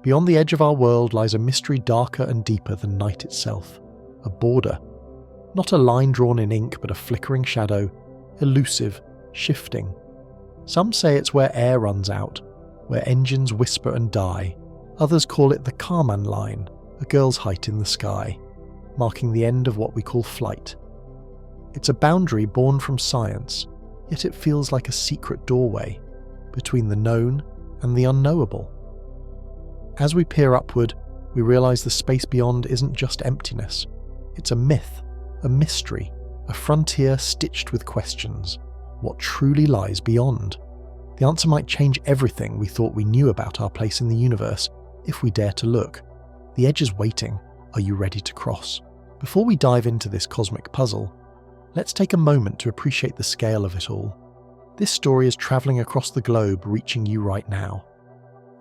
Beyond the edge of our world lies a mystery darker and deeper than night itself. A border. Not a line drawn in ink, but a flickering shadow, elusive, shifting. Some say it's where air runs out, where engines whisper and die. Others call it the Karman line, a girl's height in the sky, marking the end of what we call flight. It's a boundary born from science, yet it feels like a secret doorway between the known and the unknowable. As we peer upward, we realise the space beyond isn't just emptiness. It's a myth, a mystery, a frontier stitched with questions. What truly lies beyond? The answer might change everything we thought we knew about our place in the universe, if we dare to look. The edge is waiting. Are you ready to cross? Before we dive into this cosmic puzzle, let's take a moment to appreciate the scale of it all. This story is travelling across the globe, reaching you right now.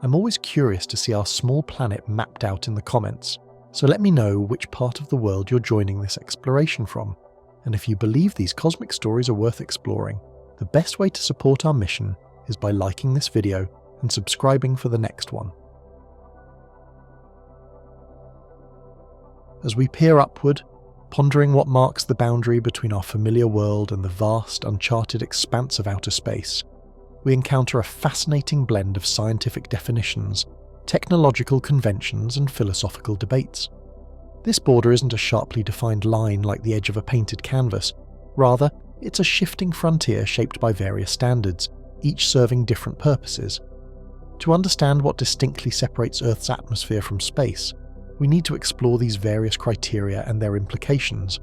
I'm always curious to see our small planet mapped out in the comments, so let me know which part of the world you're joining this exploration from. And if you believe these cosmic stories are worth exploring, the best way to support our mission is by liking this video and subscribing for the next one. As we peer upward, pondering what marks the boundary between our familiar world and the vast, uncharted expanse of outer space, we encounter a fascinating blend of scientific definitions, technological conventions, and philosophical debates. This border isn't a sharply defined line like the edge of a painted canvas. Rather, it's a shifting frontier shaped by various standards, each serving different purposes. To understand what distinctly separates Earth's atmosphere from space, we need to explore these various criteria and their implications.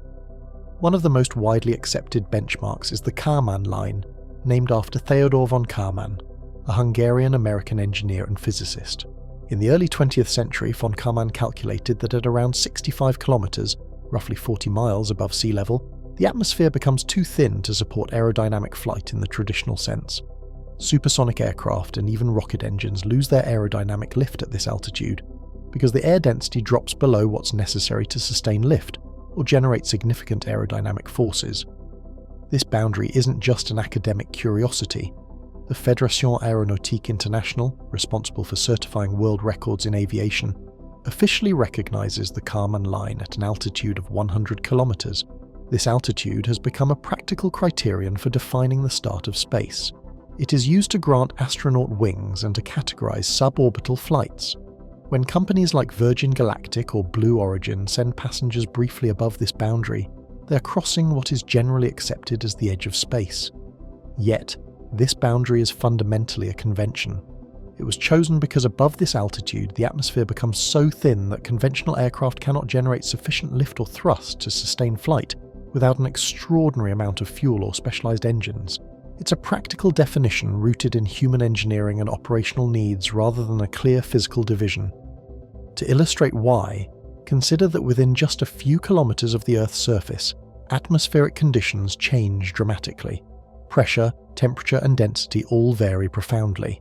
One of the most widely accepted benchmarks is the Karman line, named after Theodor von Karman, a Hungarian-American engineer and physicist. In the early 20th century, von Karman calculated that at around 65 kilometers, roughly 40 miles above sea level, the atmosphere becomes too thin to support aerodynamic flight in the traditional sense. Supersonic aircraft and even rocket engines lose their aerodynamic lift at this altitude, because the air density drops below what's necessary to sustain lift or generate significant aerodynamic forces. This boundary isn't just an academic curiosity. The Fédération Aéronautique Internationale, responsible for certifying world records in aviation, officially recognizes the Karman line at an altitude of 100 kilometers. This altitude has become a practical criterion for defining the start of space. It is used to grant astronaut wings and to categorize suborbital flights. When companies like Virgin Galactic or Blue Origin send passengers briefly above this boundary, they're crossing what is generally accepted as the edge of space. Yet, this boundary is fundamentally a convention. It was chosen because above this altitude, the atmosphere becomes so thin that conventional aircraft cannot generate sufficient lift or thrust to sustain flight without an extraordinary amount of fuel or specialized engines. It's a practical definition rooted in human engineering and operational needs rather than a clear physical division. To illustrate why, consider that within just a few kilometers of the Earth's surface, atmospheric conditions change dramatically. Pressure, temperature, and density all vary profoundly.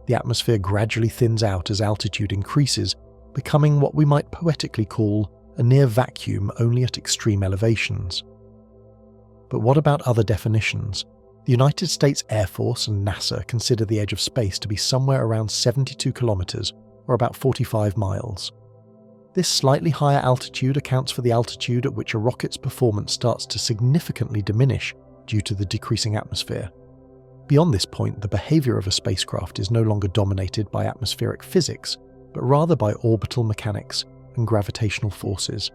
The atmosphere gradually thins out as altitude increases, becoming what we might poetically call a near vacuum only at extreme elevations. But what about other definitions? The United States Air Force and NASA consider the edge of space to be somewhere around 72 kilometers, or about 45 miles. This slightly higher altitude accounts for the altitude at which a rocket's performance starts to significantly diminish due to the decreasing atmosphere. Beyond this point, the behavior of a spacecraft is no longer dominated by atmospheric physics, but rather by orbital mechanics and gravitational forces.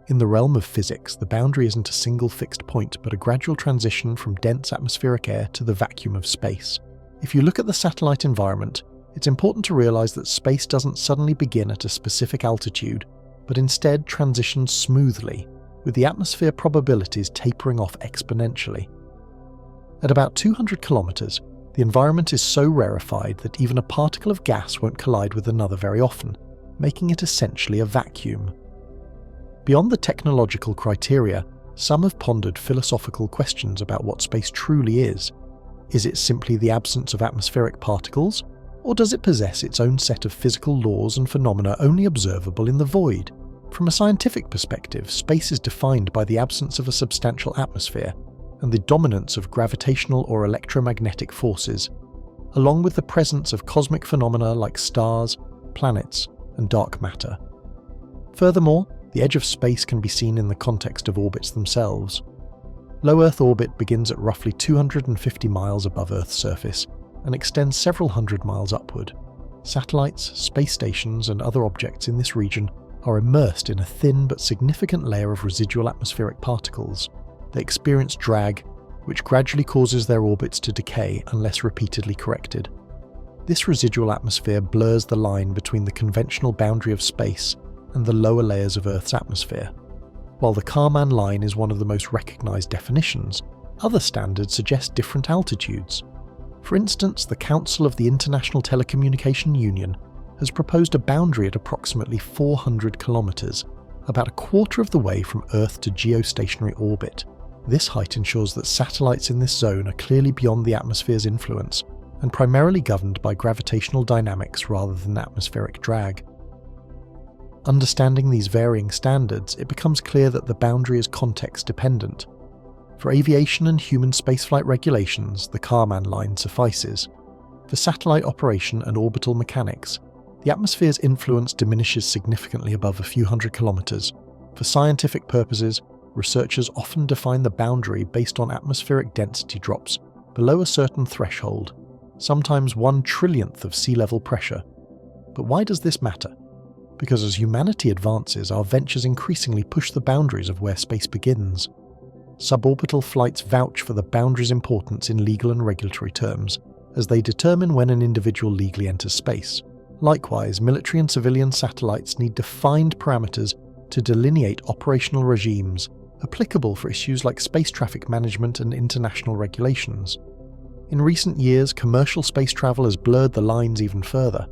In the realm of physics, the boundary isn't a single fixed point, but a gradual transition from dense atmospheric air to the vacuum of space. If you look at the satellite environment, it's important to realize that space doesn't suddenly begin at a specific altitude, but instead transitions smoothly, with the atmosphere probabilities tapering off exponentially. At about 200 kilometers, the environment is so rarefied that even a particle of gas won't collide with another very often, making it essentially a vacuum. Beyond the technological criteria, some have pondered philosophical questions about what space truly is. Is it simply the absence of atmospheric particles, or does it possess its own set of physical laws and phenomena only observable in the void? From a scientific perspective, space is defined by the absence of a substantial atmosphere and the dominance of gravitational or electromagnetic forces, along with the presence of cosmic phenomena like stars, planets, and dark matter. Furthermore, the edge of space can be seen in the context of orbits themselves. Low Earth orbit begins at roughly 250 miles above Earth's surface and extends several hundred miles upward. Satellites, space stations, and other objects in this region are immersed in a thin but significant layer of residual atmospheric particles. They experience drag, which gradually causes their orbits to decay unless repeatedly corrected. This residual atmosphere blurs the line between the conventional boundary of space and the lower layers of Earth's atmosphere. While the Karman line is one of the most recognized definitions, other standards suggest different altitudes. For instance, the Council of the International Telecommunication Union has proposed a boundary at approximately 400 kilometers, about a quarter of the way from Earth to geostationary orbit. This height ensures that satellites in this zone are clearly beyond the atmosphere's influence and primarily governed by gravitational dynamics rather than atmospheric drag. Understanding these varying standards, it becomes clear that the boundary is context-dependent. For aviation and human spaceflight regulations, the Karman line suffices. For satellite operation and orbital mechanics, the atmosphere's influence diminishes significantly above a few hundred kilometers. For scientific purposes, researchers often define the boundary based on atmospheric density drops below a certain threshold, sometimes 1/1,000,000th of sea level pressure. But why does this matter? Because as humanity advances, our ventures increasingly push the boundaries of where space begins. Suborbital flights vouch for the boundary's importance in legal and regulatory terms, as they determine when an individual legally enters space. Likewise, military and civilian satellites need defined parameters to delineate operational regimes applicable for issues like space traffic management and international regulations. In recent years, commercial space travel has blurred the lines even further.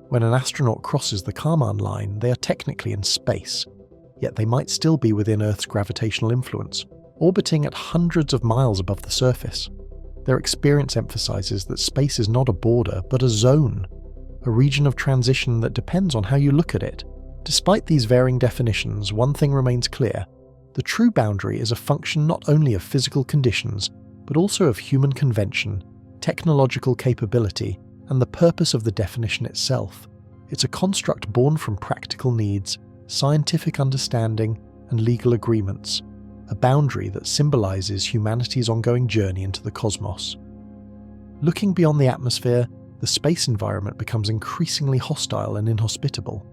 When an astronaut crosses the Karman line, they are technically in space, yet they might still be within Earth's gravitational influence, orbiting at hundreds of miles above the surface. Their experience emphasizes that space is not a border, but a zone, a region of transition that depends on how you look at it. Despite these varying definitions, one thing remains clear: the true boundary is a function not only of physical conditions, but also of human convention, technological capability, and the purpose of the definition itself. It's a construct born from practical needs, scientific understanding, and legal agreements, a boundary that symbolizes humanity's ongoing journey into the cosmos. Looking beyond the atmosphere, the space environment becomes increasingly hostile and inhospitable.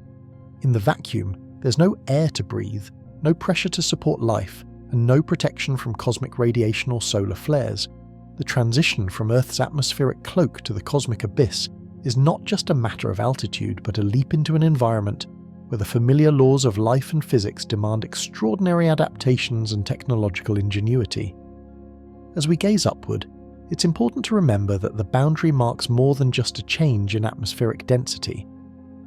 In the vacuum, there's no air to breathe, no pressure to support life, and no protection from cosmic radiation or solar flares. The transition from Earth's atmospheric cloak to the cosmic abyss is not just a matter of altitude, but a leap into an environment where the familiar laws of life and physics demand extraordinary adaptations and technological ingenuity. As we gaze upward, it's important to remember that the boundary marks more than just a change in atmospheric density.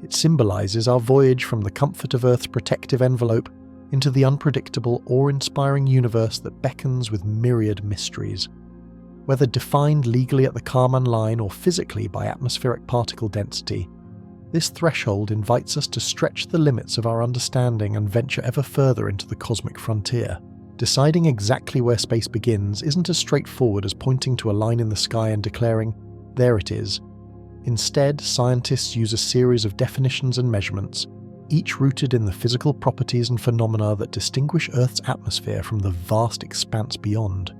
It symbolizes our voyage from the comfort of Earth's protective envelope into the unpredictable, awe-inspiring universe that beckons with myriad mysteries. Whether defined legally at the Karman line or physically by atmospheric particle density, this threshold invites us to stretch the limits of our understanding and venture ever further into the cosmic frontier. Deciding exactly where space begins isn't as straightforward as pointing to a line in the sky and declaring, "There it is." Instead, scientists use a series of definitions and measurements, each rooted in the physical properties and phenomena that distinguish Earth's atmosphere from the vast expanse beyond.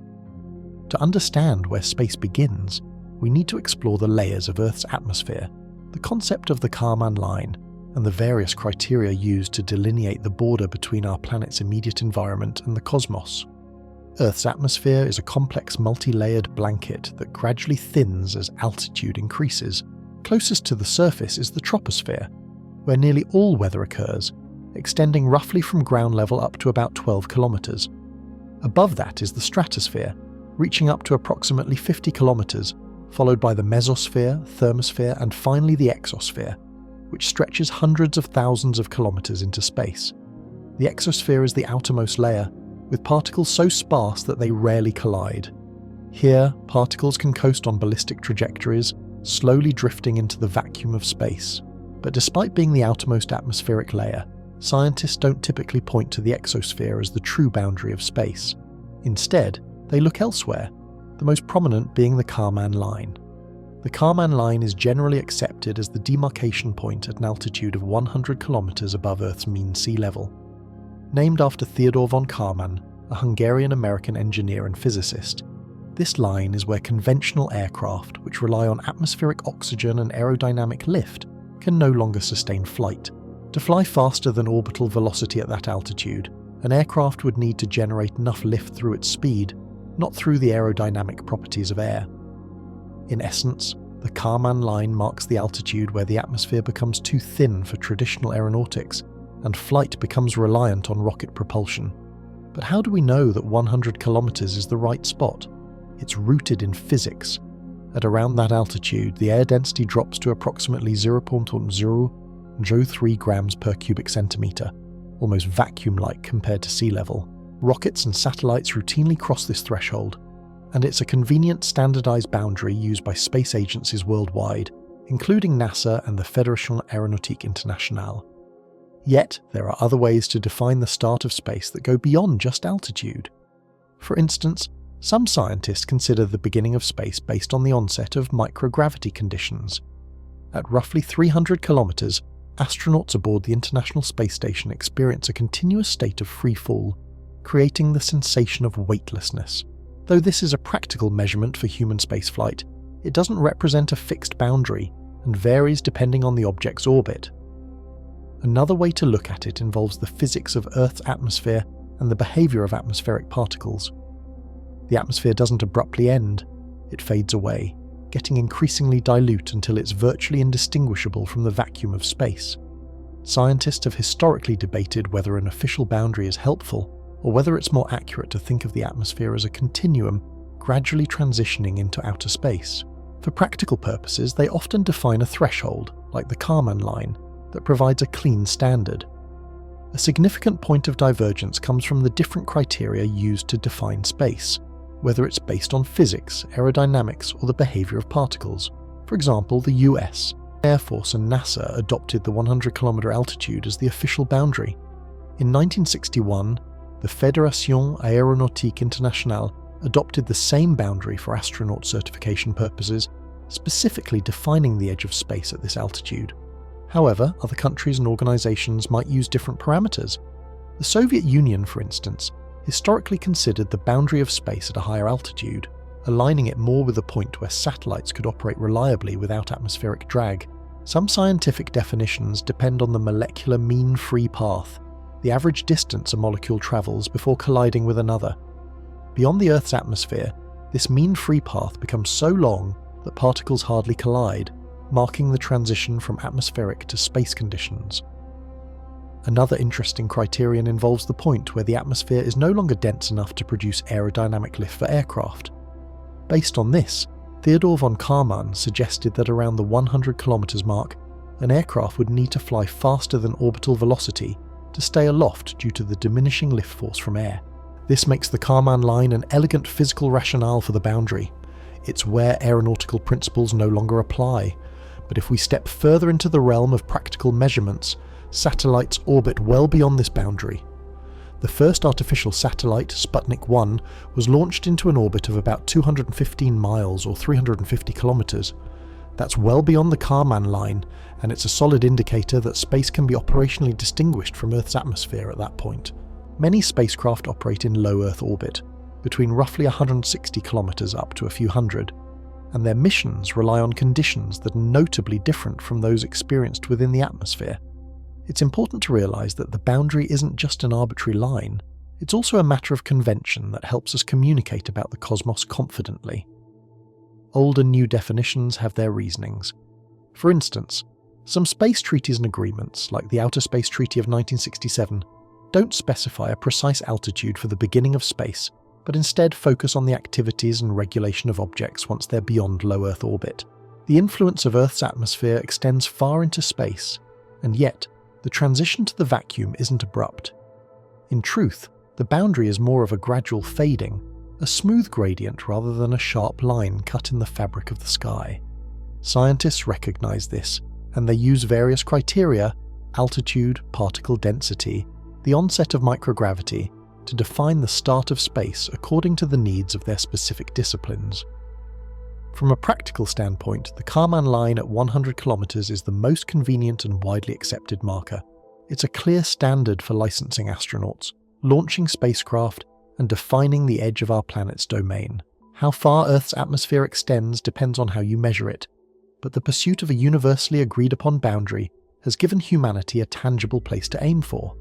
To understand where space begins, we need to explore the layers of Earth's atmosphere, the concept of the Karman line, and the various criteria used to delineate the border between our planet's immediate environment and the cosmos. Earth's atmosphere is a complex multi-layered blanket that gradually thins as altitude increases. Closest to the surface is the troposphere, where nearly all weather occurs, extending roughly from ground level up to about 12 kilometers. Above that is the stratosphere, reaching up to approximately 50 kilometers, followed by the mesosphere, thermosphere, and finally the exosphere, which stretches hundreds of thousands of kilometers into space. The exosphere is the outermost layer, with particles so sparse that they rarely collide. Here, particles can coast on ballistic trajectories, slowly drifting into the vacuum of space. But despite being the outermost atmospheric layer, scientists don't typically point to the exosphere as the true boundary of space. Instead, they look elsewhere, the most prominent being the Karman line. The Karman line is generally accepted as the demarcation point at an altitude of 100 kilometers above Earth's mean sea level. Named after Theodor von Karman, a Hungarian-American engineer and physicist, this line is where conventional aircraft, which rely on atmospheric oxygen and aerodynamic lift, can no longer sustain flight. To fly faster than orbital velocity at that altitude, an aircraft would need to generate enough lift through its speed, not through the aerodynamic properties of air. In essence, the Karman line marks the altitude where the atmosphere becomes too thin for traditional aeronautics, and flight becomes reliant on rocket propulsion. But how do we know that 100 kilometers is the right spot? It's rooted in physics. At around that altitude, the air density drops to approximately 0.003 grams per cubic centimeter, almost vacuum-like compared to sea level. Rockets and satellites routinely cross this threshold, and it's a convenient standardized boundary used by space agencies worldwide, including NASA and the Fédération Aéronautique Internationale. Yet, there are other ways to define the start of space that go beyond just altitude. For instance, some scientists consider the beginning of space based on the onset of microgravity conditions. At roughly 300 kilometers, astronauts aboard the International Space Station experience a continuous state of free fall, creating the sensation of weightlessness. Though this is a practical measurement for human spaceflight, it doesn't represent a fixed boundary and varies depending on the object's orbit. Another way to look at it involves the physics of Earth's atmosphere and the behavior of atmospheric particles. The atmosphere doesn't abruptly end, it fades away, getting increasingly dilute until it's virtually indistinguishable from the vacuum of space. Scientists have historically debated whether an official boundary is helpful, or whether it's more accurate to think of the atmosphere as a continuum gradually transitioning into outer space. For practical purposes, they often define a threshold, like the Karman line, that provides a clean standard. A significant point of divergence comes from the different criteria used to define space, whether it's based on physics, aerodynamics, or the behavior of particles. For example, the US Air Force and NASA adopted the 100-kilometer altitude as the official boundary. In 1961, the Fédération Aéronautique Internationale adopted the same boundary for astronaut certification purposes, specifically defining the edge of space at this altitude. However, other countries and organizations might use different parameters. The Soviet Union, for instance, historically considered the boundary of space at a higher altitude, aligning it more with the point where satellites could operate reliably without atmospheric drag. Some scientific definitions depend on the molecular mean free path, the average distance a molecule travels before colliding with another. Beyond the Earth's atmosphere, this mean free path becomes so long that particles hardly collide, marking the transition from atmospheric to space conditions. Another interesting criterion involves the point where the atmosphere is no longer dense enough to produce aerodynamic lift for aircraft. Based on this, Theodor von Karman suggested that around the 100 kilometers mark, an aircraft would need to fly faster than orbital velocity to stay aloft due to the diminishing lift force from air. This makes the Karman line an elegant physical rationale for the boundary. It's where aeronautical principles no longer apply. But if we step further into the realm of practical measurements, satellites orbit well beyond this boundary. The first artificial satellite, Sputnik 1, was launched into an orbit of about 215 miles or 350 kilometers. That's well beyond the Karman line, and it's a solid indicator that space can be operationally distinguished from Earth's atmosphere at that point. Many spacecraft operate in low Earth orbit, between roughly 160 kilometers up to a few hundred, and their missions rely on conditions that are notably different from those experienced within the atmosphere. It's important to realize that the boundary isn't just an arbitrary line, it's also a matter of convention that helps us communicate about the cosmos confidently. Old and new definitions have their reasonings. For instance, some space treaties and agreements, like the Outer Space Treaty of 1967, don't specify a precise altitude for the beginning of space, but instead focus on the activities and regulation of objects once they're beyond low Earth orbit. The influence of Earth's atmosphere extends far into space, and yet, the transition to the vacuum isn't abrupt. In truth, the boundary is more of a gradual fading, a smooth gradient rather than a sharp line cut in the fabric of the sky. Scientists recognize this, and they use various criteria, altitude, particle density, the onset of microgravity, to define the start of space according to the needs of their specific disciplines. From a practical standpoint, the Karman line at 100 kilometers is the most convenient and widely accepted marker. It's a clear standard for licensing astronauts, launching spacecraft, and defining the edge of our planet's domain. How far Earth's atmosphere extends depends on how you measure it, but the pursuit of a universally agreed-upon boundary has given humanity a tangible place to aim for.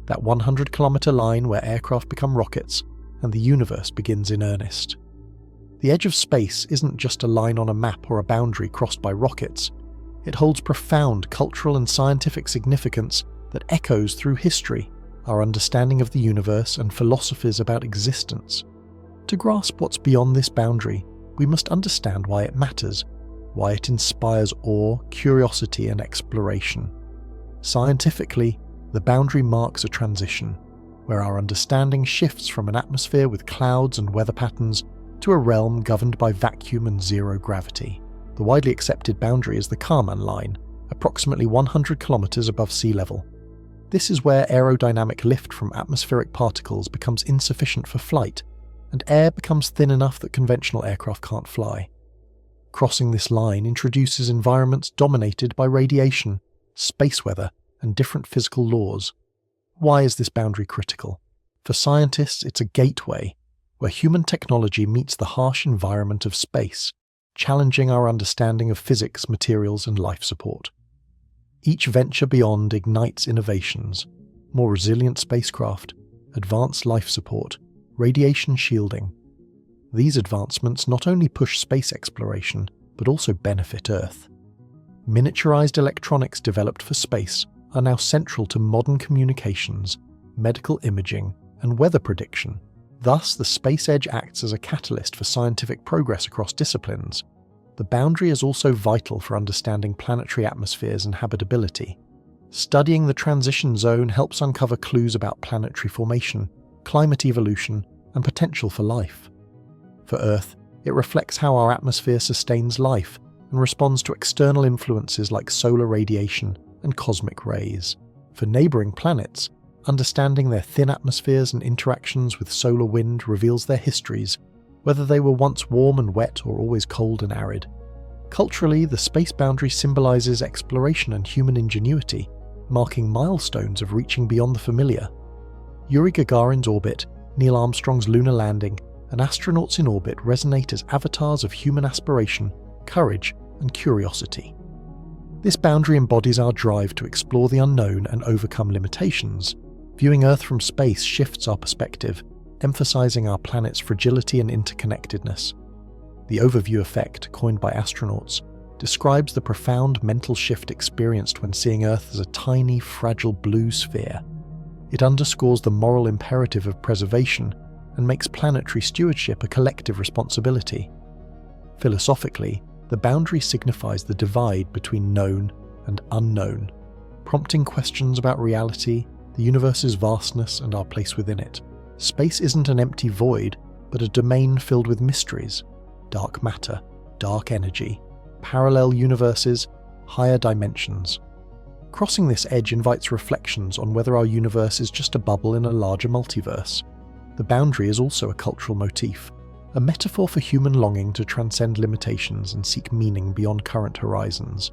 That 100-kilometer line where aircraft become rockets and the universe begins in earnest. The edge of space isn't just a line on a map or a boundary crossed by rockets. It holds profound cultural and scientific significance that echoes through history, our understanding of the universe, and philosophies about existence. To grasp what's beyond this boundary, we must understand why it matters, why it inspires awe, curiosity, and exploration. Scientifically, the boundary marks a transition, where our understanding shifts from an atmosphere with clouds and weather patterns to a realm governed by vacuum and zero gravity. The widely accepted boundary is the Karman line, approximately 100 kilometers above sea level. This is where aerodynamic lift from atmospheric particles becomes insufficient for flight, and air becomes thin enough that conventional aircraft can't fly. Crossing this line introduces environments dominated by radiation, space weather, and different physical laws. Why is this boundary critical? For scientists, it's a gateway where human technology meets the harsh environment of space, challenging our understanding of physics, materials, and life support. Each venture beyond ignites innovations: more resilient spacecraft, advanced life support, radiation shielding. These advancements not only push space exploration, but also benefit Earth. Miniaturized electronics developed for space are now central to modern communications, medical imaging, and weather prediction. Thus, the space edge acts as a catalyst for scientific progress across disciplines. The boundary is also vital for understanding planetary atmospheres and habitability. Studying the transition zone helps uncover clues about planetary formation, climate evolution, and potential for life. For Earth, it reflects how our atmosphere sustains life and responds to external influences like solar radiation and cosmic rays. For neighbouring planets, understanding their thin atmospheres and interactions with solar wind reveals their histories, whether they were once warm and wet or always cold and arid. Culturally, the space boundary symbolises exploration and human ingenuity, marking milestones of reaching beyond the familiar. Yuri Gagarin's orbit, Neil Armstrong's lunar landing, and astronauts in orbit resonate as avatars of human aspiration, courage, and curiosity. This boundary embodies our drive to explore the unknown and overcome limitations. Viewing Earth from space shifts our perspective, emphasizing our planet's fragility and interconnectedness. The overview effect, coined by astronauts, describes the profound mental shift experienced when seeing Earth as a tiny, fragile blue sphere. It underscores the moral imperative of preservation and makes planetary stewardship a collective responsibility. Philosophically, the boundary signifies the divide between known and unknown, prompting questions about reality, the universe's vastness, and our place within it. Space isn't an empty void, but a domain filled with mysteries: dark matter, dark energy, parallel universes, higher dimensions. Crossing this edge invites reflections on whether our universe is just a bubble in a larger multiverse. The boundary is also a cultural motif, a metaphor for human longing to transcend limitations and seek meaning beyond current horizons.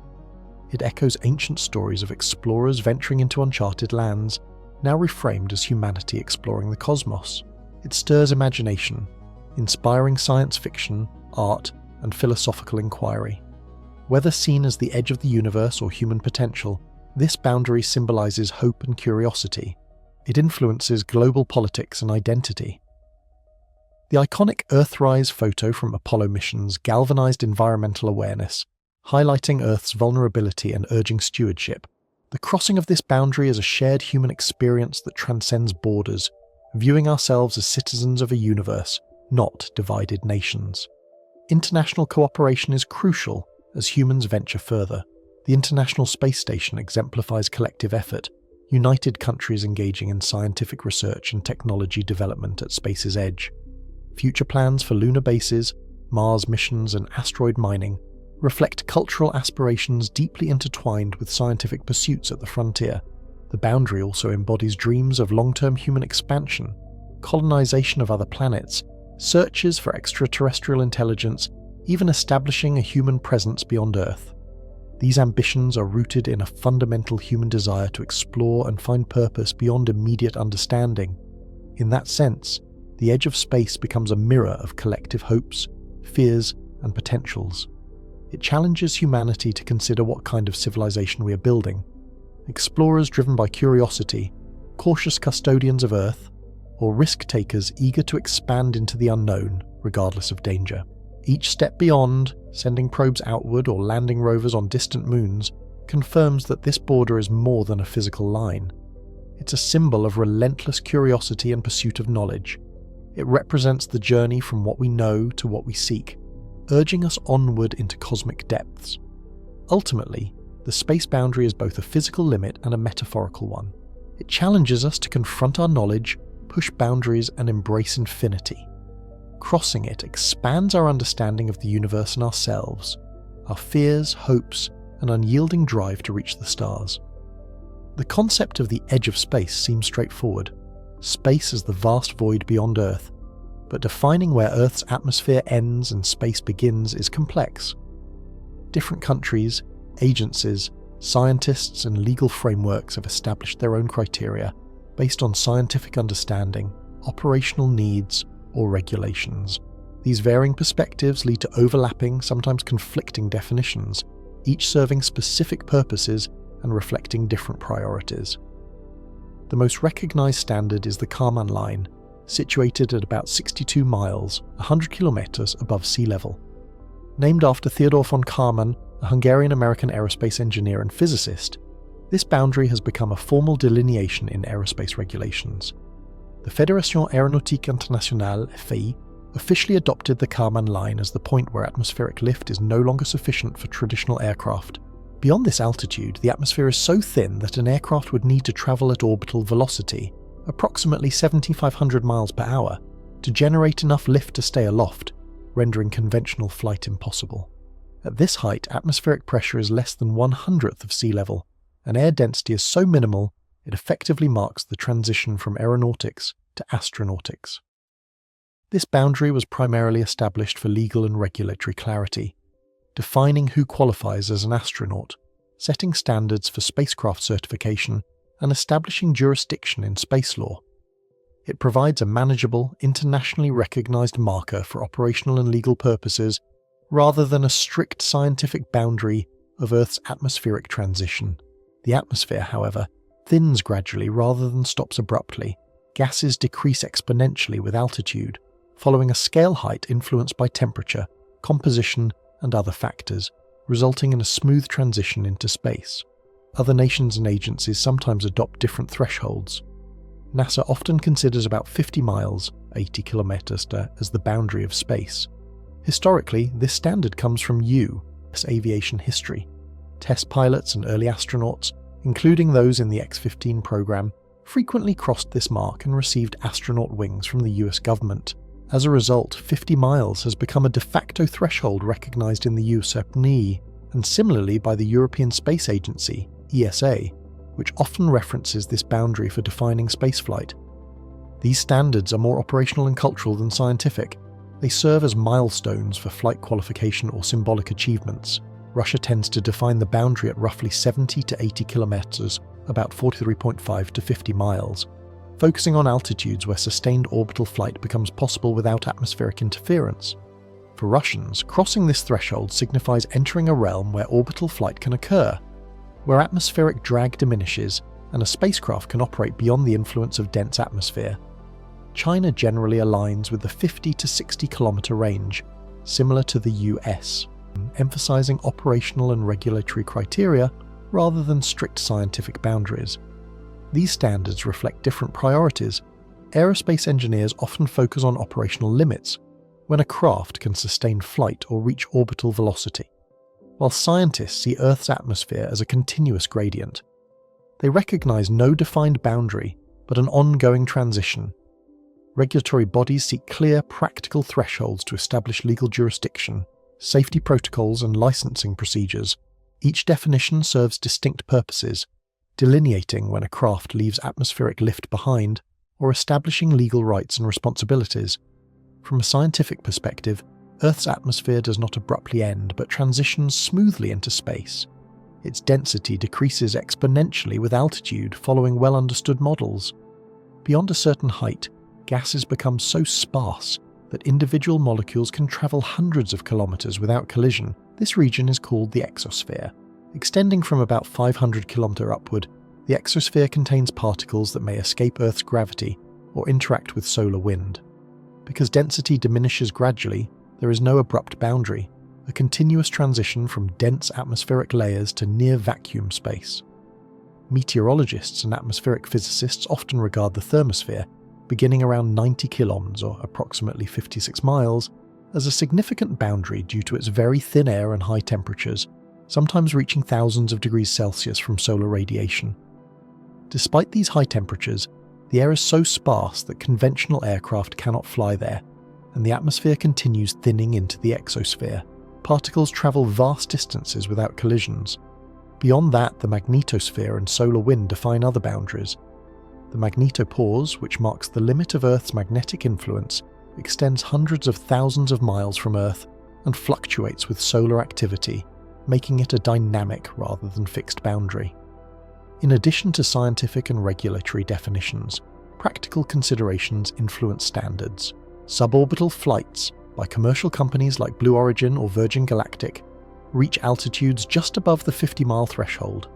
It echoes ancient stories of explorers venturing into uncharted lands, now reframed as humanity exploring the cosmos. It stirs imagination, inspiring science fiction, art, and philosophical inquiry. Whether seen as the edge of the universe or human potential, this boundary symbolizes hope and curiosity. It influences global politics and identity. The iconic Earthrise photo from Apollo missions galvanized environmental awareness, highlighting Earth's vulnerability and urging stewardship. The crossing of this boundary is a shared human experience that transcends borders, viewing ourselves as citizens of a universe, not divided nations. International cooperation is crucial as humans venture further. The International Space Station exemplifies collective effort, united countries engaging in scientific research and technology development at space's edge. Future plans for lunar bases, Mars missions, and asteroid mining reflect cultural aspirations deeply intertwined with scientific pursuits at the frontier. The boundary also embodies dreams of long-term human expansion, colonization of other planets, searches for extraterrestrial intelligence, even establishing a human presence beyond Earth. These ambitions are rooted in a fundamental human desire to explore and find purpose beyond immediate understanding. In that sense, the edge of space becomes a mirror of collective hopes, fears, and potentials. It challenges humanity to consider what kind of civilization we are building. Explorers driven by curiosity, cautious custodians of Earth, or risk-takers eager to expand into the unknown, regardless of danger. Each step beyond, sending probes outward or landing rovers on distant moons, confirms that this border is more than a physical line. It's a symbol of relentless curiosity and pursuit of knowledge. It represents the journey from what we know to what we seek, urging us onward into cosmic depths. Ultimately, the space boundary is both a physical limit and a metaphorical one. It challenges us to confront our knowledge, push boundaries, and embrace infinity. Crossing it expands our understanding of the universe and ourselves, our fears, hopes, and unyielding drive to reach the stars. The concept of the edge of space seems straightforward. Space is the vast void beyond Earth, but defining where Earth's atmosphere ends and space begins is complex. Different countries, agencies, scientists, and legal frameworks have established their own criteria based on scientific understanding, operational needs, or regulations. These varying perspectives lead to overlapping, sometimes conflicting definitions, each serving specific purposes and reflecting different priorities. The most recognized standard is the Karman line, situated at about 62 miles, 100 kilometers above sea level. Named after Theodor von Karman, a Hungarian-American aerospace engineer and physicist, this boundary has become a formal delineation in aerospace regulations. The Fédération Aéronautique Internationale (FAI) officially adopted the Karman line as the point where atmospheric lift is no longer sufficient for traditional aircraft. Beyond this altitude, the atmosphere is so thin that an aircraft would need to travel at orbital velocity, approximately 7,500 miles per hour, to generate enough lift to stay aloft, rendering conventional flight impossible. At this height, atmospheric pressure is less than 1/100th of sea level, and air density is so minimal it effectively marks the transition from aeronautics to astronautics. This boundary was primarily established for legal and regulatory clarity, defining who qualifies as an astronaut, setting standards for spacecraft certification, and establishing jurisdiction in space law. It provides a manageable, internationally recognized marker for operational and legal purposes, rather than a strict scientific boundary of Earth's atmospheric transition. The atmosphere, however, thins gradually rather than stops abruptly. Gases decrease exponentially with altitude, following a scale height influenced by temperature, composition, and other factors, resulting in a smooth transition into space. Other nations and agencies sometimes adopt different thresholds. NASA often considers about 50 miles, 80 kilometers, as the boundary of space. Historically, this standard comes from U.S. aviation history. Test pilots and early astronauts, including those in the X-15 program, frequently crossed this mark and received astronaut wings from the US government. As a result, 50 miles has become a de facto threshold recognized in the USAPNI, and similarly by the European Space Agency, ESA, which often references this boundary for defining spaceflight. These standards are more operational and cultural than scientific. They serve as milestones for flight qualification or symbolic achievements. Russia tends to define the boundary at roughly 70 to 80 kilometers, about 43.5 to 50 miles, focusing on altitudes where sustained orbital flight becomes possible without atmospheric interference. For Russians, crossing this threshold signifies entering a realm where orbital flight can occur, where atmospheric drag diminishes and a spacecraft can operate beyond the influence of dense atmosphere. China generally aligns with the 50 to 60 kilometer range, similar to the US, emphasizing operational and regulatory criteria rather than strict scientific boundaries. These standards reflect different priorities. Aerospace engineers often focus on operational limits, when a craft can sustain flight or reach orbital velocity, while scientists see Earth's atmosphere as a continuous gradient. They recognize no defined boundary, but an ongoing transition. Regulatory bodies seek clear, practical thresholds to establish legal jurisdiction, safety protocols, and licensing procedures. Each definition serves distinct purposes, delineating when a craft leaves atmospheric lift behind, or establishing legal rights and responsibilities. From a scientific perspective, Earth's atmosphere does not abruptly end, but transitions smoothly into space. Its density decreases exponentially with altitude, following well-understood models. Beyond a certain height, gases become so sparse that individual molecules can travel hundreds of kilometers without collision. This region is called the exosphere. Extending from about 500 km upward, the exosphere contains particles that may escape Earth's gravity or interact with solar wind. Because density diminishes gradually, there is no abrupt boundary, a continuous transition from dense atmospheric layers to near-vacuum space. Meteorologists and atmospheric physicists often regard the thermosphere, beginning around 90 kilometers or approximately 56 miles, as a significant boundary due to its very thin air and high temperatures, sometimes reaching thousands of degrees Celsius from solar radiation. Despite these high temperatures, the air is so sparse that conventional aircraft cannot fly there, and the atmosphere continues thinning into the exosphere. Particles travel vast distances without collisions. Beyond that, the magnetosphere and solar wind define other boundaries. The magnetopause, which marks the limit of Earth's magnetic influence, extends hundreds of thousands of miles from Earth and fluctuates with solar activity, making it a dynamic rather than fixed boundary. In addition to scientific and regulatory definitions, practical considerations influence standards. Suborbital flights, by commercial companies like Blue Origin or Virgin Galactic, reach altitudes just above the 50-mile threshold.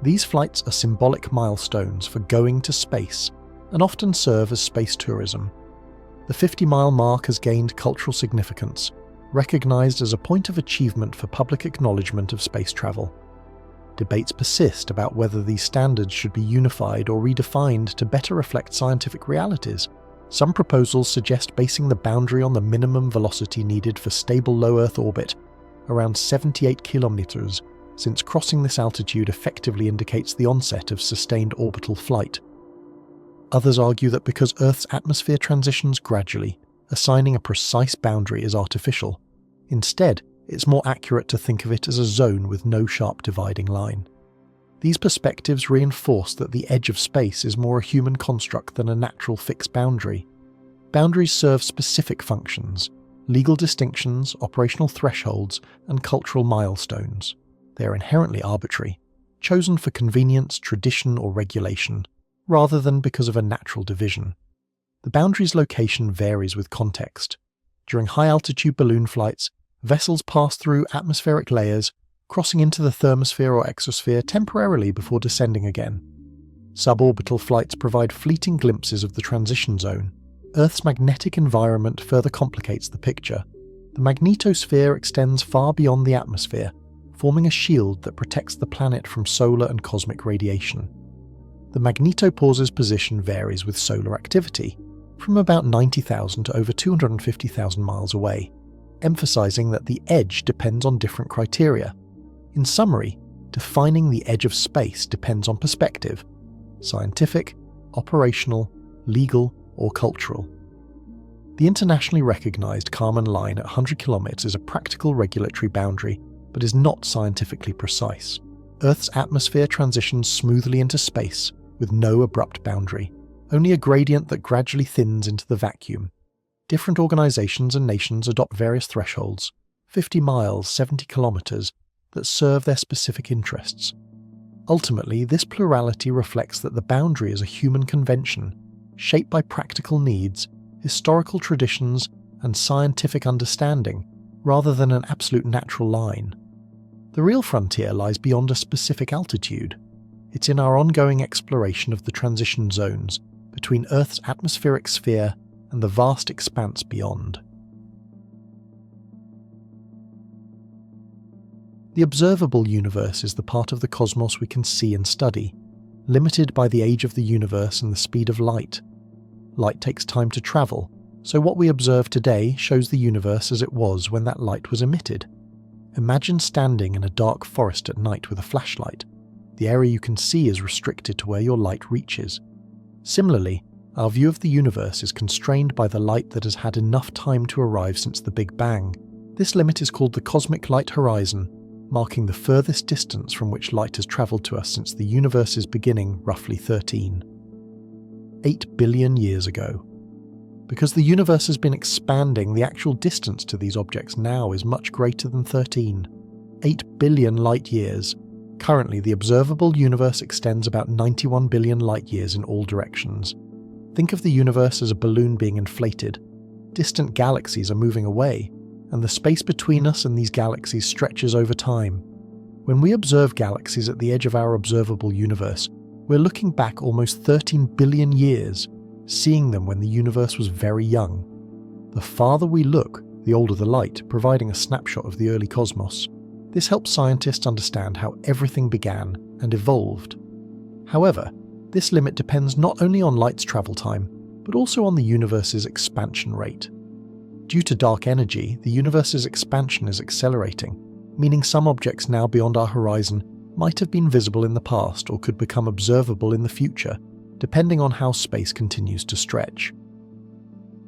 These flights are symbolic milestones for going to space and often serve as space tourism. The 50-mile mark has gained cultural significance, recognized as a point of achievement for public acknowledgement of space travel. Debates persist about whether these standards should be unified or redefined to better reflect scientific realities. Some proposals suggest basing the boundary on the minimum velocity needed for stable low Earth orbit, around 78 kilometers, since crossing this altitude effectively indicates the onset of sustained orbital flight. Others argue that because Earth's atmosphere transitions gradually, assigning a precise boundary is artificial. Instead, it's more accurate to think of it as a zone with no sharp dividing line. These perspectives reinforce that the edge of space is more a human construct than a natural fixed boundary. Boundaries serve specific functions: legal distinctions, operational thresholds, and cultural milestones. They are inherently arbitrary, chosen for convenience, tradition, or regulation, rather than because of a natural division. The boundary's location varies with context. During high-altitude balloon flights, vessels pass through atmospheric layers, crossing into the thermosphere or exosphere temporarily before descending again. Suborbital flights provide fleeting glimpses of the transition zone. Earth's magnetic environment further complicates the picture. The magnetosphere extends far beyond the atmosphere, forming a shield that protects the planet from solar and cosmic radiation. The magnetopause's position varies with solar activity, from about 90,000 to over 250,000 miles away, emphasizing that the edge depends on different criteria. In summary, defining the edge of space depends on perspective: scientific, operational, legal, or cultural. The internationally recognized Karman line at 100 km is a practical regulatory boundary, but is not scientifically precise. Earth's atmosphere transitions smoothly into space, with no abrupt boundary, only a gradient that gradually thins into the vacuum. Different organizations and nations adopt various thresholds, 50 miles, 70 kilometers, that serve their specific interests. Ultimately, this plurality reflects that the boundary is a human convention, shaped by practical needs, historical traditions, and scientific understanding, rather than an absolute natural line. The real frontier lies beyond a specific altitude. It's in our ongoing exploration of the transition zones between Earth's atmospheric sphere and the vast expanse beyond. The observable universe is the part of the cosmos we can see and study, limited by the age of the universe and the speed of light. Light takes time to travel, so what we observe today shows the universe as it was when that light was emitted. Imagine standing in a dark forest at night with a flashlight. The area you can see is restricted to where your light reaches. Similarly, our view of the universe is constrained by the light that has had enough time to arrive since the Big Bang. This limit is called the cosmic light horizon, marking the furthest distance from which light has travelled to us since the universe's beginning roughly 8 billion years ago. Because the universe has been expanding, the actual distance to these objects now is much greater than 13. 8 billion light years. Currently, the observable universe extends about 91 billion light years in all directions. Think of the universe as a balloon being inflated. Distant galaxies are moving away, and the space between us and these galaxies stretches over time. When we observe galaxies at the edge of our observable universe, we're looking back almost 13 billion years, seeing them when the universe was very young. The farther we look, the older the light, providing a snapshot of the early cosmos. This helps scientists understand how everything began and evolved. However, this limit depends not only on light's travel time, but also on the universe's expansion rate. Due to dark energy, the universe's expansion is accelerating, meaning some objects now beyond our horizon might have been visible in the past or could become observable in the future, depending on how space continues to stretch.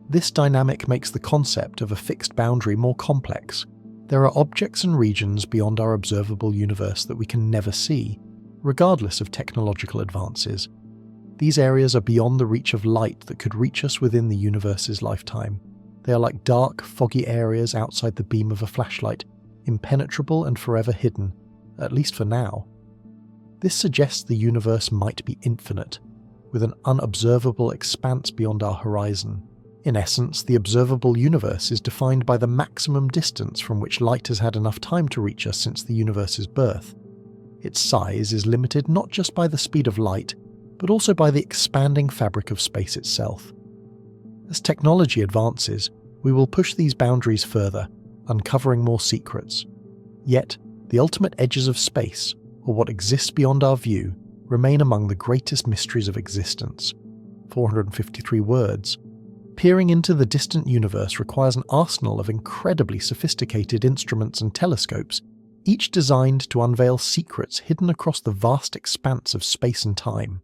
This dynamic makes the concept of a fixed boundary more complex. There are objects and regions beyond our observable universe that we can never see, regardless of technological advances. These areas are beyond the reach of light that could reach us within the universe's lifetime. They are like dark, foggy areas outside the beam of a flashlight, impenetrable and forever hidden, at least for now. This suggests the universe might be infinite, with an unobservable expanse beyond our horizon. In essence, the observable universe is defined by the maximum distance from which light has had enough time to reach us since the universe's birth. Its size is limited not just by the speed of light, but also by the expanding fabric of space itself. As technology advances, we will push these boundaries further, uncovering more secrets. Yet, the ultimate edges of space, or what exists beyond our view, remain among the greatest mysteries of existence. 453 words. Peering into the distant universe requires an arsenal of incredibly sophisticated instruments and telescopes, each designed to unveil secrets hidden across the vast expanse of space and time.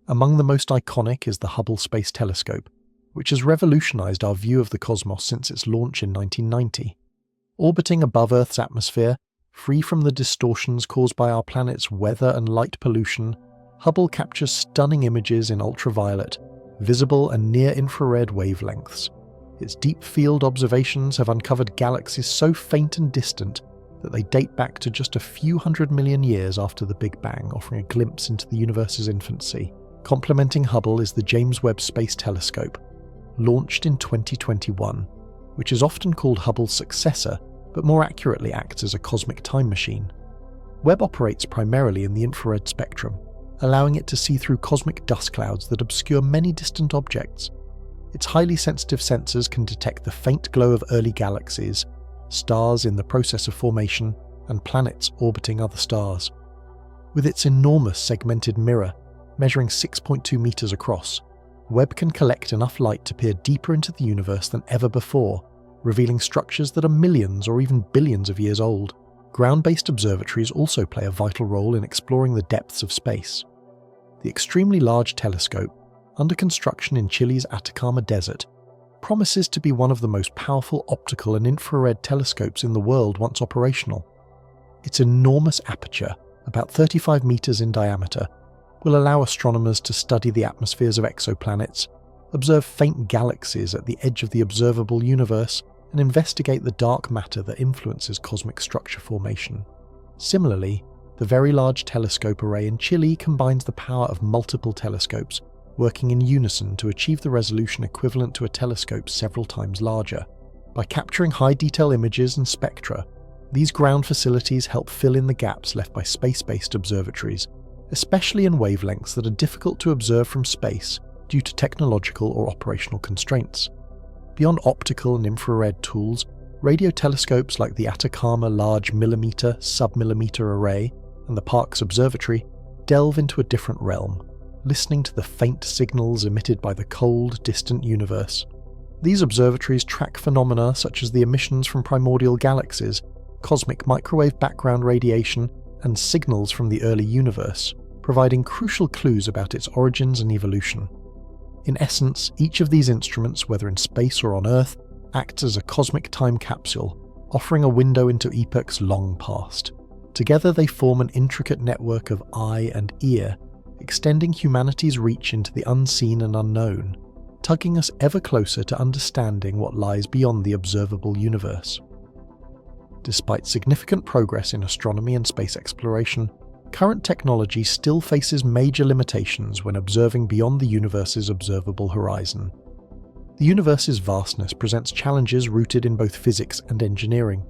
Among the most iconic is the Hubble Space Telescope, which has revolutionized our view of the cosmos since its launch in 1990. Orbiting above Earth's atmosphere, free from the distortions caused by our planet's weather and light pollution, Hubble captures stunning images in ultraviolet, visible and near-infrared wavelengths. Its deep-field observations have uncovered galaxies so faint and distant that they date back to just a few 100 million years after the Big Bang, offering a glimpse into the universe's infancy. Complementing Hubble is the James Webb Space Telescope, launched in 2021, which is often called Hubble's successor, but more accurately acts as a cosmic time machine. Webb operates primarily in the infrared spectrum, allowing it to see through cosmic dust clouds that obscure many distant objects. Its highly sensitive sensors can detect the faint glow of early galaxies, stars in the process of formation, and planets orbiting other stars. With its enormous segmented mirror, measuring 6.2 meters across, Webb can collect enough light to peer deeper into the universe than ever before, revealing structures that are millions or even billions of years old. Ground-based observatories also play a vital role in exploring the depths of space. The extremely large telescope, under construction in Chile's Atacama Desert, promises to be one of the most powerful optical and infrared telescopes in the world once operational. Its enormous aperture, about 35 meters in diameter, will allow astronomers to study the atmospheres of exoplanets, observe faint galaxies at the edge of the observable universe, and investigate the dark matter that influences cosmic structure formation. Similarly, the Very Large Telescope Array in Chile combines the power of multiple telescopes, working in unison to achieve the resolution equivalent to a telescope several times larger. By capturing high-detail images and spectra, these ground facilities help fill in the gaps left by space-based observatories, especially in wavelengths that are difficult to observe from space due to technological or operational constraints. Beyond optical and infrared tools, radio telescopes like the Atacama Large Millimeter Submillimeter Array and the Parkes Observatory delve into a different realm, listening to the faint signals emitted by the cold, distant universe. These observatories track phenomena such as the emissions from primordial galaxies, cosmic microwave background radiation, and signals from the early universe, providing crucial clues about its origins and evolution. In essence, each of these instruments, whether in space or on Earth, acts as a cosmic time capsule, offering a window into epochs long past. Together they form an intricate network of eye and ear, extending humanity's reach into the unseen and unknown. tugging us ever closer to understanding what lies beyond the observable universe. Despite significant progress in astronomy and space exploration, current technology still faces major limitations when observing beyond the universe's observable horizon. The universe's vastness presents challenges rooted in both physics and engineering.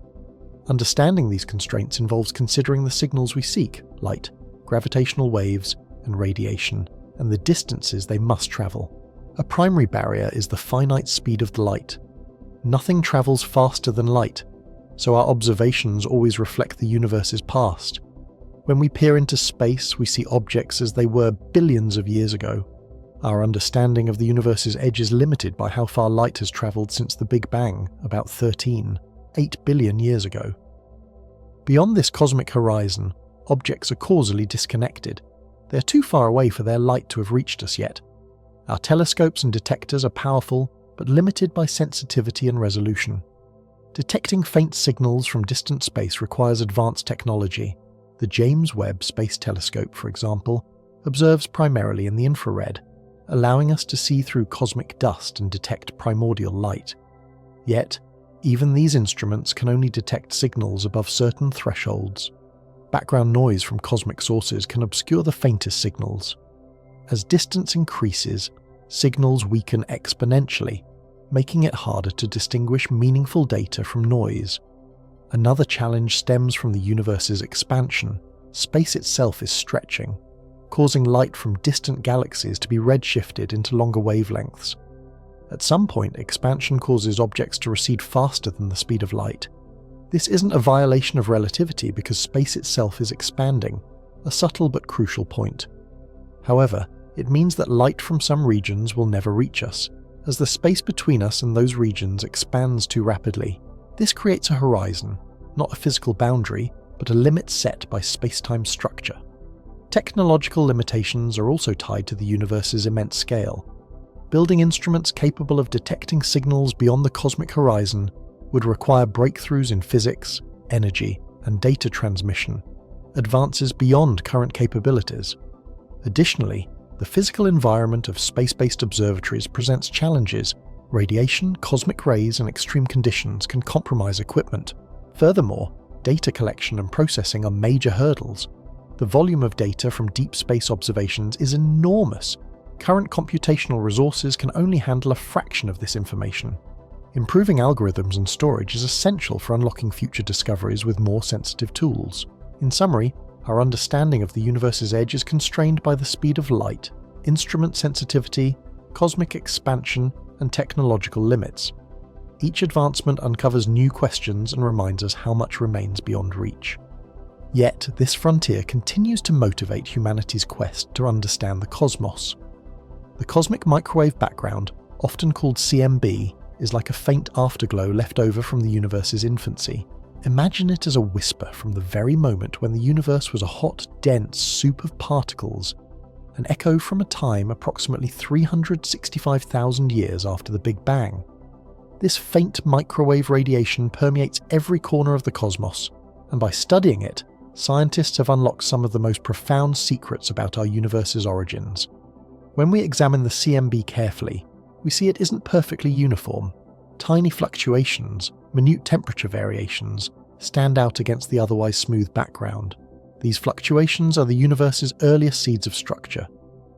Understanding these constraints involves considering the signals we seek, light, gravitational waves, and radiation, and the distances they must travel. A primary barrier is the finite speed of the light. Nothing travels faster than light, so our observations always reflect the universe's past. When we peer into space, we see objects as they were billions of years ago. Our understanding of the universe's edge is limited by how far light has travelled since the Big Bang, about 8 billion years ago. Beyond this cosmic horizon, objects are causally disconnected. They are too far away for their light to have reached us yet. Our telescopes and detectors are powerful, but limited by sensitivity and resolution. Detecting faint signals from distant space requires advanced technology. The James Webb Space Telescope, for example, observes primarily in the infrared, allowing us to see through cosmic dust and detect primordial light. Yet, even these instruments can only detect signals above certain thresholds. Background noise from cosmic sources can obscure the faintest signals. As distance increases, signals weaken exponentially, making it harder to distinguish meaningful data from noise. Another challenge stems from the universe's expansion. Space itself is stretching, causing light from distant galaxies to be redshifted into longer wavelengths. At some point, expansion causes objects to recede faster than the speed of light. This isn't a violation of relativity because space itself is expanding, a subtle but crucial point. However, it means that light from some regions will never reach us, as the space between us and those regions expands too rapidly. This creates a horizon, not a physical boundary, but a limit set by spacetime structure. Technological limitations are also tied to the universe's immense scale. Building instruments capable of detecting signals beyond the cosmic horizon would require breakthroughs in physics, energy, and data transmission, advances beyond current capabilities. Additionally, the physical environment of space-based observatories presents challenges. Radiation, cosmic rays, and extreme conditions can compromise equipment. Furthermore, data collection and processing are major hurdles. The volume of data from deep space observations is enormous. Current computational resources can only handle a fraction of this information. Improving algorithms and storage is essential for unlocking future discoveries with more sensitive tools. In summary, our understanding of the universe's edge is constrained by the speed of light, instrument sensitivity, cosmic expansion, and technological limits. Each advancement uncovers new questions and reminds us how much remains beyond reach. Yet, this frontier continues to motivate humanity's quest to understand the cosmos. The cosmic microwave background, often called CMB, is like a faint afterglow left over from the universe's infancy. Imagine it as a whisper from the very moment when the universe was a hot, dense soup of particles, an echo from a time approximately 365,000 years after the Big Bang. This faint microwave radiation permeates every corner of the cosmos, and by studying it, scientists have unlocked some of the most profound secrets about our universe's origins. When we examine the CMB carefully, we see it isn't perfectly uniform. Tiny fluctuations, minute temperature variations, stand out against the otherwise smooth background. These fluctuations are the universe's earliest seeds of structure,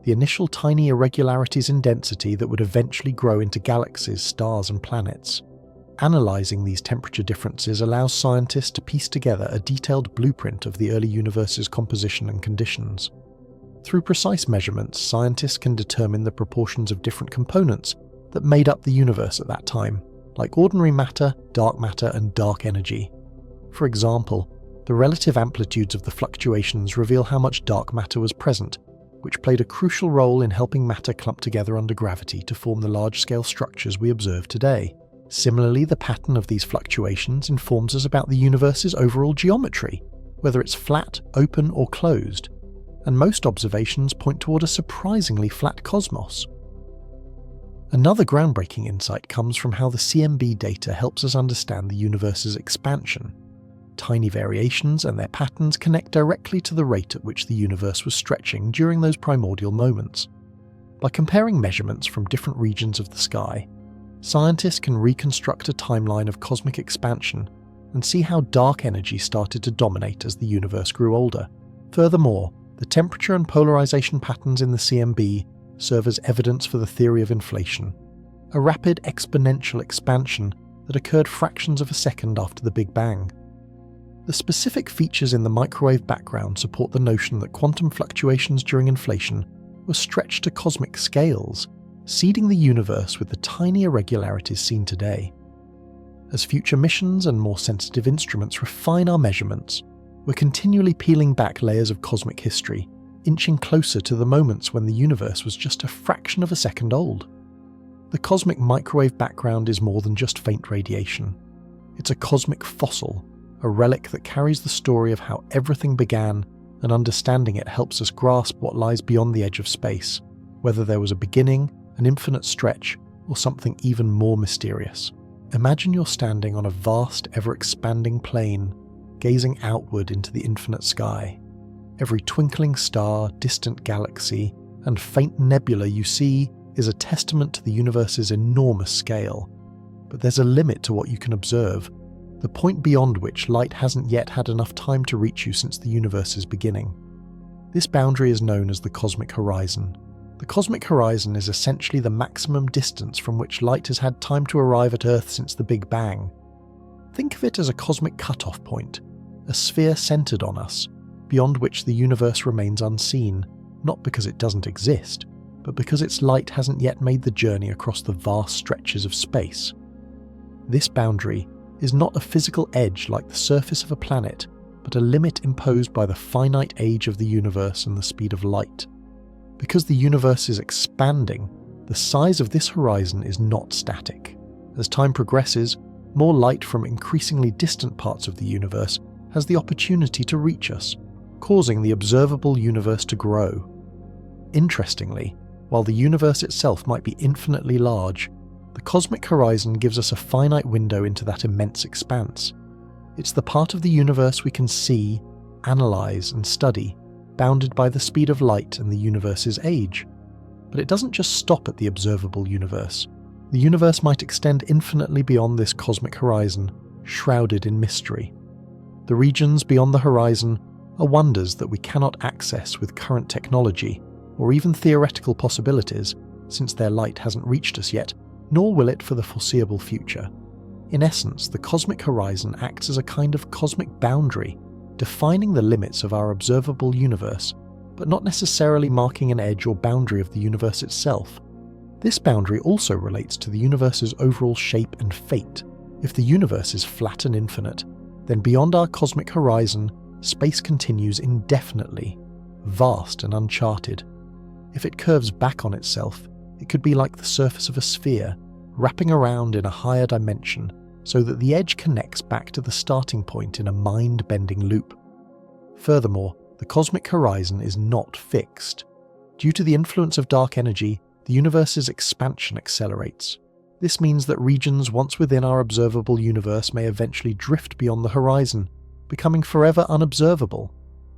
the initial tiny irregularities in density that would eventually grow into galaxies, stars, and planets. Analysing these temperature differences allows scientists to piece together a detailed blueprint of the early universe's composition and conditions. Through precise measurements, scientists can determine the proportions of different components that made up the universe at that time, like ordinary matter, and dark energy. For example, the relative amplitudes of the fluctuations reveal how much dark matter was present, which played a crucial role in helping matter clump together under gravity to form the large-scale structures we observe today. Similarly, the pattern of these fluctuations informs us about the universe's overall geometry, whether it's flat, open, or closed, and most observations point toward a surprisingly flat cosmos. Another groundbreaking insight comes from how the CMB data helps us understand the universe's expansion. Tiny variations and their patterns connect directly to the rate at which the universe was stretching during those primordial moments. By comparing measurements from different regions of the sky, scientists can reconstruct a timeline of cosmic expansion and see how dark energy started to dominate as the universe grew older. Furthermore, the temperature and polarization patterns in the CMB serve as evidence for the theory of inflation, a rapid exponential expansion that occurred fractions of a second after the Big Bang. The specific features in the microwave background support the notion that quantum fluctuations during inflation were stretched to cosmic scales, seeding the universe with the tiny irregularities seen today. As future missions and more sensitive instruments refine our measurements, we're continually peeling back layers of cosmic history, inching closer to the moments when the universe was just a fraction of a second old. The cosmic microwave background is more than just faint radiation. It's a cosmic fossil, a relic that carries the story of how everything began, and understanding it helps us grasp what lies beyond the edge of space, whether there was a beginning, an infinite stretch, or something even more mysterious. Imagine you're standing on a vast, ever-expanding plain, gazing outward into the infinite sky. Every twinkling star, distant galaxy, and faint nebula you see is a testament to the universe's enormous scale. But there's a limit to what you can observe, the point beyond which light hasn't yet had enough time to reach you since the universe's beginning. This boundary is known as the cosmic horizon. The cosmic horizon is essentially the maximum distance from which light has had time to arrive at Earth since the Big Bang. Think of it as a cosmic cutoff point, a sphere centered on us, beyond which the universe remains unseen, not because it doesn't exist, but because its light hasn't yet made the journey across the vast stretches of space. This boundary is not a physical edge like the surface of a planet, but a limit imposed by the finite age of the universe and the speed of light. Because the universe is expanding, the size of this horizon is not static. As time progresses, more light from increasingly distant parts of the universe has the opportunity to reach us, causing the observable universe to grow. Interestingly, while the universe itself might be infinitely large, the cosmic horizon gives us a finite window into that immense expanse. It's the part of the universe we can see, analyze, and study, bounded by the speed of light and the universe's age. But it doesn't just stop at the observable universe. The universe might extend infinitely beyond this cosmic horizon, shrouded in mystery. The regions beyond the horizon are wonders that we cannot access with current technology, or even theoretical possibilities, since their light hasn't reached us yet, nor will it for the foreseeable future. In essence, the cosmic horizon acts as a kind of cosmic boundary, defining the limits of our observable universe, but not necessarily marking an edge or boundary of the universe itself. This boundary also relates to the universe's overall shape and fate. If the universe is flat and infinite, then beyond our cosmic horizon, space continues indefinitely, vast and uncharted. If it curves back on itself, it could be like the surface of a sphere, wrapping around in a higher dimension, so that the edge connects back to the starting point in a mind-bending loop. Furthermore, the cosmic horizon is not fixed. Due to the influence of dark energy, the universe's expansion accelerates. This means that regions once within our observable universe may eventually drift beyond the horizon, becoming forever unobservable.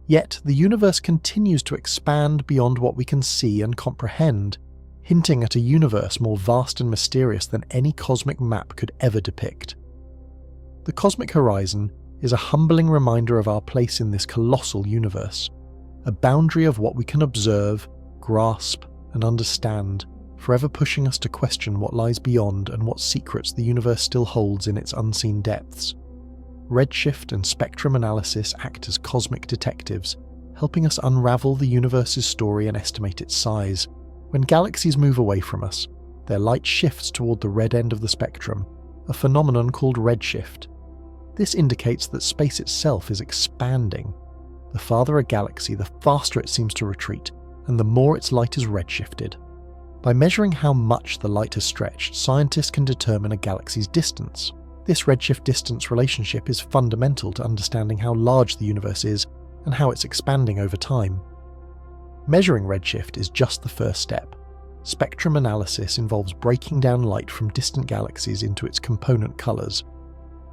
Yet, the universe continues to expand beyond what we can see and comprehend, hinting at a universe more vast and mysterious than any cosmic map could ever depict. The cosmic horizon is a humbling reminder of our place in this colossal universe, a boundary of what we can observe, grasp, and understand, forever pushing us to question what lies beyond and what secrets the universe still holds in its unseen depths. Redshift and spectrum analysis act as cosmic detectives, helping us unravel the universe's story and estimate its size. When galaxies move away from us, their light shifts toward the red end of the spectrum, a phenomenon called redshift. This indicates that space itself is expanding. The farther a galaxy, the faster it seems to retreat, and the more its light is redshifted. By measuring how much the light has stretched, scientists can determine a galaxy's distance. This redshift-distance relationship is fundamental to understanding how large the universe is and how it's expanding over time. Measuring redshift is just the first step. Spectrum analysis involves breaking down light from distant galaxies into its component colours.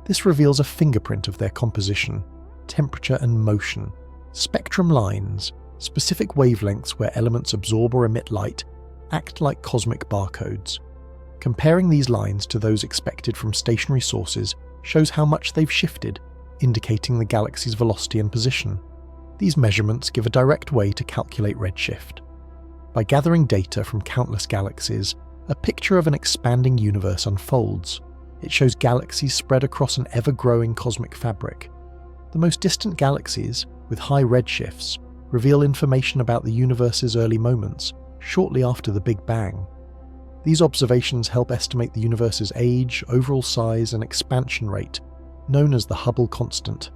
This reveals a fingerprint of their composition, temperature and motion. Spectrum lines, specific wavelengths where elements absorb or emit light, act like cosmic barcodes. Comparing these lines to those expected from stationary sources shows how much they've shifted, indicating the galaxy's velocity and position. These measurements give a direct way to calculate redshift. By gathering data from countless galaxies, a picture of an expanding universe unfolds. It shows galaxies spread across an ever-growing cosmic fabric. The most distant galaxies, with high redshifts, reveal information about the universe's early moments, shortly after the Big Bang. These observations help estimate the universe's age, overall size, and expansion rate, known as the Hubble constant.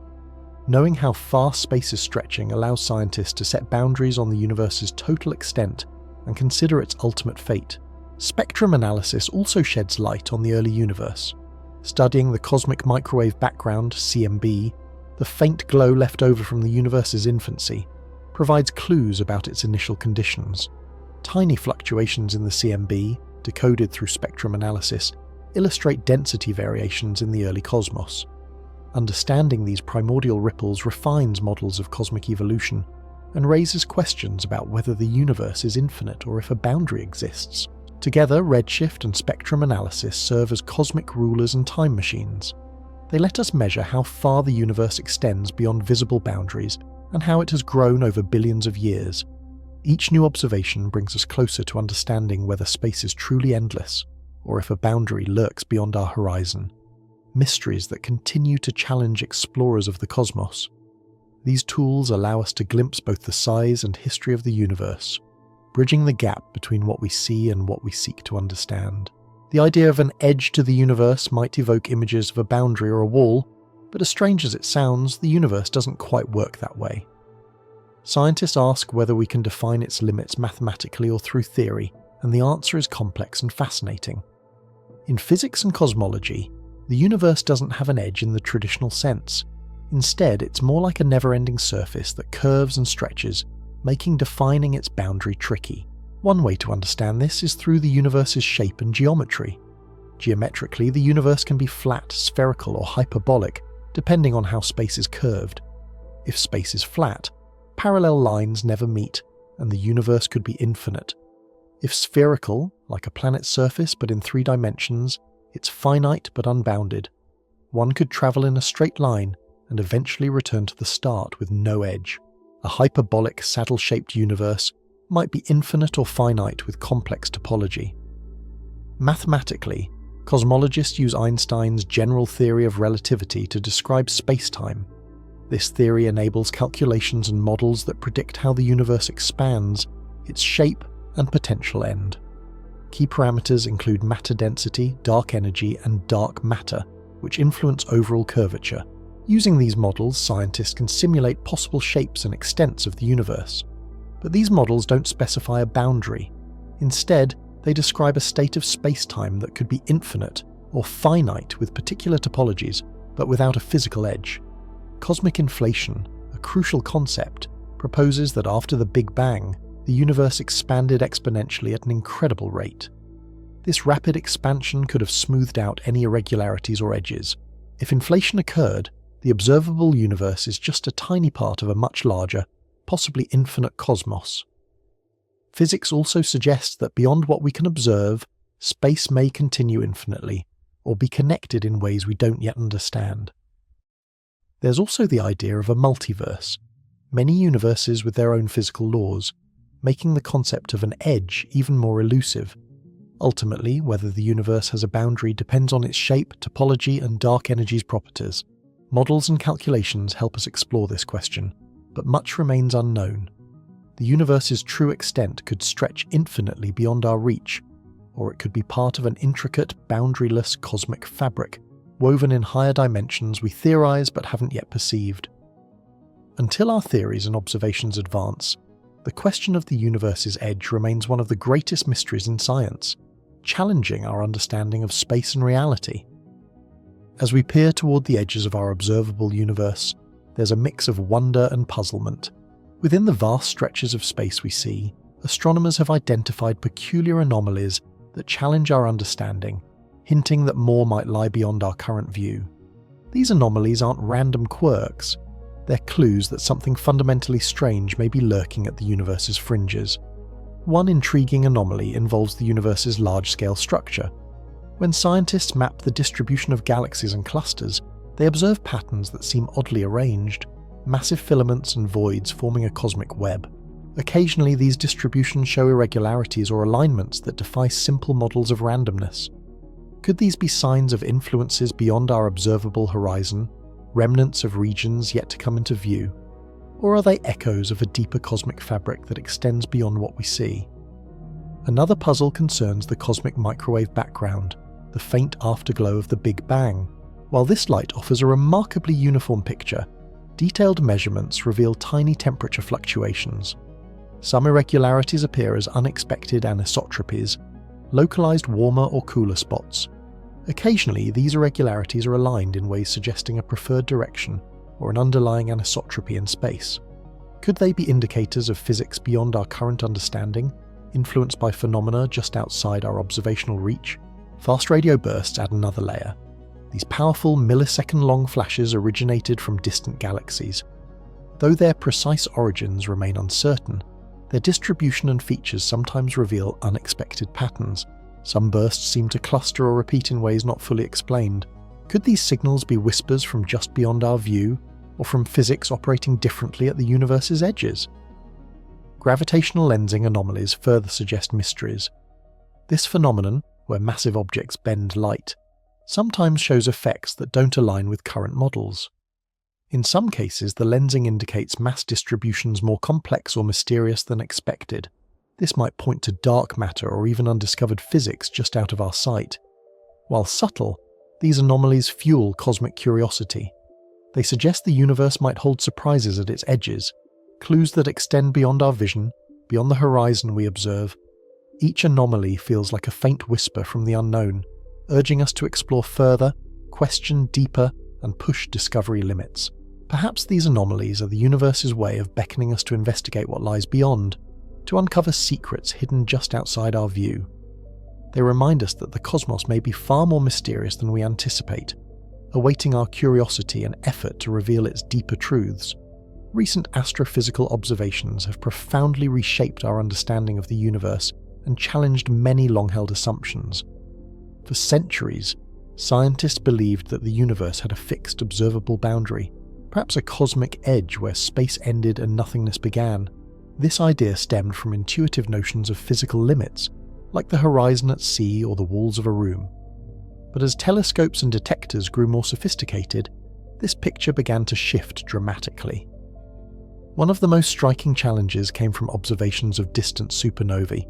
Knowing how far space is stretching allows scientists to set boundaries on the universe's total extent and consider its ultimate fate. Spectrum analysis also sheds light on the early universe. Studying the cosmic microwave background, CMB, the faint glow left over from the universe's infancy, provides clues about its initial conditions. Tiny fluctuations in the CMB, decoded through spectrum analysis, illustrate density variations in the early cosmos. Understanding these primordial ripples refines models of cosmic evolution and raises questions about whether the universe is infinite or if a boundary exists. Together, redshift and spectrum analysis serve as cosmic rulers and time machines. They let us measure how far the universe extends beyond visible boundaries and how it has grown over billions of years. Each new observation brings us closer to understanding whether space is truly endless or if a boundary lurks beyond our horizon. Mysteries that continue to challenge explorers of the cosmos. These tools allow us to glimpse both the size and history of the universe, bridging the gap between what we see and what we seek to understand. The idea of an edge to the universe might evoke images of a boundary or a wall, but as strange as it sounds, the universe doesn't quite work that way. Scientists ask whether we can define its limits mathematically or through theory, and the answer is complex and fascinating. In physics and cosmology, the universe doesn't have an edge in the traditional sense. Instead, it's more like a never-ending surface that curves and stretches, making defining its boundary tricky. One way to understand this is through the universe's shape and geometry. Geometrically, the universe can be flat, spherical, or hyperbolic, depending on how space is curved. If space is flat, parallel lines never meet, and the universe could be infinite. If spherical, like a planet's surface but in 3 dimensions, it's finite but unbounded. One could travel in a straight line and eventually return to the start with no edge. A hyperbolic, saddle-shaped universe might be infinite or finite with complex topology. Mathematically, cosmologists use Einstein's general theory of relativity to describe spacetime. This theory enables calculations and models that predict how the universe expands, its shape, and potential end. Key parameters include matter density, dark energy, and dark matter, which influence overall curvature. Using these models, scientists can simulate possible shapes and extents of the universe. But these models don't specify a boundary. Instead, they describe a state of spacetime that could be infinite or finite with particular topologies, but without a physical edge. Cosmic inflation, a crucial concept, proposes that after the Big Bang, the universe expanded exponentially at an incredible rate. This rapid expansion could have smoothed out any irregularities or edges. If inflation occurred, the observable universe is just a tiny part of a much larger, possibly infinite cosmos. Physics also suggests that beyond what we can observe, space may continue infinitely, or be connected in ways we don't yet understand. There's also the idea of a multiverse, many universes with their own physical laws, making the concept of an edge even more elusive. Ultimately, whether the universe has a boundary depends on its shape, topology, and dark energy's properties. Models and calculations help us explore this question, but much remains unknown. The universe's true extent could stretch infinitely beyond our reach, or it could be part of an intricate, boundaryless cosmic fabric, woven in higher dimensions we theorize but haven't yet perceived. Until our theories and observations advance, the question of the universe's edge remains one of the greatest mysteries in science, challenging our understanding of space and reality. As we peer toward the edges of our observable universe, there's a mix of wonder and puzzlement. Within the vast stretches of space we see, astronomers have identified peculiar anomalies that challenge our understanding, hinting that more might lie beyond our current view. These anomalies aren't random quirks, they're clues that something fundamentally strange may be lurking at the universe's fringes. One intriguing anomaly involves the universe's large-scale structure. When scientists map the distribution of galaxies and clusters, they observe patterns that seem oddly arranged, massive filaments and voids forming a cosmic web. Occasionally, these distributions show irregularities or alignments that defy simple models of randomness. Could these be signs of influences beyond our observable horizon, remnants of regions yet to come into view? Or are they echoes of a deeper cosmic fabric that extends beyond what we see? Another puzzle concerns the cosmic microwave background, the faint afterglow of the Big Bang. While this light offers a remarkably uniform picture, detailed measurements reveal tiny temperature fluctuations. Some irregularities appear as unexpected anisotropies, localized warmer or cooler spots. Occasionally, these irregularities are aligned in ways suggesting a preferred direction or an underlying anisotropy in space. Could they be indicators of physics beyond our current understanding, influenced by phenomena just outside our observational reach? Fast radio bursts add another layer. These powerful millisecond-long flashes originated from distant galaxies. Though their precise origins remain uncertain, their distribution and features sometimes reveal unexpected patterns. Some bursts seem to cluster or repeat in ways not fully explained. Could these signals be whispers from just beyond our view, or from physics operating differently at the universe's edges? Gravitational lensing anomalies further suggest mysteries. This phenomenon, where massive objects bend light, sometimes shows effects that don't align with current models. In some cases, the lensing indicates mass distributions more complex or mysterious than expected. This might point to dark matter or even undiscovered physics just out of our sight. While subtle, these anomalies fuel cosmic curiosity. They suggest the universe might hold surprises at its edges, clues that extend beyond our vision, beyond the horizon we observe. Each anomaly feels like a faint whisper from the unknown, urging us to explore further, question deeper, and push discovery limits. Perhaps these anomalies are the universe's way of beckoning us to investigate what lies beyond, to uncover secrets hidden just outside our view. They remind us that the cosmos may be far more mysterious than we anticipate, awaiting our curiosity and effort to reveal its deeper truths. Recent astrophysical observations have profoundly reshaped our understanding of the universe and challenged many long-held assumptions. For centuries, scientists believed that the universe had a fixed observable boundary, perhaps a cosmic edge where space ended and nothingness began. This idea stemmed from intuitive notions of physical limits, like the horizon at sea or the walls of a room. But as telescopes and detectors grew more sophisticated, this picture began to shift dramatically. One of the most striking challenges came from observations of distant supernovae.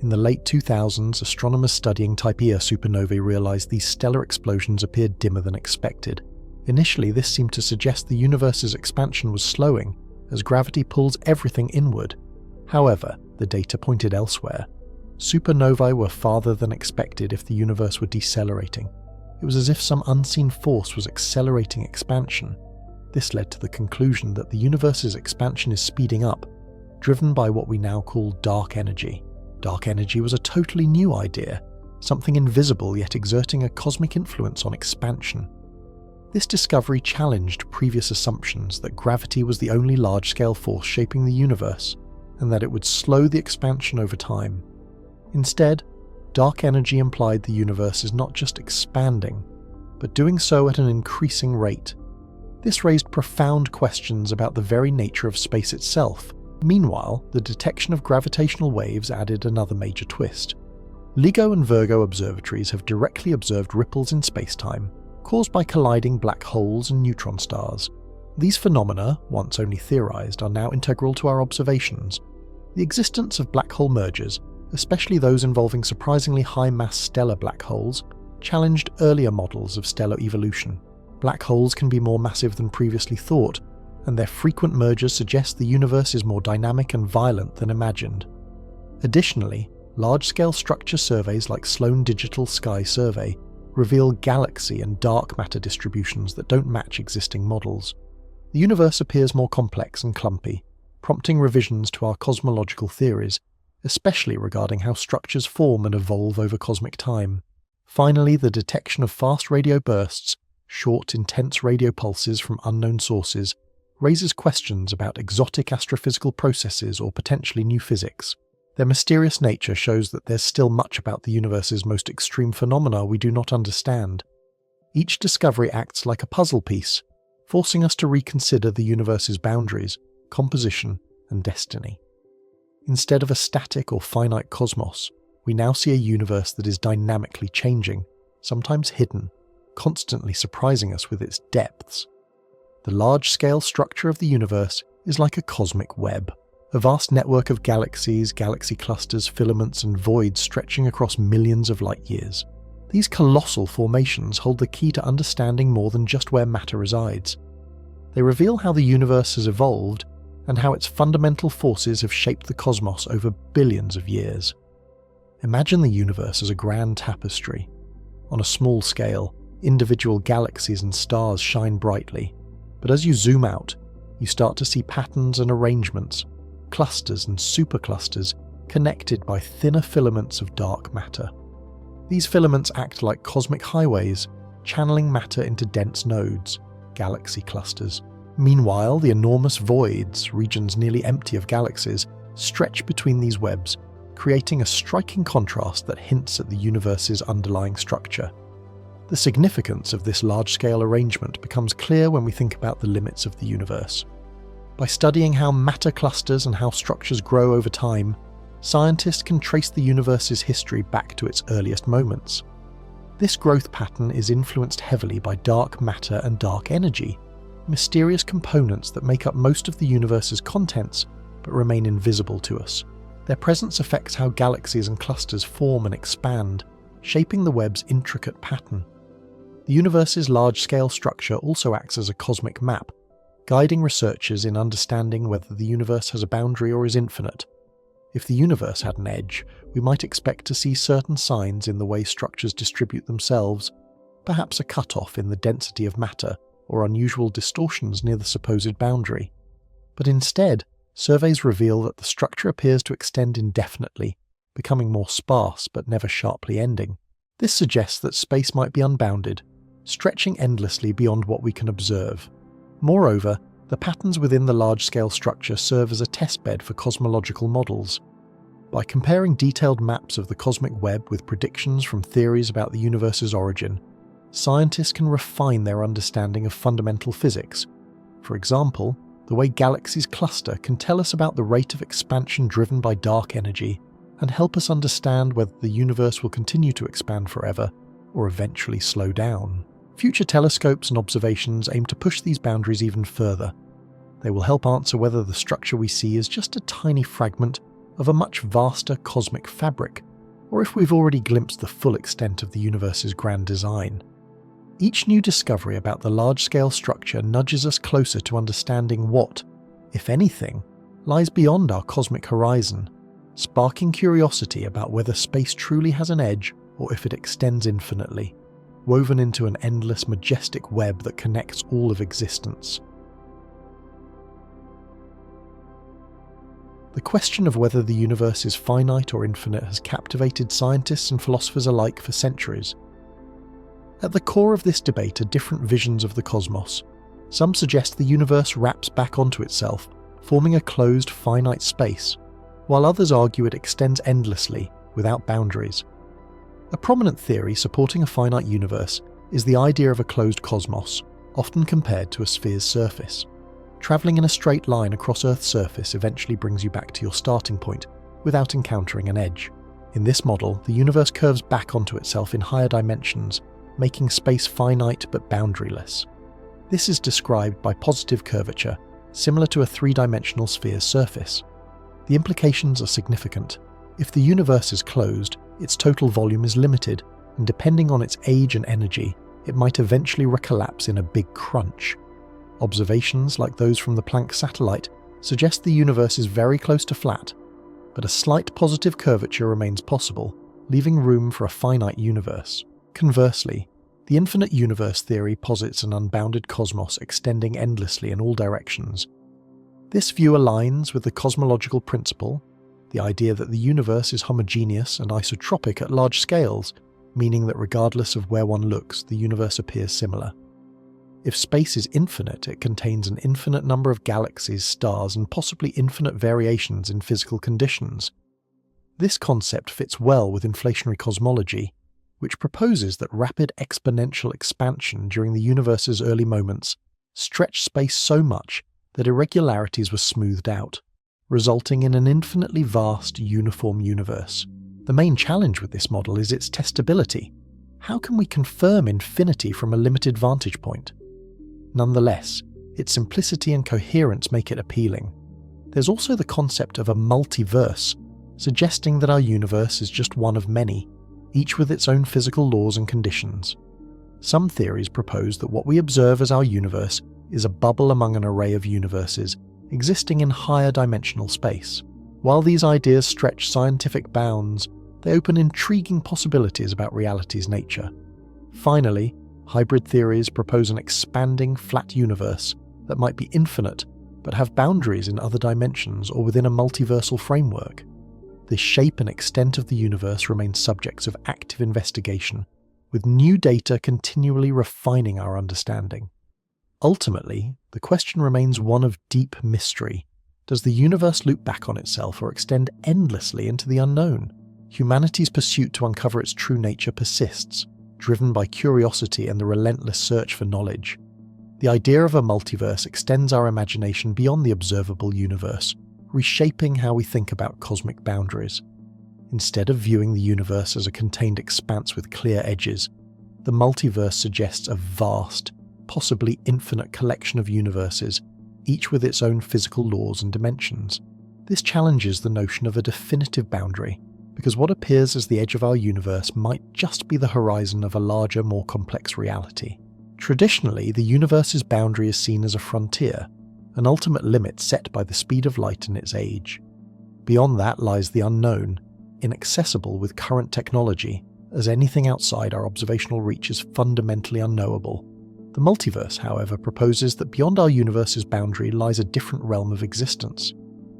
In the late 2000s, astronomers studying Type Ia supernovae realized these stellar explosions appeared dimmer than expected. Initially, this seemed to suggest the universe's expansion was slowing, as gravity pulls everything inward. However, the data pointed elsewhere. Supernovae were farther than expected if the universe were decelerating. It was as if some unseen force was accelerating expansion. This led to the conclusion that the universe's expansion is speeding up, driven by what we now call dark energy. Dark energy was a totally new idea, something invisible yet exerting a cosmic influence on expansion. This discovery challenged previous assumptions that gravity was the only large-scale force shaping the universe, and that it would slow the expansion over time. Instead, dark energy implied the universe is not just expanding, but doing so at an increasing rate. This raised profound questions about the very nature of space itself. Meanwhile, the detection of gravitational waves added another major twist. LIGO and Virgo observatories have directly observed ripples in spacetime, caused by colliding black holes and neutron stars. These phenomena, once only theorized, are now integral to our observations. The existence of black hole mergers, especially those involving surprisingly high-mass stellar black holes, challenged earlier models of stellar evolution. Black holes can be more massive than previously thought, and their frequent mergers suggest the universe is more dynamic and violent than imagined. Additionally, large-scale structure surveys like Sloan Digital Sky Survey reveal galaxy and dark matter distributions that don't match existing models. The universe appears more complex and clumpy, prompting revisions to our cosmological theories, especially regarding how structures form and evolve over cosmic time. Finally, the detection of fast radio bursts, short, intense radio pulses from unknown sources, raises questions about exotic astrophysical processes or potentially new physics. Their mysterious nature shows that there's still much about the universe's most extreme phenomena we do not understand. Each discovery acts like a puzzle piece, forcing us to reconsider the universe's boundaries, composition, and destiny. Instead of a static or finite cosmos, we now see a universe that is dynamically changing, sometimes hidden, constantly surprising us with its depths. The large-scale structure of the universe is like a cosmic web, a vast network of galaxies, galaxy clusters, filaments, and voids stretching across millions of light-years. These colossal formations hold the key to understanding more than just where matter resides. They reveal how the universe has evolved and how its fundamental forces have shaped the cosmos over billions of years. Imagine the universe as a grand tapestry. On a small scale, individual galaxies and stars shine brightly, but as you zoom out, you start to see patterns and arrangements, clusters and superclusters connected by thinner filaments of dark matter. These filaments act like cosmic highways, channeling matter into dense nodes, galaxy clusters. Meanwhile, the enormous voids, regions nearly empty of galaxies, stretch between these webs, creating a striking contrast that hints at the universe's underlying structure. The significance of this large-scale arrangement becomes clear when we think about the limits of the universe. By studying how matter clusters and how structures grow over time, scientists can trace the universe's history back to its earliest moments. This growth pattern is influenced heavily by dark matter and dark energy, mysterious components that make up most of the universe's contents but remain invisible to us. Their presence affects how galaxies and clusters form and expand, shaping the web's intricate pattern. The universe's large-scale structure also acts as a cosmic map, guiding researchers in understanding whether the universe has a boundary or is infinite. If the universe had an edge, we might expect to see certain signs in the way structures distribute themselves, perhaps a cutoff in the density of matter or unusual distortions near the supposed boundary. But instead, surveys reveal that the structure appears to extend indefinitely, becoming more sparse but never sharply ending. This suggests that space might be unbounded, stretching endlessly beyond what we can observe. Moreover, the patterns within the large-scale structure serve as a testbed for cosmological models. By comparing detailed maps of the cosmic web with predictions from theories about the universe's origin, scientists can refine their understanding of fundamental physics. For example, the way galaxies cluster can tell us about the rate of expansion driven by dark energy and help us understand whether the universe will continue to expand forever or eventually slow down. Future telescopes and observations aim to push these boundaries even further. They will help answer whether the structure we see is just a tiny fragment of a much vaster cosmic fabric, or if we've already glimpsed the full extent of the universe's grand design. Each new discovery about the large-scale structure nudges us closer to understanding what, if anything, lies beyond our cosmic horizon, sparking curiosity about whether space truly has an edge or if it extends infinitely, woven into an endless, majestic web that connects all of existence. The question of whether the universe is finite or infinite has captivated scientists and philosophers alike for centuries. At the core of this debate are different visions of the cosmos. Some suggest the universe wraps back onto itself, forming a closed, finite space, while others argue it extends endlessly, without boundaries. A prominent theory supporting a finite universe is the idea of a closed cosmos, often compared to a sphere's surface. Travelling in a straight line across Earth's surface eventually brings you back to your starting point, without encountering an edge. In this model, the universe curves back onto itself in higher dimensions, making space finite but boundaryless. This is described by positive curvature, similar to a three-dimensional sphere's surface. The implications are significant. If the universe is closed, its total volume is limited, and depending on its age and energy, it might eventually recollapse in a big crunch. Observations like those from the Planck satellite suggest the universe is very close to flat, but a slight positive curvature remains possible, leaving room for a finite universe. Conversely, the infinite universe theory posits an unbounded cosmos extending endlessly in all directions. This view aligns with the cosmological principle, the idea that the universe is homogeneous and isotropic at large scales, meaning that regardless of where one looks, the universe appears similar. If space is infinite, it contains an infinite number of galaxies, stars, and possibly infinite variations in physical conditions. This concept fits well with inflationary cosmology, which proposes that rapid exponential expansion during the universe's early moments stretched space so much that irregularities were smoothed out, resulting in an infinitely vast, uniform universe. The main challenge with this model is its testability. How can we confirm infinity from a limited vantage point? Nonetheless, its simplicity and coherence make it appealing. There's also the concept of a multiverse, suggesting that our universe is just one of many, each with its own physical laws and conditions. Some theories propose that what we observe as our universe is a bubble among an array of universes existing in higher dimensional space. While these ideas stretch scientific bounds, they open intriguing possibilities about reality's nature. Finally, hybrid theories propose an expanding, flat universe that might be infinite but have boundaries in other dimensions or within a multiversal framework. The shape and extent of the universe remain subjects of active investigation, with new data continually refining our understanding. Ultimately, the question remains one of deep mystery. Does the universe loop back on itself or extend endlessly into the unknown? Humanity's pursuit to uncover its true nature persists, driven by curiosity and the relentless search for knowledge. The idea of a multiverse extends our imagination beyond the observable universe, reshaping how we think about cosmic boundaries. Instead of viewing the universe as a contained expanse with clear edges, the multiverse suggests a vast, possibly infinite collection of universes, each with its own physical laws and dimensions. This challenges the notion of a definitive boundary, because what appears as the edge of our universe might just be the horizon of a larger, more complex reality. Traditionally, the universe's boundary is seen as a frontier, an ultimate limit set by the speed of light in its age. Beyond that lies the unknown, inaccessible with current technology, as anything outside our observational reach is fundamentally unknowable. The multiverse, however, proposes that beyond our universe's boundary lies a different realm of existence.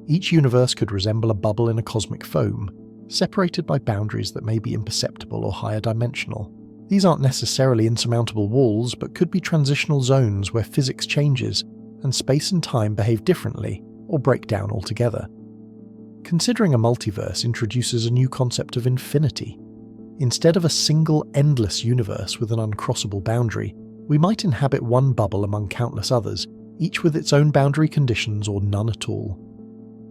Each universe could resemble a bubble in a cosmic foam, separated by boundaries that may be imperceptible or higher dimensional. These aren't necessarily insurmountable walls, but could be transitional zones where physics changes and space and time behave differently or break down altogether. Considering a multiverse introduces a new concept of infinity. Instead of a single endless universe with an uncrossable boundary, we might inhabit one bubble among countless others, each with its own boundary conditions or none at all.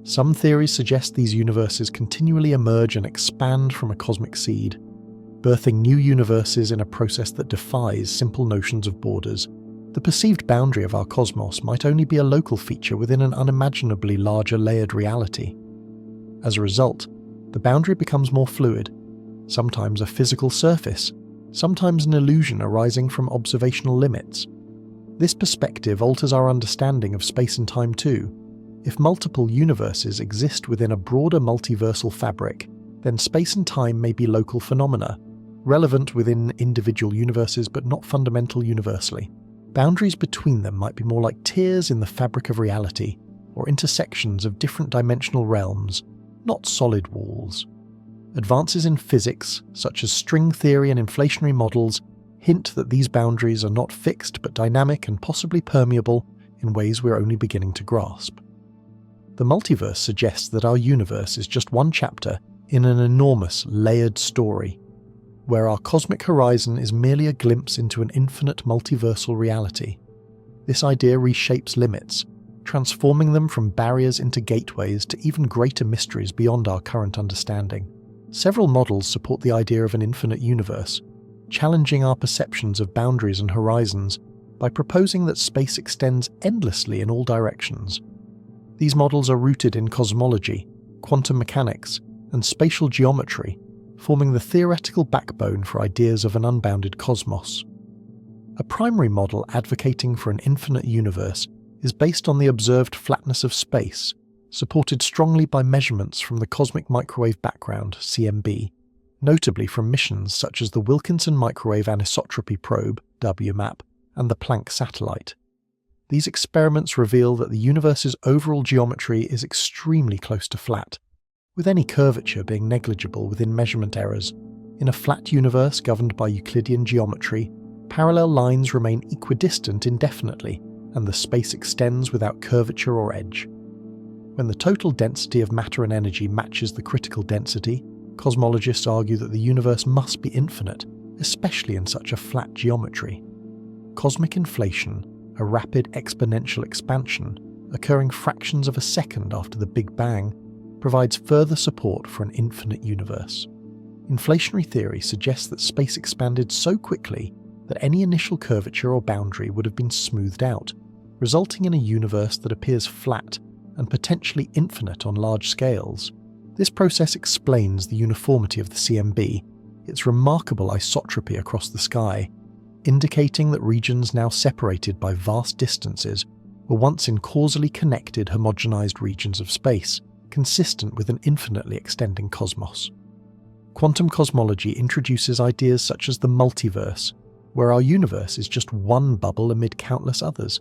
Some theories suggest these universes continually emerge and expand from a cosmic seed, birthing new universes in a process that defies simple notions of borders. The perceived boundary of our cosmos might only be a local feature within an unimaginably larger layered reality. As a result, the boundary becomes more fluid, sometimes a physical surface, sometimes an illusion arising from observational limits. This perspective alters our understanding of space and time too. If multiple universes exist within a broader multiversal fabric, then space and time may be local phenomena, relevant within individual universes but not fundamental universally. Boundaries between them might be more like tiers in the fabric of reality, or intersections of different dimensional realms, not solid walls. Advances in physics, such as string theory and inflationary models, hint that these boundaries are not fixed but dynamic and possibly permeable in ways we're only beginning to grasp. The multiverse suggests that our universe is just one chapter in an enormous, layered story, where our cosmic horizon is merely a glimpse into an infinite multiversal reality. This idea reshapes limits, transforming them from barriers into gateways to even greater mysteries beyond our current understanding. Several models support the idea of an infinite universe, challenging our perceptions of boundaries and horizons by proposing that space extends endlessly in all directions. These models are rooted in cosmology, quantum mechanics, and spatial geometry, forming the theoretical backbone for ideas of an unbounded cosmos. A primary model advocating for an infinite universe is based on the observed flatness of space, supported strongly by measurements from the Cosmic Microwave Background (CMB), notably from missions such as the Wilkinson Microwave Anisotropy Probe (WMAP) and the Planck satellite. These experiments reveal that the universe's overall geometry is extremely close to flat, with any curvature being negligible within measurement errors. In a flat universe governed by Euclidean geometry, parallel lines remain equidistant indefinitely, and the space extends without curvature or edge. When the total density of matter and energy matches the critical density, cosmologists argue that the universe must be infinite, especially in such a flat geometry. Cosmic inflation, a rapid exponential expansion, occurring fractions of a second after the Big Bang, provides further support for an infinite universe. Inflationary theory suggests that space expanded so quickly that any initial curvature or boundary would have been smoothed out, resulting in a universe that appears flat and potentially infinite on large scales. This process explains the uniformity of the CMB, its remarkable isotropy across the sky, indicating that regions now separated by vast distances were once in causally connected homogenized regions of space, consistent with an infinitely extending cosmos. Quantum cosmology introduces ideas such as the multiverse, where our universe is just one bubble amid countless others.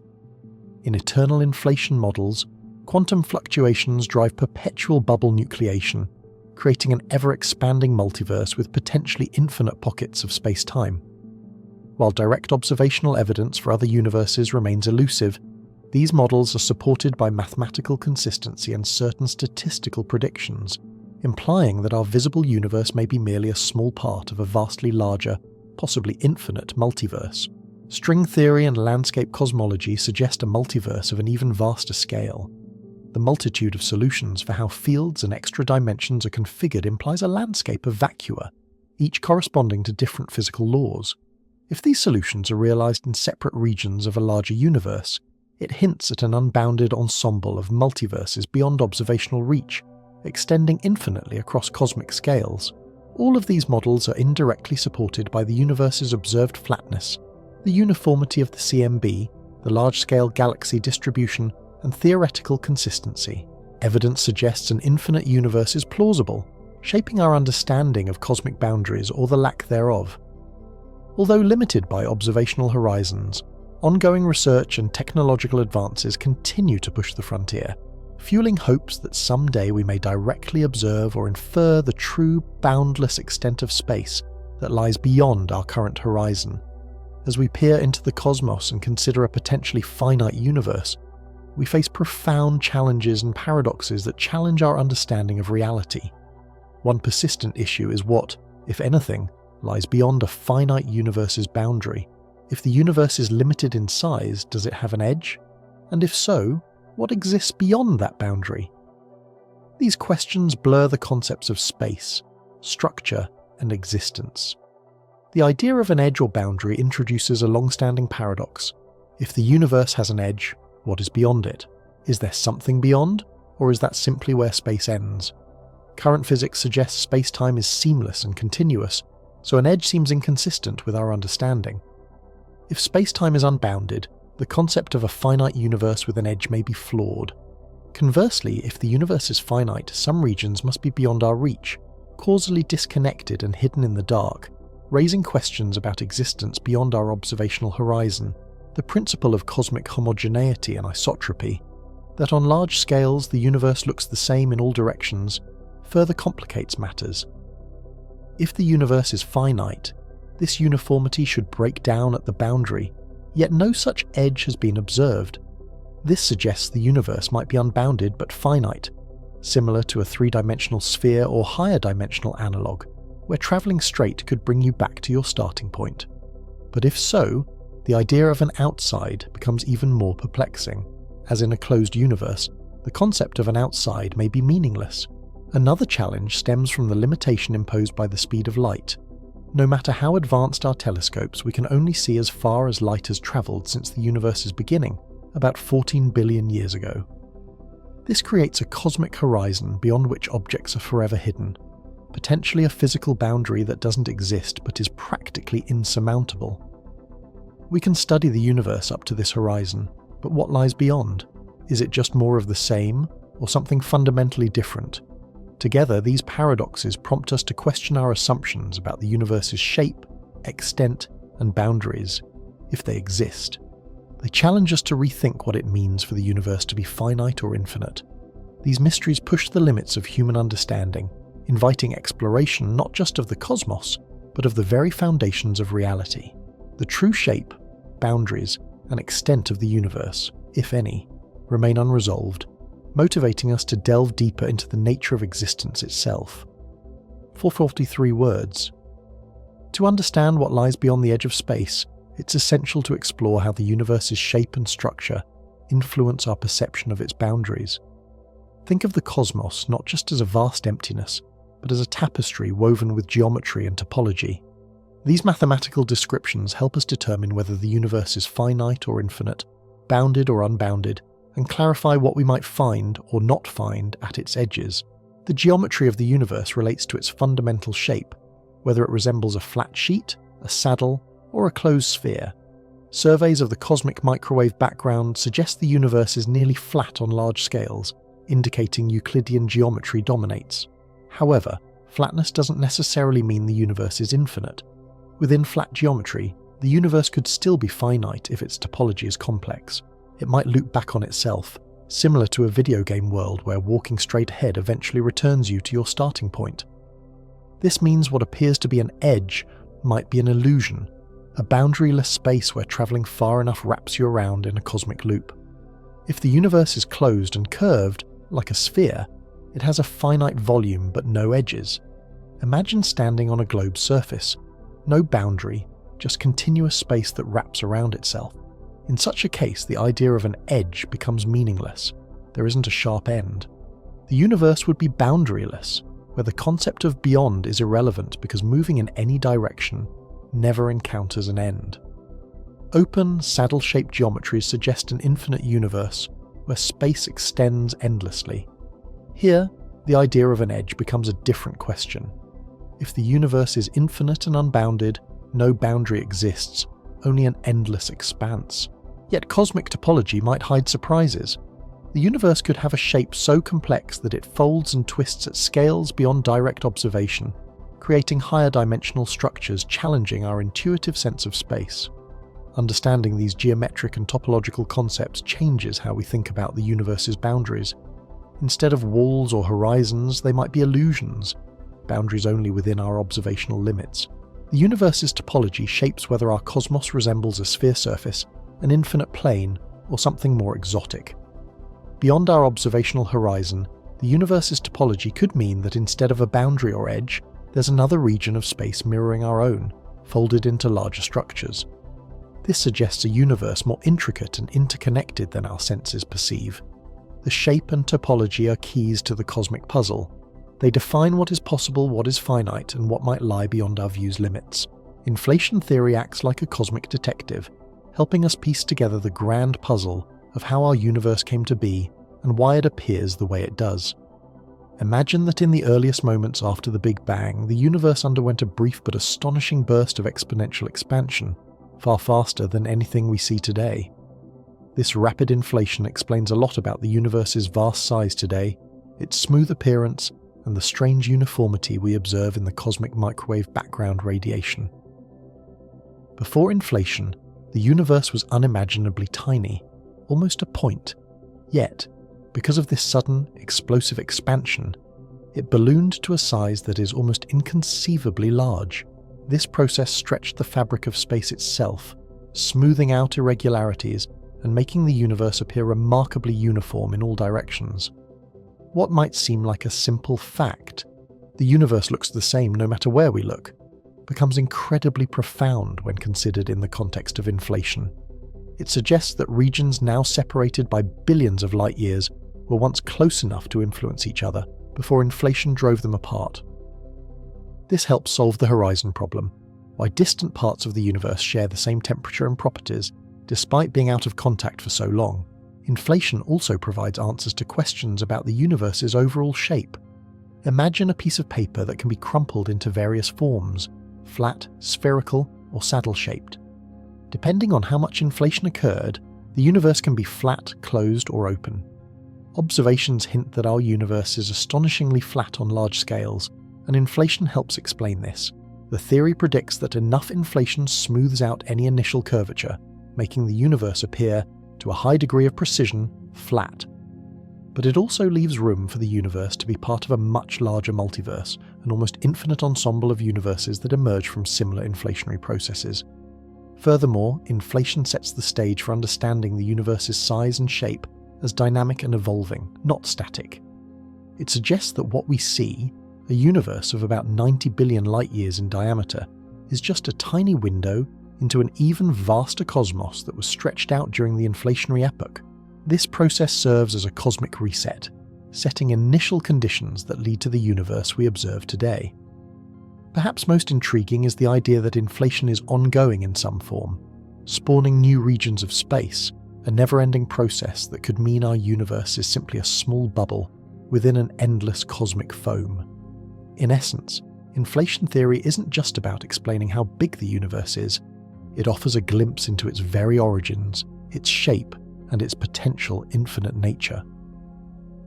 In eternal inflation models, quantum fluctuations drive perpetual bubble nucleation, creating an ever-expanding multiverse with potentially infinite pockets of space-time. While direct observational evidence for other universes remains elusive, these models are supported by mathematical consistency and certain statistical predictions, implying that our visible universe may be merely a small part of a vastly larger, possibly infinite multiverse. String theory and landscape cosmology suggest a multiverse of an even vaster scale. The multitude of solutions for how fields and extra dimensions are configured implies a landscape of vacua, each corresponding to different physical laws. If these solutions are realized in separate regions of a larger universe, it hints at an unbounded ensemble of multiverses beyond observational reach, extending infinitely across cosmic scales. All of these models are indirectly supported by the universe's observed flatness, the uniformity of the CMB, the large-scale galaxy distribution, and theoretical consistency. Evidence suggests an infinite universe is plausible, shaping our understanding of cosmic boundaries or the lack thereof. Although limited by observational horizons, ongoing research and technological advances continue to push the frontier, fueling hopes that someday we may directly observe or infer the true boundless extent of space that lies beyond our current horizon. As we peer into the cosmos and consider a potentially finite universe, we face profound challenges and paradoxes that challenge our understanding of reality. One persistent issue is what, if anything, lies beyond a finite universe's boundary. If the universe is limited in size, does it have an edge? And if so, what exists beyond that boundary? These questions blur the concepts of space, structure, and existence. The idea of an edge or boundary introduces a long-standing paradox. If the universe has an edge, what is beyond it? Is there something beyond, or is that simply where space ends? Current physics suggests space-time is seamless and continuous, so an edge seems inconsistent with our understanding. If space-time is unbounded, the concept of a finite universe with an edge may be flawed. Conversely, if the universe is finite, some regions must be beyond our reach, causally disconnected and hidden in the dark, raising questions about existence beyond our observational horizon. The principle of cosmic homogeneity and isotropy, that on large scales the universe looks the same in all directions, further complicates matters. If the universe is finite, this uniformity should break down at the boundary, yet no such edge has been observed. This suggests the universe might be unbounded but finite, similar to a three-dimensional sphere or higher dimensional analogue, where travelling straight could bring you back to your starting point. But if so, the idea of an outside becomes even more perplexing. As in a closed universe, the concept of an outside may be meaningless. Another challenge stems from the limitation imposed by the speed of light. No matter how advanced our telescopes, we can only see as far as light has travelled since the universe's beginning, about 14 billion years ago. This creates a cosmic horizon beyond which objects are forever hidden, potentially a physical boundary that doesn't exist but is practically insurmountable. We can study the universe up to this horizon, but what lies beyond? Is it just more of the same, or something fundamentally different? Together, these paradoxes prompt us to question our assumptions about the universe's shape, extent, and boundaries, if they exist. They challenge us to rethink what it means for the universe to be finite or infinite. These mysteries push the limits of human understanding, inviting exploration not just of the cosmos, but of the very foundations of reality. The true shape, boundaries, and extent of the universe, if any, remain unresolved, motivating us to delve deeper into the nature of existence itself. 443 words. To understand what lies beyond the edge of space, it's essential to explore how the universe's shape and structure influence our perception of its boundaries. Think of the cosmos not just as a vast emptiness, but as a tapestry woven with geometry and topology. These mathematical descriptions help us determine whether the universe is finite or infinite, bounded or unbounded, and clarify what we might find or not find at its edges. The geometry of the universe relates to its fundamental shape, whether it resembles a flat sheet, a saddle, or a closed sphere. Surveys of the cosmic microwave background suggest the universe is nearly flat on large scales, indicating Euclidean geometry dominates. However, flatness doesn't necessarily mean the universe is infinite. Within flat geometry, the universe could still be finite if its topology is complex. It might loop back on itself, similar to a video game world where walking straight ahead eventually returns you to your starting point. This means what appears to be an edge might be an illusion, a boundaryless space where travelling far enough wraps you around in a cosmic loop. If the universe is closed and curved, like a sphere, it has a finite volume but no edges. Imagine standing on a globe's surface. No boundary, just continuous space that wraps around itself. In such a case, the idea of an edge becomes meaningless. There isn't a sharp end. The universe would be boundaryless, where the concept of beyond is irrelevant because moving in any direction never encounters an end. Open, saddle-shaped geometries suggest an infinite universe where space extends endlessly. Here, the idea of an edge becomes a different question. If the universe is infinite and unbounded, no boundary exists, only an endless expanse. Yet cosmic topology might hide surprises. The universe could have a shape so complex that it folds and twists at scales beyond direct observation, creating higher dimensional structures challenging our intuitive sense of space. Understanding these geometric and topological concepts changes how we think about the universe's boundaries. Instead of walls or horizons, they might be illusions, boundaries only within our observational limits. The universe's topology shapes whether our cosmos resembles a sphere surface, an infinite plane, or something more exotic. Beyond our observational horizon, the universe's topology could mean that instead of a boundary or edge, there's another region of space mirroring our own, folded into larger structures. This suggests a universe more intricate and interconnected than our senses perceive. The shape and topology are keys to the cosmic puzzle. They define what is possible, what is finite, and what might lie beyond our view's limits. Inflation theory acts like a cosmic detective, helping us piece together the grand puzzle of how our universe came to be and why it appears the way it does. Imagine that in the earliest moments after the Big Bang, the universe underwent a brief but astonishing burst of exponential expansion, far faster than anything we see today. This rapid inflation explains a lot about the universe's vast size today, its smooth appearance, and the strange uniformity we observe in the cosmic microwave background radiation. Before inflation, the universe was unimaginably tiny, almost a point. Yet, because of this sudden, explosive expansion, it ballooned to a size that is almost inconceivably large. This process stretched the fabric of space itself, smoothing out irregularities and making the universe appear remarkably uniform in all directions. What might seem like a simple fact, the universe looks the same no matter where we look, becomes incredibly profound when considered in the context of inflation. It suggests that regions now separated by billions of light years were once close enough to influence each other before inflation drove them apart. This helps solve the horizon problem, why distant parts of the universe share the same temperature and properties despite being out of contact for so long. Inflation also provides answers to questions about the universe's overall shape. Imagine a piece of paper that can be crumpled into various forms, flat, spherical, or saddle-shaped. Depending on how much inflation occurred, the universe can be flat, closed, or open. Observations hint that our universe is astonishingly flat on large scales, and inflation helps explain this. The theory predicts that enough inflation smooths out any initial curvature, making the universe appear, to a high degree of precision, flat. But it also leaves room for the universe to be part of a much larger multiverse, an almost infinite ensemble of universes that emerge from similar inflationary processes. Furthermore, inflation sets the stage for understanding the universe's size and shape as dynamic and evolving, not static. It suggests that what we see, a universe of about 90 billion light-years in diameter, is just a tiny window into an even vaster cosmos that was stretched out during the inflationary epoch. This process serves as a cosmic reset, setting initial conditions that lead to the universe we observe today. Perhaps most intriguing is the idea that inflation is ongoing in some form, spawning new regions of space, a never-ending process that could mean our universe is simply a small bubble within an endless cosmic foam. In essence, inflation theory isn't just about explaining how big the universe is, it offers a glimpse into its very origins, its shape, and its potential infinite nature.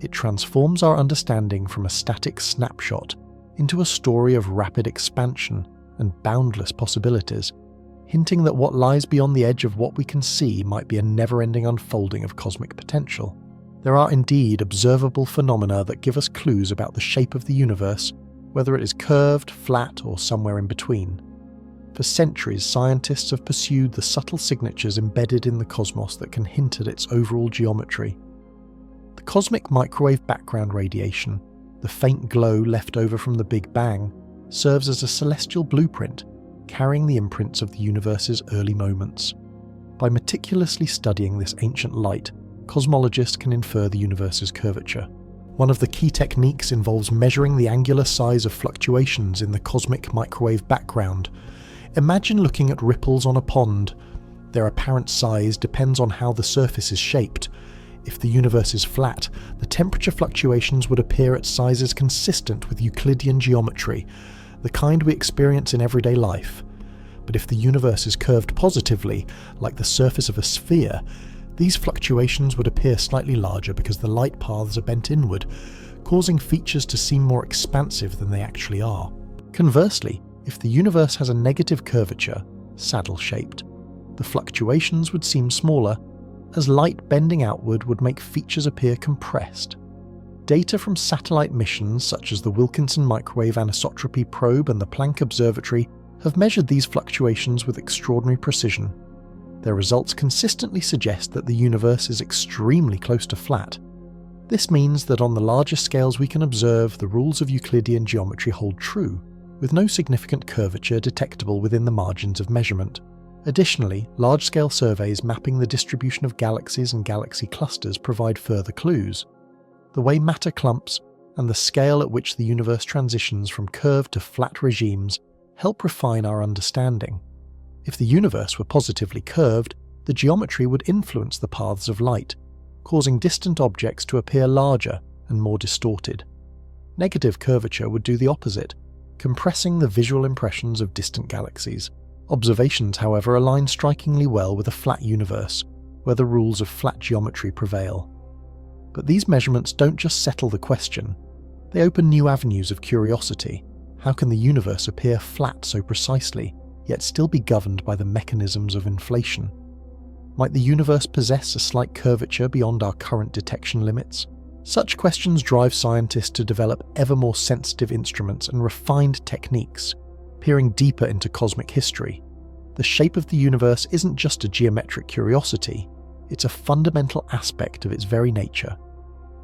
It transforms our understanding from a static snapshot into a story of rapid expansion and boundless possibilities, hinting that what lies beyond the edge of what we can see might be a never-ending unfolding of cosmic potential. There are indeed observable phenomena that give us clues about the shape of the universe, whether it is curved, flat, or somewhere in between. For centuries, scientists have pursued the subtle signatures embedded in the cosmos that can hint at its overall geometry. The cosmic microwave background radiation, the faint glow left over from the Big Bang, serves as a celestial blueprint, carrying the imprints of the universe's early moments. By meticulously studying this ancient light, cosmologists can infer the universe's curvature. One of the key techniques involves measuring the angular size of fluctuations in the cosmic microwave background. Imagine looking at ripples on a pond. Their apparent size depends on how the surface is shaped. If the universe is flat, the temperature fluctuations would appear at sizes consistent with Euclidean geometry, the kind we experience in everyday life. But if the universe is curved positively, like the surface of a sphere, these fluctuations would appear slightly larger because the light paths are bent inward, causing features to seem more expansive than they actually are. Conversely, if the universe has a negative curvature, saddle-shaped, the fluctuations would seem smaller, as light bending outward would make features appear compressed. Data from satellite missions such as the Wilkinson Microwave Anisotropy Probe and the Planck Observatory have measured these fluctuations with extraordinary precision. Their results consistently suggest that the universe is extremely close to flat. This means that on the larger scales we can observe the rules of Euclidean geometry hold true, with no significant curvature detectable within the margins of measurement. Additionally, large-scale surveys mapping the distribution of galaxies and galaxy clusters provide further clues. The way matter clumps and the scale at which the universe transitions from curved to flat regimes help refine our understanding. If the universe were positively curved, the geometry would influence the paths of light, causing distant objects to appear larger and more distorted. Negative curvature would do the opposite, compressing the visual impressions of distant galaxies. Observations, however, align strikingly well with a flat universe, where the rules of flat geometry prevail. But these measurements don't just settle the question, they open new avenues of curiosity. How can the universe appear flat so precisely, yet still be governed by the mechanisms of inflation? Might the universe possess a slight curvature beyond our current detection limits? Such questions drive scientists to develop ever more sensitive instruments and refined techniques, peering deeper into cosmic history. The shape of the universe isn't just a geometric curiosity, it's a fundamental aspect of its very nature.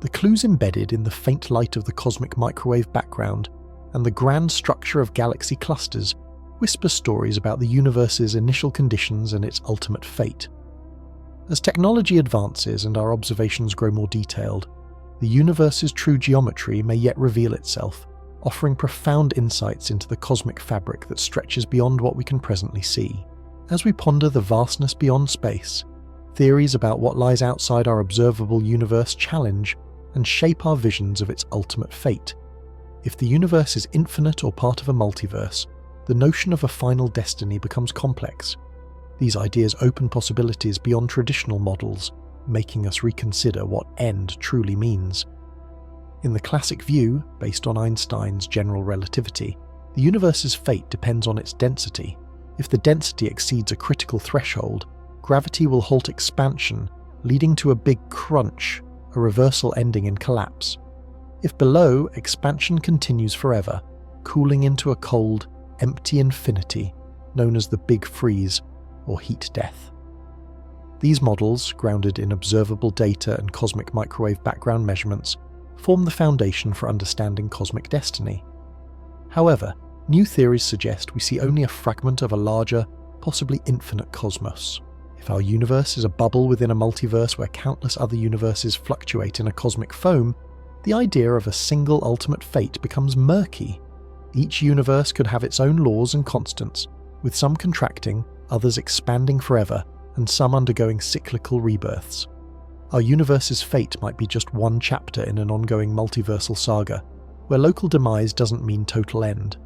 The clues embedded in the faint light of the cosmic microwave background and the grand structure of galaxy clusters whisper stories about the universe's initial conditions and its ultimate fate. As technology advances and our observations grow more detailed, the universe's true geometry may yet reveal itself, offering profound insights into the cosmic fabric that stretches beyond what we can presently see. As we ponder the vastness beyond space, theories about what lies outside our observable universe challenge and shape our visions of its ultimate fate. If the universe is infinite or part of a multiverse, the notion of a final destiny becomes complex. These ideas open possibilities beyond traditional models, making us reconsider what end truly means. In the classic view, based on Einstein's general relativity, the universe's fate depends on its density. If the density exceeds a critical threshold, gravity will halt expansion, leading to a big crunch, a reversal ending in collapse. If below, expansion continues forever, cooling into a cold, empty infinity known as the Big Freeze or heat death. These models, grounded in observable data and cosmic microwave background measurements, form the foundation for understanding cosmic destiny. However, new theories suggest we see only a fragment of a larger, possibly infinite cosmos. If our universe is a bubble within a multiverse where countless other universes fluctuate in a cosmic foam, the idea of a single ultimate fate becomes murky. Each universe could have its own laws and constants, with some contracting, others expanding forever, and some undergoing cyclical rebirths. Our universe's fate might be just one chapter in an ongoing multiversal saga, where local demise doesn't mean total end.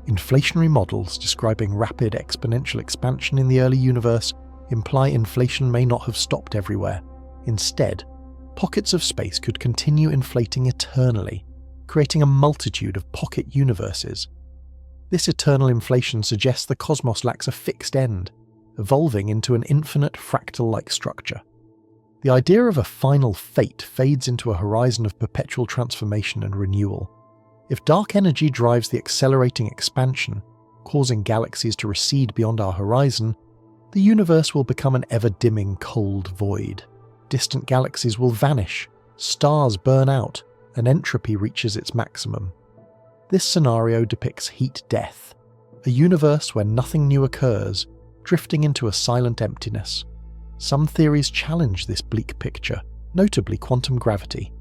Inflationary models describing rapid exponential expansion in the early universe imply inflation may not have stopped everywhere. Instead, pockets of space could continue inflating eternally, creating a multitude of pocket universes. This eternal inflation suggests the cosmos lacks a fixed end, evolving into an infinite fractal-like structure. The idea of a final fate fades into a horizon of perpetual transformation and renewal. If dark energy drives the accelerating expansion, causing galaxies to recede beyond our horizon, the universe will become an ever-dimming cold void. Distant galaxies will vanish, stars burn out, and entropy reaches its maximum. This scenario depicts heat death, a universe where nothing new occurs, drifting into a silent emptiness. Some theories challenge this bleak picture, notably quantum gravity.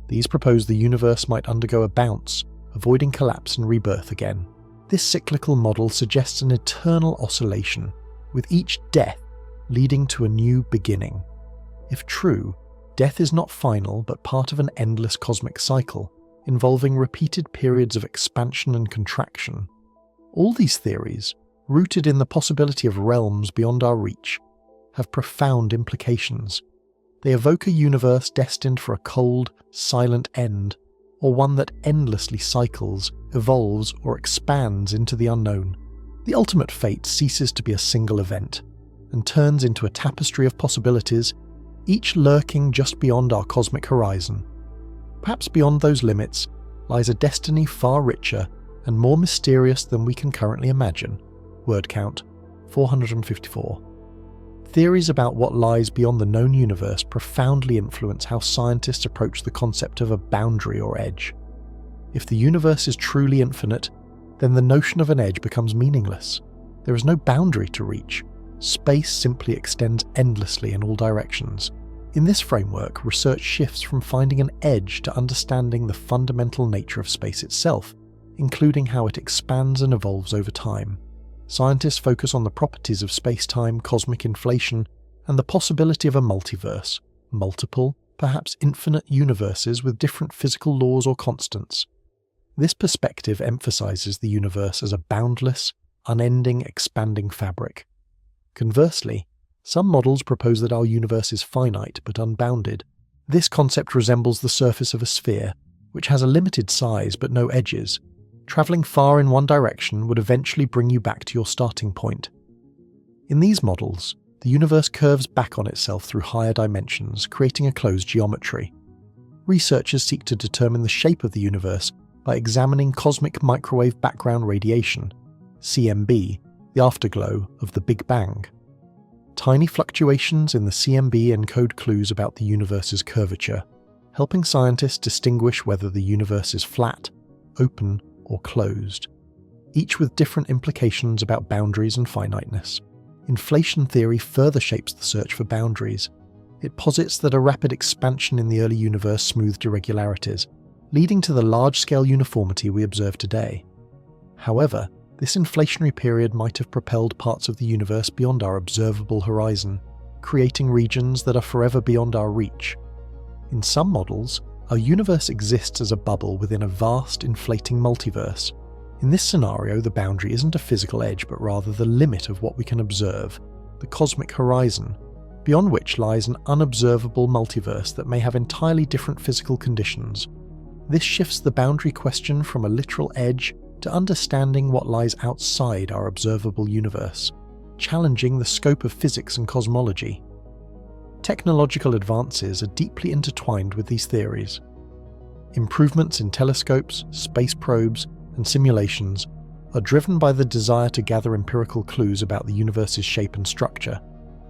These propose the universe might undergo a bounce, avoiding collapse and rebirth again. This cyclical model suggests an eternal oscillation, with each death leading to a new beginning. If true, death is not final but part of an endless cosmic cycle, involving repeated periods of expansion and contraction. All these theories, rooted in the possibility of realms beyond our reach, have profound implications. They evoke a universe destined for a cold, silent end, or one that endlessly cycles, evolves, or expands into the unknown. The ultimate fate ceases to be a single event, and turns into a tapestry of possibilities, each lurking just beyond our cosmic horizon. Perhaps beyond those limits lies a destiny far richer and more mysterious than we can currently imagine. Word count, 454. Theories about what lies beyond the known universe profoundly influence how scientists approach the concept of a boundary or edge. If the universe is truly infinite, then the notion of an edge becomes meaningless. There is no boundary to reach. Space simply extends endlessly in all directions. In this framework, research shifts from finding an edge to understanding the fundamental nature of space itself, including how it expands and evolves over time. Scientists focus on the properties of spacetime, cosmic inflation, and the possibility of a multiverse, multiple, perhaps infinite universes with different physical laws or constants. This perspective emphasizes the universe as a boundless, unending, expanding fabric. Conversely, some models propose that our universe is finite but unbounded. This concept resembles the surface of a sphere, which has a limited size but no edges. Traveling far in one direction would eventually bring you back to your starting point. In these models, the universe curves back on itself through higher dimensions, creating a closed geometry. Researchers seek to determine the shape of the universe by examining cosmic microwave background radiation, CMB, the afterglow of the Big Bang. Tiny fluctuations in the CMB encode clues about the universe's curvature, helping scientists distinguish whether the universe is flat, open, or closed, each with different implications about boundaries and finiteness. Inflation theory further shapes the search for boundaries. It posits that a rapid expansion in the early universe smoothed irregularities, leading to the large-scale uniformity we observe today. However, this inflationary period might have propelled parts of the universe beyond our observable horizon, creating regions that are forever beyond our reach. In some models, our universe exists as a bubble within a vast, inflating multiverse. In this scenario, the boundary isn't a physical edge, but rather the limit of what we can observe, the cosmic horizon, beyond which lies an unobservable multiverse that may have entirely different physical conditions. This shifts the boundary question from a literal edge to understanding what lies outside our observable universe, challenging the scope of physics and cosmology. Technological advances are deeply intertwined with these theories. Improvements in telescopes, space probes, and simulations are driven by the desire to gather empirical clues about the universe's shape and structure,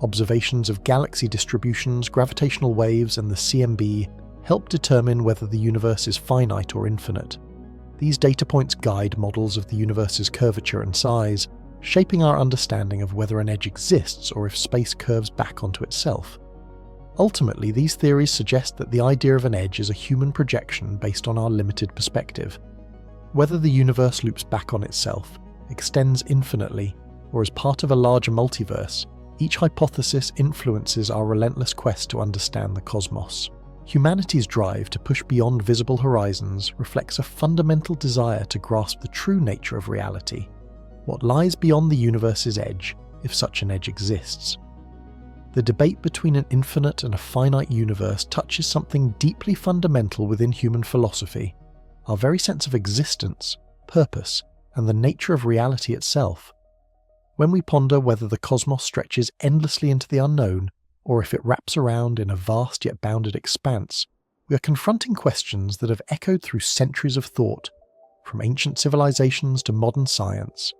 Observations of galaxy distributions, gravitational waves, and the CMB help determine whether the universe is finite or infinite. These data points guide models of the universe's curvature and size, shaping our understanding of whether an edge exists or if space curves back onto itself. Ultimately, these theories suggest that the idea of an edge is a human projection based on our limited perspective. Whether the universe loops back on itself, extends infinitely, or is part of a larger multiverse, each hypothesis influences our relentless quest to understand the cosmos. Humanity's drive to push beyond visible horizons reflects a fundamental desire to grasp the true nature of reality, what lies beyond the universe's edge, if such an edge exists. The debate between an infinite and a finite universe touches something deeply fundamental within human philosophy, our very sense of existence, purpose, and the nature of reality itself. When we ponder whether the cosmos stretches endlessly into the unknown, or if it wraps around in a vast yet bounded expanse, we are confronting questions that have echoed through centuries of thought, from ancient civilizations to modern science.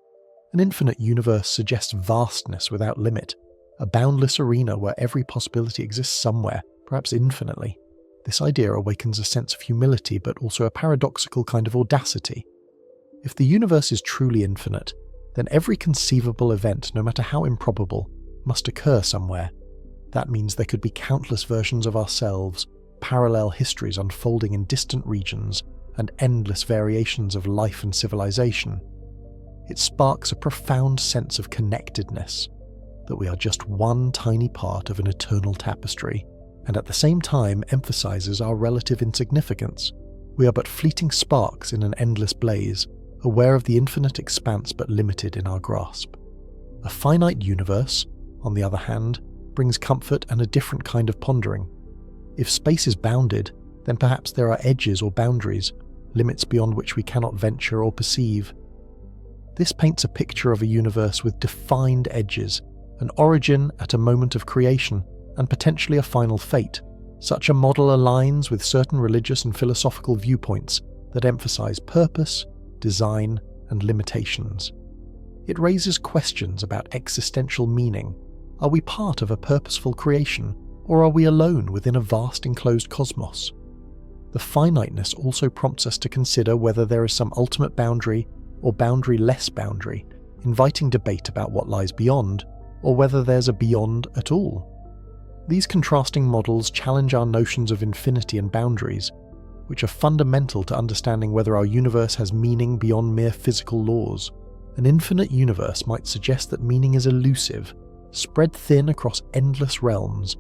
An infinite universe suggests vastness without limit, a boundless arena where every possibility exists somewhere, perhaps infinitely. This idea awakens a sense of humility, but also a paradoxical kind of audacity. If the universe is truly infinite, then every conceivable event, no matter how improbable, must occur somewhere. That means there could be countless versions of ourselves, parallel histories unfolding in distant regions, and endless variations of life and civilization. It sparks a profound sense of connectedness, that we are just one tiny part of an eternal tapestry, and at the same time emphasizes our relative insignificance. We are but fleeting sparks in an endless blaze, aware of the infinite expanse but limited in our grasp. A finite universe, on the other hand, brings comfort and a different kind of pondering. If space is bounded, then perhaps there are edges or boundaries, limits beyond which we cannot venture or perceive. This paints a picture of a universe with defined edges, an origin at a moment of creation, and potentially a final fate. Such a model aligns with certain religious and philosophical viewpoints that emphasize purpose, design, and limitations. It raises questions about existential meaning. Are we part of a purposeful creation, or are we alone within a vast enclosed cosmos? The finiteness also prompts us to consider whether there is some ultimate boundary or boundary-less boundary, inviting debate about what lies beyond, or whether there's a beyond at all. These contrasting models challenge our notions of infinity and boundaries, which are fundamental to understanding whether our universe has meaning beyond mere physical laws. An infinite universe might suggest that meaning is elusive, spread thin across endless realms,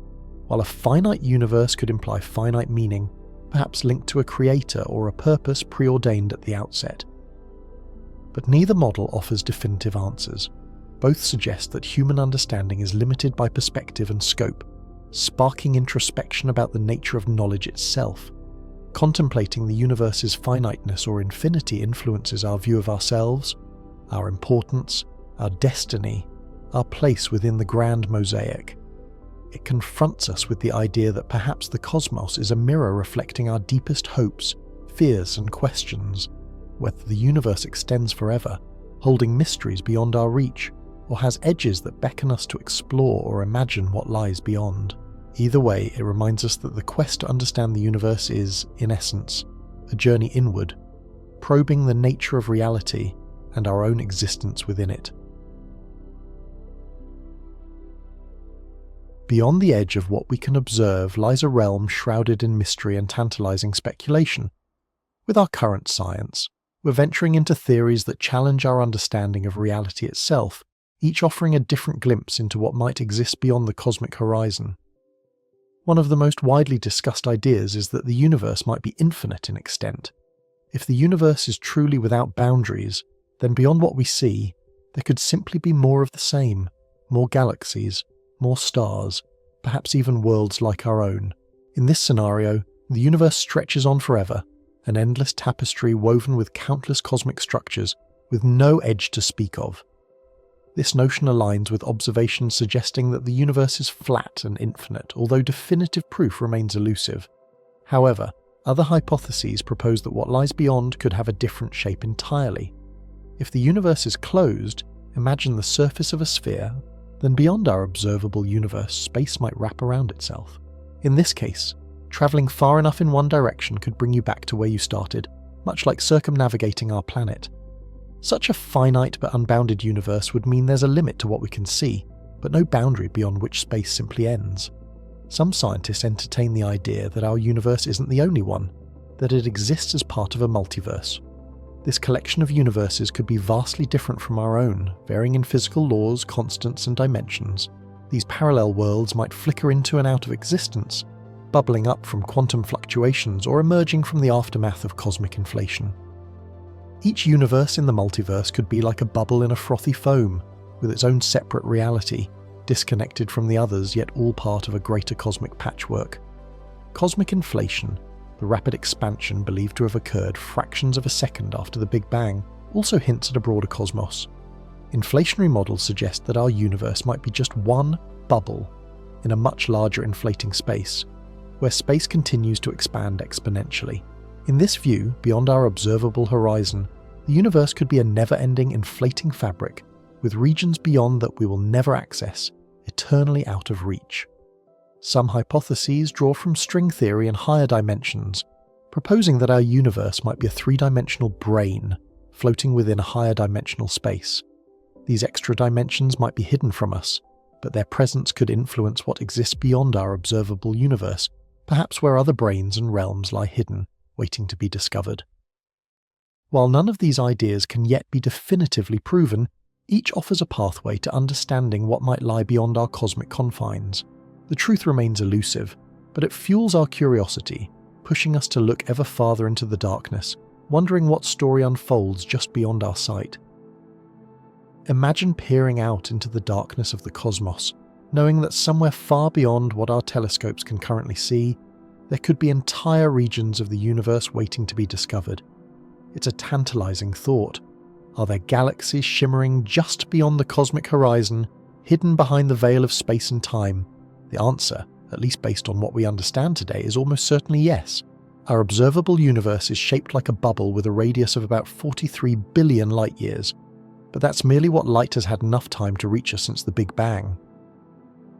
while a finite universe could imply finite meaning, perhaps linked to a creator or a purpose preordained at the outset. But neither model offers definitive answers. Both suggest that human understanding is limited by perspective and scope, sparking introspection about the nature of knowledge itself. Contemplating the universe's finiteness or infinity influences our view of ourselves, our importance, our destiny, our place within the grand mosaic. It confronts us with the idea that perhaps the cosmos is a mirror reflecting our deepest hopes, fears, and questions, whether the universe extends forever, holding mysteries beyond our reach, or has edges that beckon us to explore or imagine what lies beyond. Either way, it reminds us that the quest to understand the universe is, in essence, a journey inward, probing the nature of reality and our own existence within it. Beyond the edge of what we can observe lies a realm shrouded in mystery and tantalizing speculation. With our current science, we're venturing into theories that challenge our understanding of reality itself, each offering a different glimpse into what might exist beyond the cosmic horizon. One of the most widely discussed ideas is that the universe might be infinite in extent. If the universe is truly without boundaries, then beyond what we see, there could simply be more of the same, more galaxies, more stars, perhaps even worlds like our own. In this scenario, the universe stretches on forever, an endless tapestry woven with countless cosmic structures, with no edge to speak of. This notion aligns with observations suggesting that the universe is flat and infinite, although definitive proof remains elusive. However, other hypotheses propose that what lies beyond could have a different shape entirely. If the universe is closed, imagine the surface of a sphere, then beyond our observable universe, space might wrap around itself. In this case, travelling far enough in one direction could bring you back to where you started, much like circumnavigating our planet. Such a finite but unbounded universe would mean there's a limit to what we can see, but no boundary beyond which space simply ends. Some scientists entertain the idea that our universe isn't the only one, that it exists as part of a multiverse. This collection of universes could be vastly different from our own, varying in physical laws, constants, and dimensions. These parallel worlds might flicker into and out of existence, bubbling up from quantum fluctuations or emerging from the aftermath of cosmic inflation. Each universe in the multiverse could be like a bubble in a frothy foam, with its own separate reality, disconnected from the others yet all part of a greater cosmic patchwork. Cosmic inflation, the rapid expansion believed to have occurred fractions of a second after the Big Bang, also hints at a broader cosmos. Inflationary models suggest that our universe might be just one bubble in a much larger inflating space, where space continues to expand exponentially. In this view, beyond our observable horizon, the universe could be a never-ending inflating fabric, with regions beyond that we will never access, eternally out of reach. Some hypotheses draw from string theory and higher dimensions, proposing that our universe might be a three-dimensional brane floating within a higher dimensional space. These extra dimensions might be hidden from us, but their presence could influence what exists beyond our observable universe, perhaps where other branes and realms lie hidden, waiting to be discovered. While none of these ideas can yet be definitively proven, each offers a pathway to understanding what might lie beyond our cosmic confines. The truth remains elusive, but it fuels our curiosity, pushing us to look ever farther into the darkness, wondering what story unfolds just beyond our sight. Imagine peering out into the darkness of the cosmos, knowing that somewhere far beyond what our telescopes can currently see, there could be entire regions of the universe waiting to be discovered. It's a tantalizing thought. Are there galaxies shimmering just beyond the cosmic horizon, hidden behind the veil of space and time? The answer, at least based on what we understand today, is almost certainly yes. Our observable universe is shaped like a bubble with a radius of about 43 billion light-years, but that's merely what light has had enough time to reach us since the Big Bang.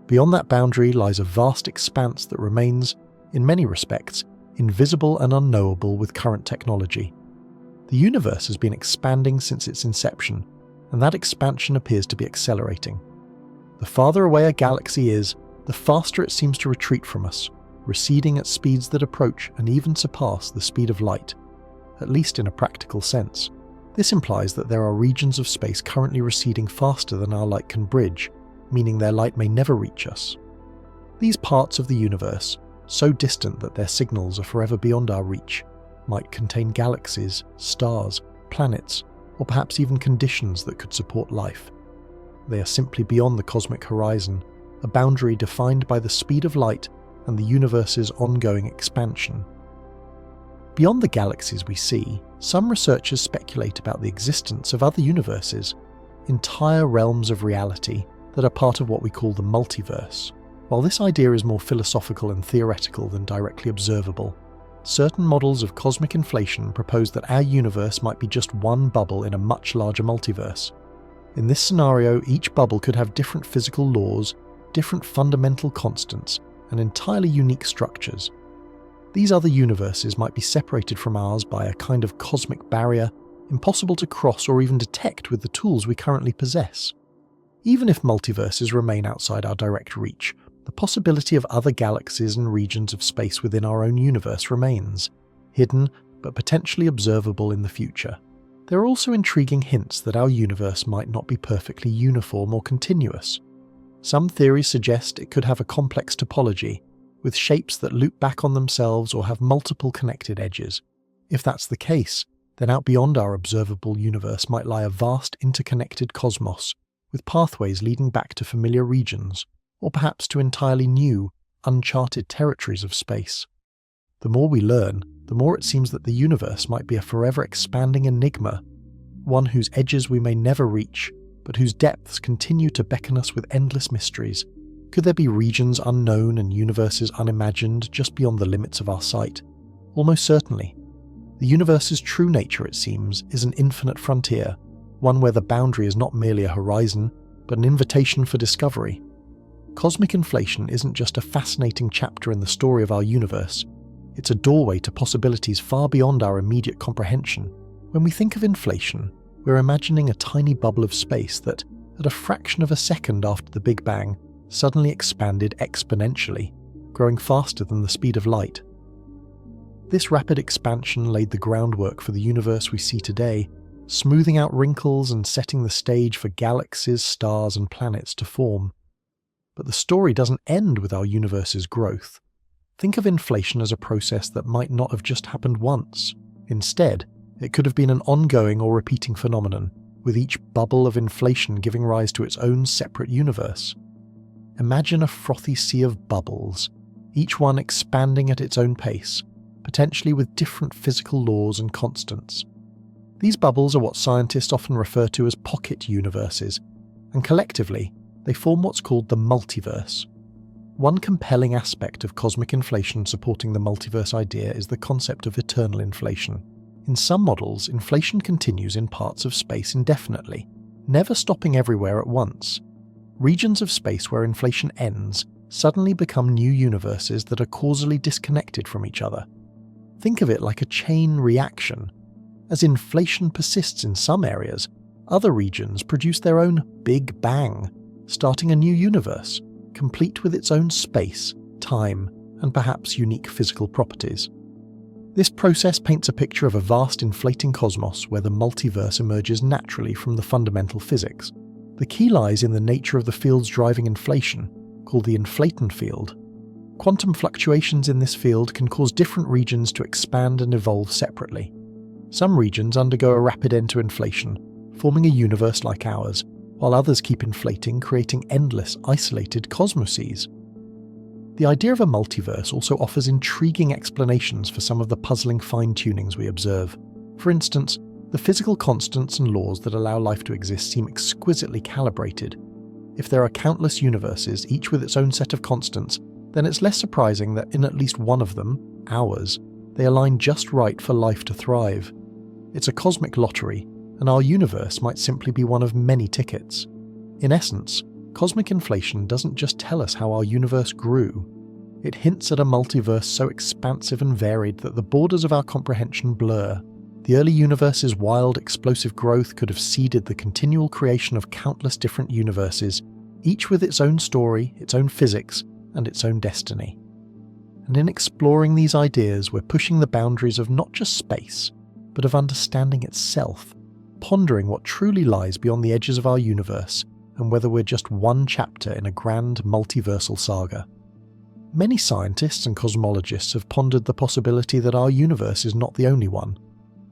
Beyond that boundary lies a vast expanse that remains, in many respects, invisible and unknowable with current technology. The universe has been expanding since its inception, and that expansion appears to be accelerating. The farther away a galaxy is, the faster it seems to retreat from us, receding at speeds that approach and even surpass the speed of light, at least in a practical sense. This implies that there are regions of space currently receding faster than our light can bridge, meaning their light may never reach us. These parts of the universe, so distant that their signals are forever beyond our reach, might contain galaxies, stars, planets, or perhaps even conditions that could support life. They are simply beyond the cosmic horizon, a boundary defined by the speed of light and the universe's ongoing expansion. Beyond the galaxies we see, some researchers speculate about the existence of other universes, entire realms of reality that are part of what we call the multiverse. While this idea is more philosophical and theoretical than directly observable, certain models of cosmic inflation propose that our universe might be just one bubble in a much larger multiverse. In this scenario, each bubble could have different physical laws, different fundamental constants, and entirely unique structures. These other universes might be separated from ours by a kind of cosmic barrier, impossible to cross or even detect with the tools we currently possess. Even if multiverses remain outside our direct reach, the possibility of other galaxies and regions of space within our own universe remains, hidden but potentially observable in the future. There are also intriguing hints that our universe might not be perfectly uniform or continuous. Some theories suggest it could have a complex topology, with shapes that loop back on themselves or have multiple connected edges. If that's the case, then out beyond our observable universe might lie a vast interconnected cosmos, with pathways leading back to familiar regions, or perhaps to entirely new, uncharted territories of space. The more we learn, the more it seems that the universe might be a forever expanding enigma, one whose edges we may never reach, but whose depths continue to beckon us with endless mysteries. Could there be regions unknown and universes unimagined just beyond the limits of our sight? Almost certainly. The universe's true nature, it seems, is an infinite frontier, one where the boundary is not merely a horizon, but an invitation for discovery. Cosmic inflation isn't just a fascinating chapter in the story of our universe, it's a doorway to possibilities far beyond our immediate comprehension. When we think of inflation, we're imagining a tiny bubble of space that, at a fraction of a second after the Big Bang, suddenly expanded exponentially, growing faster than the speed of light. This rapid expansion laid the groundwork for the universe we see today, smoothing out wrinkles and setting the stage for galaxies, stars, and planets to form. But the story doesn't end with our universe's growth. Think of inflation as a process that might not have just happened once. Instead, it could have been an ongoing or repeating phenomenon, with each bubble of inflation giving rise to its own separate universe. Imagine a frothy sea of bubbles, each one expanding at its own pace, potentially with different physical laws and constants. These bubbles are what scientists often refer to as pocket universes, and collectively, they form what's called the multiverse. One compelling aspect of cosmic inflation supporting the multiverse idea is the concept of eternal inflation. In some models, inflation continues in parts of space indefinitely, never stopping everywhere at once. Regions of space where inflation ends suddenly become new universes that are causally disconnected from each other. Think of it like a chain reaction. As inflation persists in some areas, other regions produce their own Big Bang, starting a new universe, complete with its own space, time, and perhaps unique physical properties. This process paints a picture of a vast inflating cosmos where the multiverse emerges naturally from the fundamental physics. The key lies in the nature of the fields driving inflation, called the inflaton field. Quantum fluctuations in this field can cause different regions to expand and evolve separately. Some regions undergo a rapid end to inflation, forming a universe like ours, while others keep inflating, creating endless, isolated cosmoses. The idea of a multiverse also offers intriguing explanations for some of the puzzling fine-tunings we observe. For instance, the physical constants and laws that allow life to exist seem exquisitely calibrated. If there are countless universes, each with its own set of constants, then it's less surprising that in at least one of them, ours, they align just right for life to thrive. It's a cosmic lottery, and our universe might simply be one of many tickets. In essence, cosmic inflation doesn't just tell us how our universe grew. It hints at a multiverse so expansive and varied that the borders of our comprehension blur. The early universe's wild, explosive growth could have seeded the continual creation of countless different universes, each with its own story, its own physics, and its own destiny. And in exploring these ideas, we're pushing the boundaries of not just space, but of understanding itself, pondering what truly lies beyond the edges of our universe and whether we're just one chapter in a grand multiversal saga. Many scientists and cosmologists have pondered the possibility that our universe is not the only one,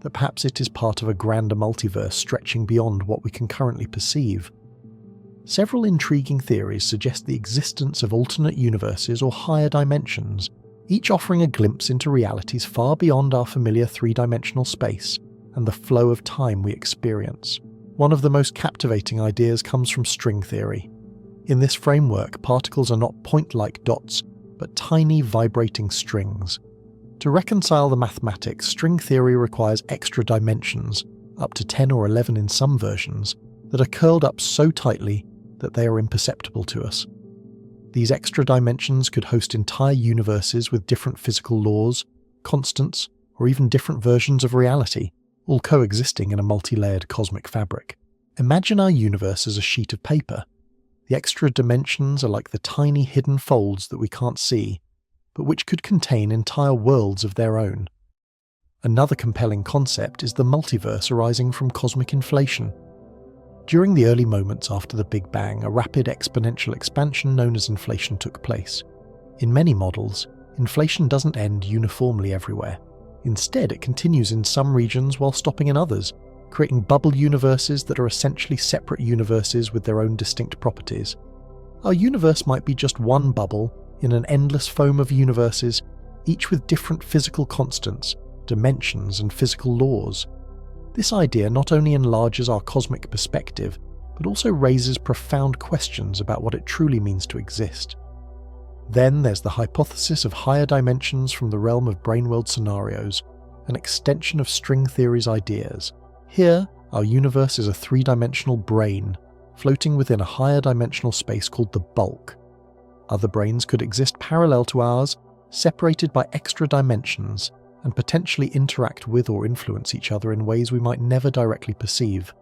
that perhaps it is part of a grander multiverse stretching beyond what we can currently perceive. Several intriguing theories suggest the existence of alternate universes or higher dimensions, each offering a glimpse into realities far beyond our familiar three-dimensional space and the flow of time we experience. One of the most captivating ideas comes from string theory. In this framework, particles are not point-like dots, but tiny vibrating strings. To reconcile the mathematics, string theory requires extra dimensions, up to 10 or 11 in some versions, that are curled up so tightly that they are imperceptible to us. These extra dimensions could host entire universes with different physical laws, constants, or even different versions of reality, all coexisting in a multi-layered cosmic fabric. Imagine our universe as a sheet of paper. The extra dimensions are like the tiny hidden folds that we can't see, but which could contain entire worlds of their own. Another compelling concept is the multiverse arising from cosmic inflation. During the early moments after the Big Bang, a rapid exponential expansion known as inflation took place. In many models, inflation doesn't end uniformly everywhere. Instead, it continues in some regions while stopping in others, creating bubble universes that are essentially separate universes with their own distinct properties. Our universe might be just one bubble in an endless foam of universes, each with different physical constants, dimensions, and physical laws. This idea not only enlarges our cosmic perspective, but also raises profound questions about what it truly means to exist. Then there's the hypothesis of higher dimensions from the realm of brain-world scenarios, an extension of string theory's ideas. Here, our universe is a three-dimensional brain, floating within a higher dimensional space called the bulk. Other branes could exist parallel to ours, separated by extra dimensions, and potentially interact with or influence each other in ways we might never directly perceive.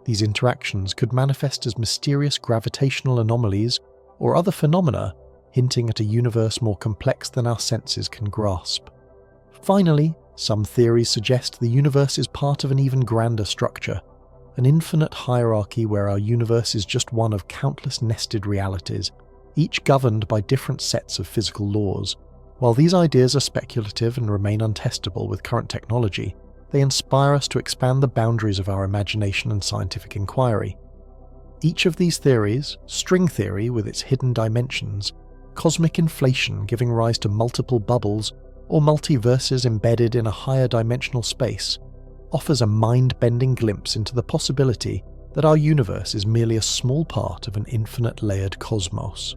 These interactions could manifest as mysterious gravitational anomalies or other phenomena, hinting at a universe more complex than our senses can grasp. Finally, some theories suggest the universe is part of an even grander structure, an infinite hierarchy where our universe is just one of countless nested realities, each governed by different sets of physical laws. While these ideas are speculative and remain untestable with current technology, they inspire us to expand the boundaries of our imagination and scientific inquiry. Each of these theories, string theory with its hidden dimensions, cosmic inflation giving rise to multiple bubbles, or multiverses embedded in a higher dimensional space, offers a mind-bending glimpse into the possibility that our universe is merely a small part of an infinite layered cosmos.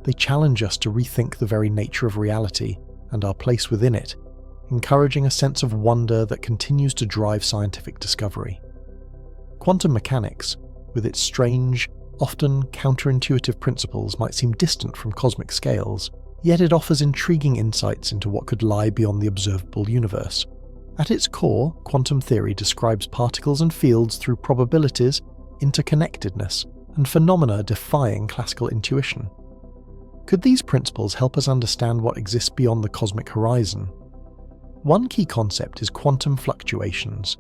They challenge us to rethink the very nature of reality and our place within it, encouraging a sense of wonder that continues to drive scientific discovery. Quantum mechanics, with its strange, often counterintuitive principles, might seem distant from cosmic scales, yet it offers intriguing insights into what could lie beyond the observable universe. At its core, quantum theory describes particles and fields through probabilities, interconnectedness, and phenomena defying classical intuition. Could these principles help us understand what exists beyond the cosmic horizon? One key concept is quantum fluctuations,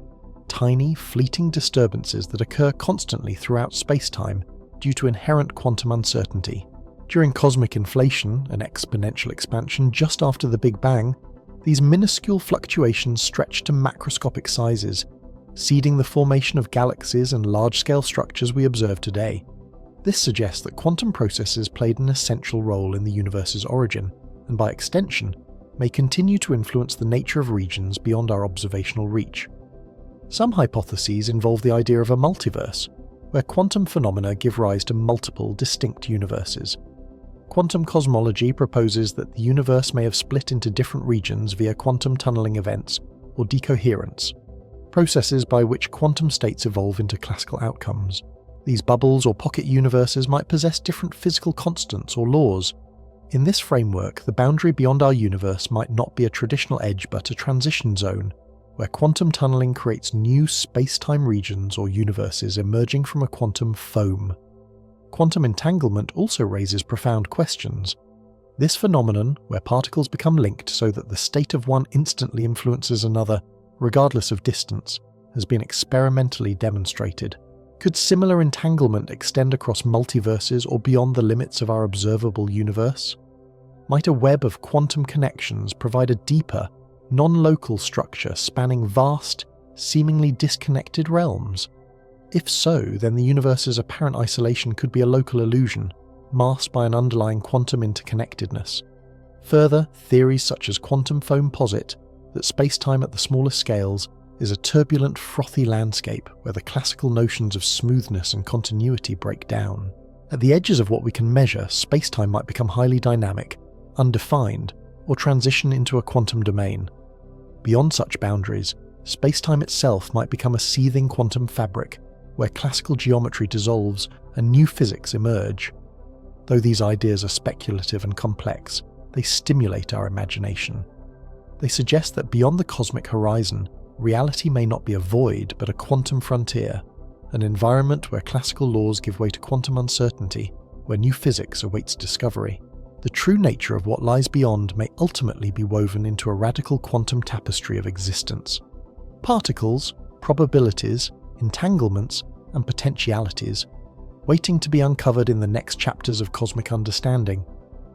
tiny, fleeting disturbances that occur constantly throughout spacetime due to inherent quantum uncertainty. During cosmic inflation, an exponential expansion just after the Big Bang, these minuscule fluctuations stretch to macroscopic sizes, seeding the formation of galaxies and large-scale structures we observe today. This suggests that quantum processes played an essential role in the universe's origin, and by extension, may continue to influence the nature of regions beyond our observational reach. Some hypotheses involve the idea of a multiverse, where quantum phenomena give rise to multiple distinct universes. Quantum cosmology proposes that the universe may have split into different regions via quantum tunneling events or decoherence, processes by which quantum states evolve into classical outcomes. These bubbles or pocket universes might possess different physical constants or laws. In this framework, the boundary beyond our universe might not be a traditional edge but a transition zone, where quantum tunneling creates new space-time regions or universes emerging from a quantum foam. Quantum entanglement also raises profound questions. This phenomenon, where particles become linked so that the state of one instantly influences another, regardless of distance, has been experimentally demonstrated. Could similar entanglement extend across multiverses or beyond the limits of our observable universe? Might a web of quantum connections provide a deeper, non-local structure spanning vast, seemingly disconnected realms? If so, then the universe's apparent isolation could be a local illusion, masked by an underlying quantum interconnectedness. Further, theories such as quantum foam posit that spacetime at the smallest scales is a turbulent, frothy landscape where the classical notions of smoothness and continuity break down. At the edges of what we can measure, spacetime might become highly dynamic, undefined, or transition into a quantum domain. Beyond such boundaries, spacetime itself might become a seething quantum fabric, where classical geometry dissolves and new physics emerge. Though these ideas are speculative and complex, they stimulate our imagination. They suggest that beyond the cosmic horizon, reality may not be a void but a quantum frontier, an environment where classical laws give way to quantum uncertainty, where new physics awaits discovery. The true nature of what lies beyond may ultimately be woven into a radical quantum tapestry of existence. Particles, probabilities, entanglements, and potentialities, waiting to be uncovered in the next chapters of cosmic understanding.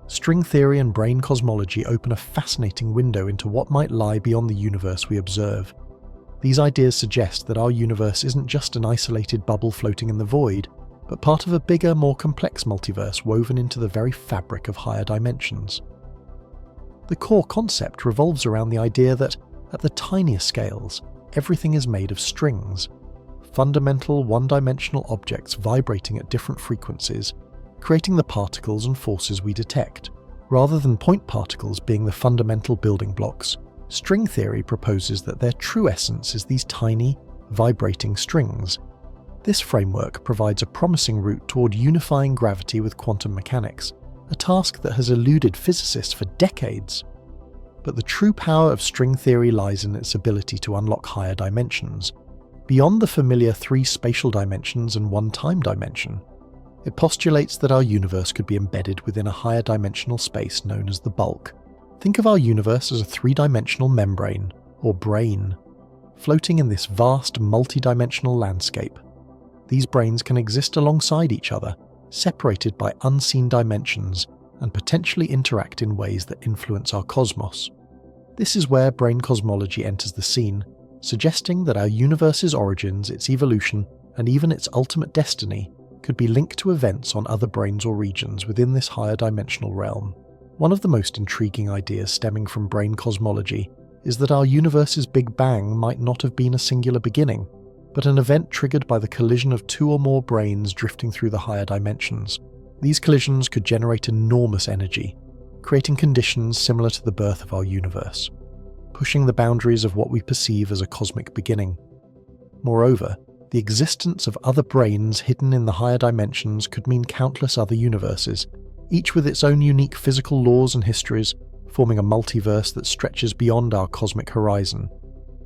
String theory and brane cosmology open a fascinating window into what might lie beyond the universe we observe. These ideas suggest that our universe isn't just an isolated bubble floating in the void, but part of a bigger, more complex multiverse woven into the very fabric of higher dimensions. The core concept revolves around the idea that, at the tiniest scales, everything is made of strings, fundamental one-dimensional objects vibrating at different frequencies, creating the particles and forces we detect. Rather than point particles being the fundamental building blocks, string theory proposes that their true essence is these tiny, vibrating strings. This framework provides a promising route toward unifying gravity with quantum mechanics, a task that has eluded physicists for decades. But the true power of string theory lies in its ability to unlock higher dimensions, beyond the familiar 3 spatial dimensions and 1 time dimension. It postulates that our universe could be embedded within a higher dimensional space known as the bulk. Think of our universe as a 3-dimensional membrane, or brane, floating in this vast multi-dimensional landscape. These branes can exist alongside each other, separated by unseen dimensions, and potentially interact in ways that influence our cosmos. This is where brane cosmology enters the scene, suggesting that our universe's origins, its evolution, and even its ultimate destiny could be linked to events on other branes or regions within this higher dimensional realm. One of the most intriguing ideas stemming from brane cosmology is that our universe's Big Bang might not have been a singular beginning, but an event triggered by the collision of 2 or more branes drifting through the higher dimensions. These collisions could generate enormous energy, creating conditions similar to the birth of our universe, pushing the boundaries of what we perceive as a cosmic beginning. Moreover, the existence of other branes hidden in the higher dimensions could mean countless other universes, each with its own unique physical laws and histories, forming a multiverse that stretches beyond our cosmic horizon.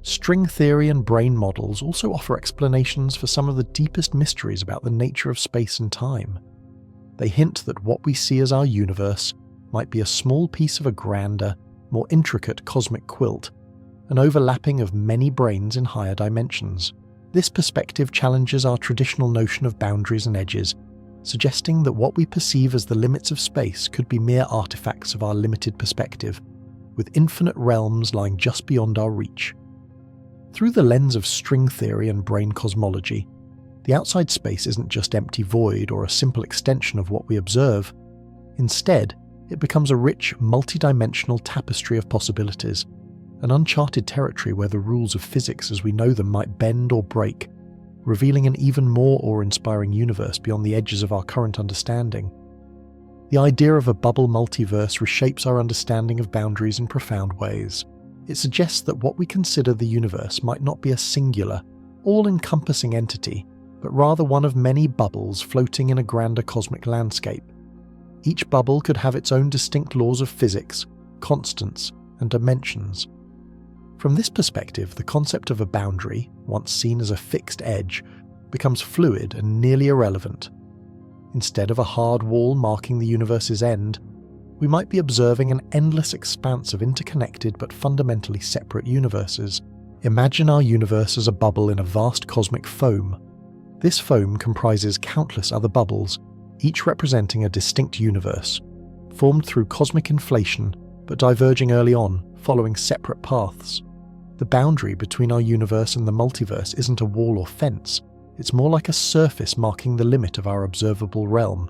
String theory and brane models also offer explanations for some of the deepest mysteries about the nature of space and time. They hint that what we see as our universe might be a small piece of a grander, more intricate cosmic quilt, an overlapping of many branes in higher dimensions. This perspective challenges our traditional notion of boundaries and edges, suggesting that what we perceive as the limits of space could be mere artifacts of our limited perspective, with infinite realms lying just beyond our reach. Through the lens of string theory and brane cosmology, the outside space isn't just empty void or a simple extension of what we observe. Instead, it becomes a rich, multidimensional tapestry of possibilities, an uncharted territory where the rules of physics as we know them might bend or break, revealing an even more awe-inspiring universe beyond the edges of our current understanding. The idea of a bubble multiverse reshapes our understanding of boundaries in profound ways. It suggests that what we consider the universe might not be a singular, all-encompassing entity, but rather one of many bubbles floating in a grander cosmic landscape. Each bubble could have its own distinct laws of physics, constants, and dimensions. From this perspective, the concept of a boundary, once seen as a fixed edge, becomes fluid and nearly irrelevant. Instead of a hard wall marking the universe's end, we might be observing an endless expanse of interconnected but fundamentally separate universes. Imagine our universe as a bubble in a vast cosmic foam. This foam comprises countless other bubbles, each representing a distinct universe, formed through cosmic inflation but diverging early on, following separate paths. The boundary between our universe and the multiverse isn't a wall or fence, it's more like a surface marking the limit of our observable realm.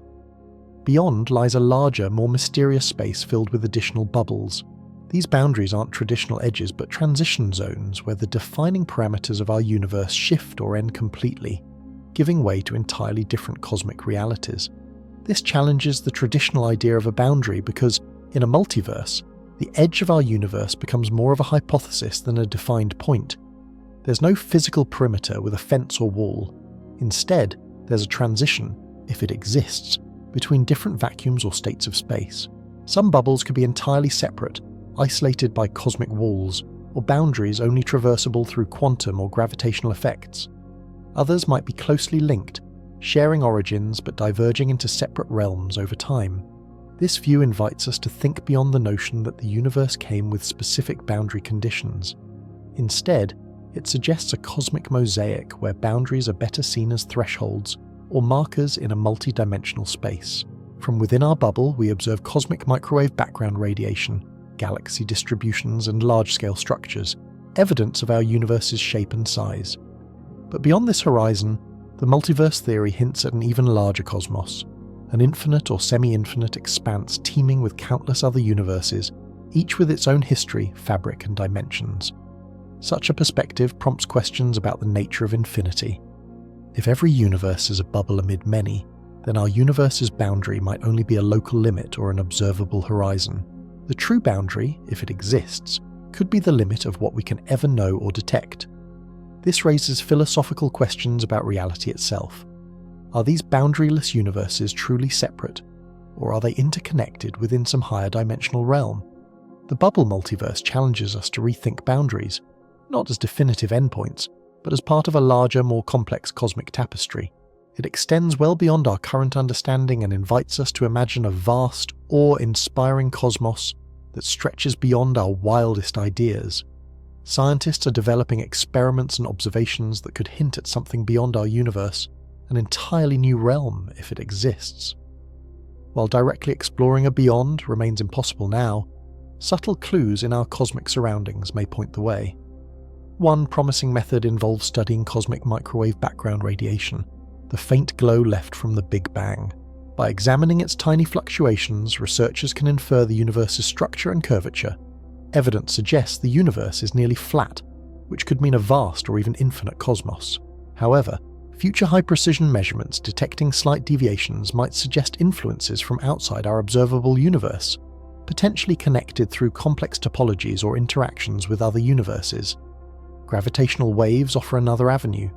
Beyond lies a larger, more mysterious space filled with additional bubbles. These boundaries aren't traditional edges but transition zones where the defining parameters of our universe shift or end completely, giving way to entirely different cosmic realities. This challenges the traditional idea of a boundary because, in a multiverse, the edge of our universe becomes more of a hypothesis than a defined point. There's no physical perimeter with a fence or wall. Instead, there's a transition, if it exists, between different vacuums or states of space. Some bubbles could be entirely separate, isolated by cosmic walls, or boundaries only traversable through quantum or gravitational effects. Others might be closely linked, sharing origins but diverging into separate realms over time. This view invites us to think beyond the notion that the universe came with specific boundary conditions. Instead, it suggests a cosmic mosaic where boundaries are better seen as thresholds or markers in a multi-dimensional space. From within our bubble, we observe cosmic microwave background radiation, galaxy distributions, and large-scale structures, evidence of our universe's shape and size. But beyond this horizon, the multiverse theory hints at an even larger cosmos, an infinite or semi-infinite expanse teeming with countless other universes, each with its own history, fabric, and dimensions. Such a perspective prompts questions about the nature of infinity. If every universe is a bubble amid many, then our universe's boundary might only be a local limit or an observable horizon. The true boundary, if it exists, could be the limit of what we can ever know or detect. This raises philosophical questions about reality itself. Are these boundaryless universes truly separate, or are they interconnected within some higher dimensional realm? The bubble multiverse challenges us to rethink boundaries, not as definitive endpoints, but as part of a larger, more complex cosmic tapestry. It extends well beyond our current understanding and invites us to imagine a vast, awe-inspiring cosmos that stretches beyond our wildest ideas. Scientists are developing experiments and observations that could hint at something beyond our universe, an entirely new realm if it exists. While directly exploring a beyond remains impossible now, subtle clues in our cosmic surroundings may point the way. One promising method involves studying cosmic microwave background radiation, the faint glow left from the Big Bang. By examining its tiny fluctuations, researchers can infer the universe's structure and curvature. Evidence suggests the universe is nearly flat, which could mean a vast or even infinite cosmos. However, future high-precision measurements detecting slight deviations might suggest influences from outside our observable universe, potentially connected through complex topologies or interactions with other universes. Gravitational waves offer another avenue.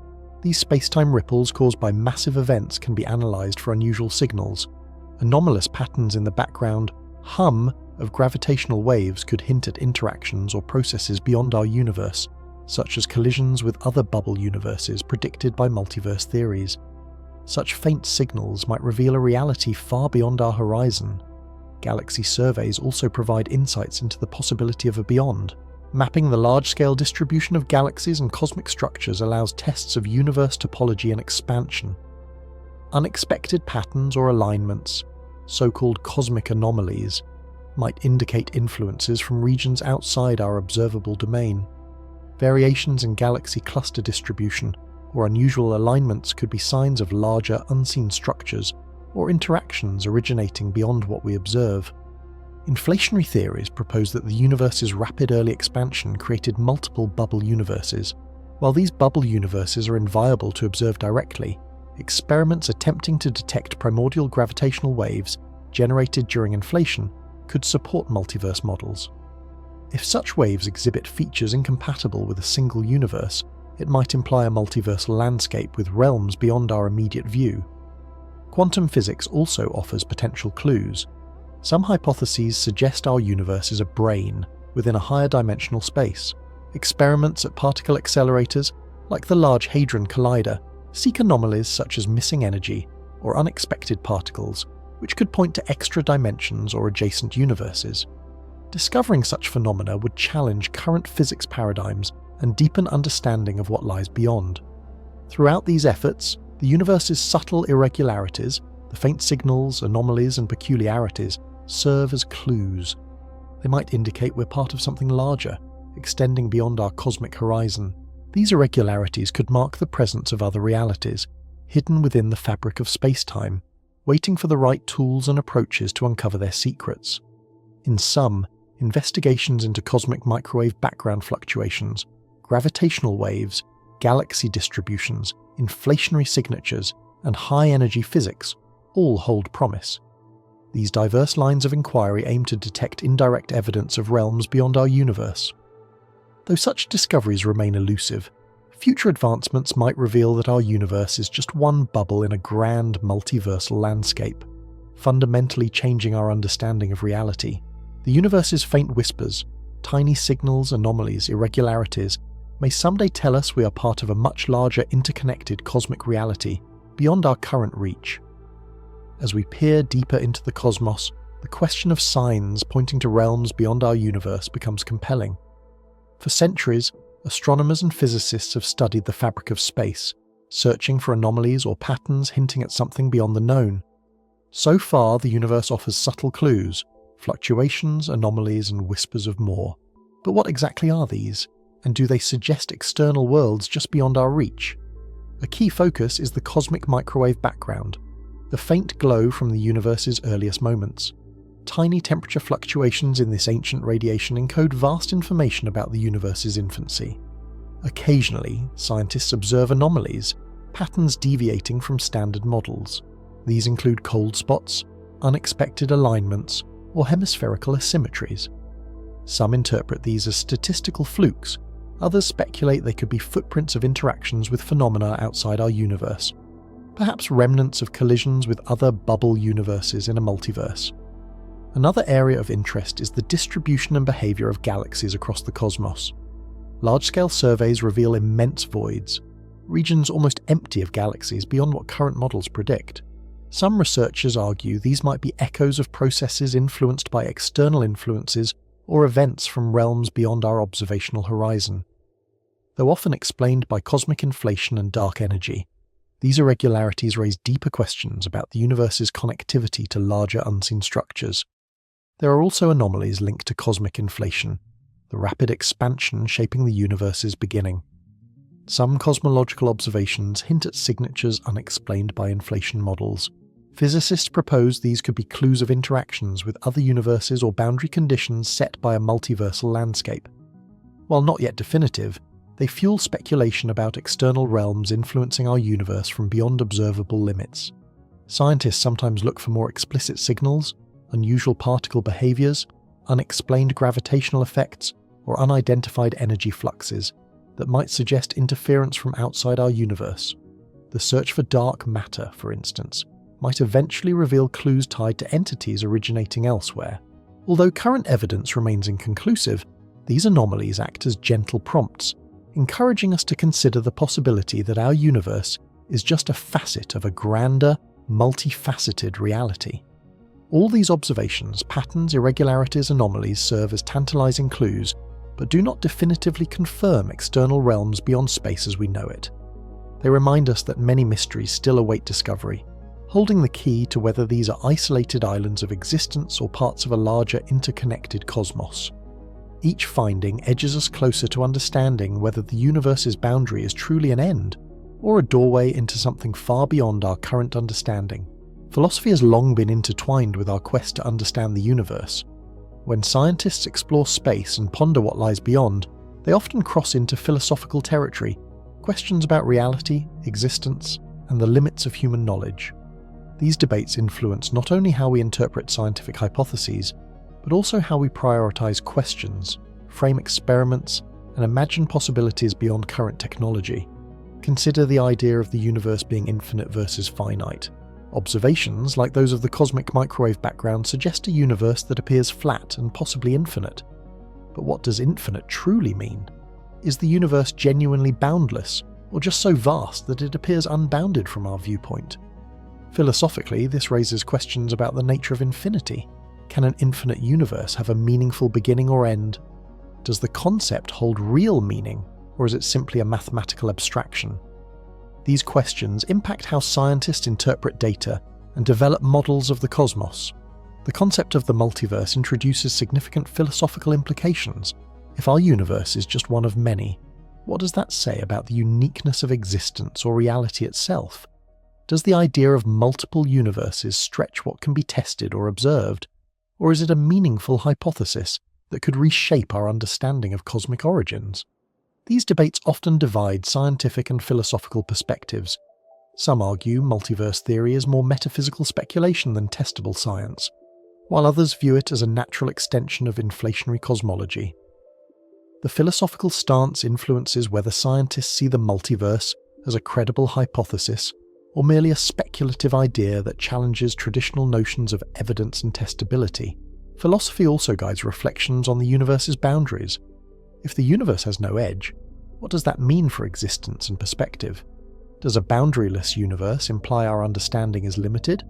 These spacetime ripples caused by massive events can be analysed for unusual signals. Anomalous patterns in the background hum of gravitational waves could hint at interactions or processes beyond our universe, such as collisions with other bubble universes predicted by multiverse theories. Such faint signals might reveal a reality far beyond our horizon. Galaxy surveys also provide insights into the possibility of a beyond. Mapping the large-scale distribution of galaxies and cosmic structures allows tests of universe topology and expansion. Unexpected patterns or alignments, so-called cosmic anomalies, might indicate influences from regions outside our observable domain. Variations in galaxy cluster distribution or unusual alignments could be signs of larger, unseen structures or interactions originating beyond what we observe. Inflationary theories propose that the universe's rapid early expansion created multiple bubble universes. While these bubble universes are inviable to observe directly, experiments attempting to detect primordial gravitational waves generated during inflation could support multiverse models. If such waves exhibit features incompatible with a single universe, it might imply a multiverse landscape with realms beyond our immediate view. Quantum physics also offers potential clues. Some hypotheses suggest our universe is a brane within a higher dimensional space. Experiments at particle accelerators, like the Large Hadron Collider, seek anomalies such as missing energy or unexpected particles, which could point to extra dimensions or adjacent universes. Discovering such phenomena would challenge current physics paradigms and deepen understanding of what lies beyond. Throughout these efforts, the universe's subtle irregularities, the faint signals, anomalies, and peculiarities serve as clues. They might indicate we're part of something larger, extending beyond our cosmic horizon. These irregularities could mark the presence of other realities, hidden within the fabric of space-time, waiting for the right tools and approaches to uncover their secrets. In sum, investigations into cosmic microwave background fluctuations, gravitational waves, galaxy distributions, inflationary signatures, and high-energy physics all hold promise. These diverse lines of inquiry aim to detect indirect evidence of realms beyond our universe. Though such discoveries remain elusive, future advancements might reveal that our universe is just one bubble in a grand multiversal landscape, fundamentally changing our understanding of reality. The universe's faint whispers, tiny signals, anomalies, irregularities, may someday tell us we are part of a much larger interconnected cosmic reality beyond our current reach. As we peer deeper into the cosmos, the question of signs pointing to realms beyond our universe becomes compelling. For centuries, astronomers and physicists have studied the fabric of space, searching for anomalies or patterns hinting at something beyond the known. So far, the universe offers subtle clues, fluctuations, anomalies, and whispers of more. But what exactly are these? And do they suggest external worlds just beyond our reach? A key focus is the cosmic microwave background, the faint glow from the universe's earliest moments. Tiny temperature fluctuations in this ancient radiation encode vast information about the universe's infancy. Occasionally, scientists observe anomalies, patterns deviating from standard models. These include cold spots, unexpected alignments, or hemispherical asymmetries. Some interpret these as statistical flukes, Others speculate they could be footprints of interactions with phenomena outside our universe, perhaps remnants of collisions with other bubble universes in a multiverse. Another area of interest is the distribution and behaviour of galaxies across the cosmos. Large-scale surveys reveal immense voids, regions almost empty of galaxies beyond what current models predict. Some researchers argue these might be echoes of processes influenced by external influences or events from realms beyond our observational horizon. Though often explained by cosmic inflation and dark energy, these irregularities raise deeper questions about the universe's connectivity to larger unseen structures. There are also anomalies linked to cosmic inflation, the rapid expansion shaping the universe's beginning. Some cosmological observations hint at signatures unexplained by inflation models. Physicists propose these could be clues of interactions with other universes or boundary conditions set by a multiversal landscape. While not yet definitive, they fuel speculation about external realms influencing our universe from beyond observable limits. Scientists sometimes look for more explicit signals, unusual particle behaviours, unexplained gravitational effects, or unidentified energy fluxes that might suggest interference from outside our universe. The search for dark matter, for instance, might eventually reveal clues tied to entities originating elsewhere. Although current evidence remains inconclusive, these anomalies act as gentle prompts, encouraging us to consider the possibility that our universe is just a facet of a grander, multifaceted reality. All these observations, patterns, irregularities, anomalies serve as tantalizing clues, but do not definitively confirm external realms beyond space as we know it. They remind us that many mysteries still await discovery, holding the key to whether these are isolated islands of existence or parts of a larger interconnected cosmos. Each finding edges us closer to understanding whether the universe's boundary is truly an end, or a doorway into something far beyond our current understanding. Philosophy has long been intertwined with our quest to understand the universe. When scientists explore space and ponder what lies beyond, they often cross into philosophical territory, questions about reality, existence, and the limits of human knowledge. These debates influence not only how we interpret scientific hypotheses, but also how we prioritize questions, frame experiments, and imagine possibilities beyond current technology. Consider the idea of the universe being infinite versus finite. Observations, like those of the cosmic microwave background, suggest a universe that appears flat and possibly infinite. But what does infinite truly mean? Is the universe genuinely boundless, or just so vast that it appears unbounded from our viewpoint? Philosophically, this raises questions about the nature of infinity. Can an infinite universe have a meaningful beginning or end? Does the concept hold real meaning, or is it simply a mathematical abstraction? These questions impact how scientists interpret data and develop models of the cosmos. The concept of the multiverse introduces significant philosophical implications. If our universe is just one of many, what does that say about the uniqueness of existence or reality itself? Does the idea of multiple universes stretch what can be tested or observed? Or is it a meaningful hypothesis that could reshape our understanding of cosmic origins? These debates often divide scientific and philosophical perspectives. Some argue multiverse theory is more metaphysical speculation than testable science, while others view it as a natural extension of inflationary cosmology. The philosophical stance influences whether scientists see the multiverse as a credible hypothesis or merely a speculative idea that challenges traditional notions of evidence and testability. Philosophy also guides reflections on the universe's boundaries. If the universe has no edge, what does that mean for existence and perspective? Does a boundaryless universe imply our understanding is limited?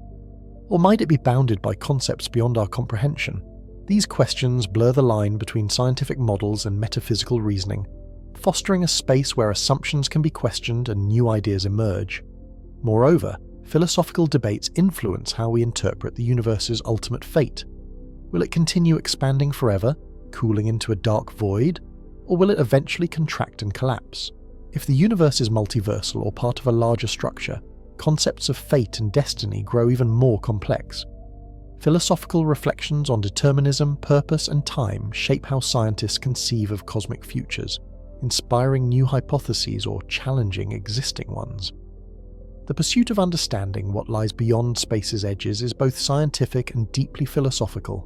Or might it be bounded by concepts beyond our comprehension? These questions blur the line between scientific models and metaphysical reasoning, fostering a space where assumptions can be questioned and new ideas emerge. Moreover, philosophical debates influence how we interpret the universe's ultimate fate. Will it continue expanding forever, cooling into a dark void? Or will it eventually contract and collapse? If the universe is multiversal or part of a larger structure, concepts of fate and destiny grow even more complex. Philosophical reflections on determinism, purpose, and time shape how scientists conceive of cosmic futures, inspiring new hypotheses or challenging existing ones. The pursuit of understanding what lies beyond space's edges is both scientific and deeply philosophical.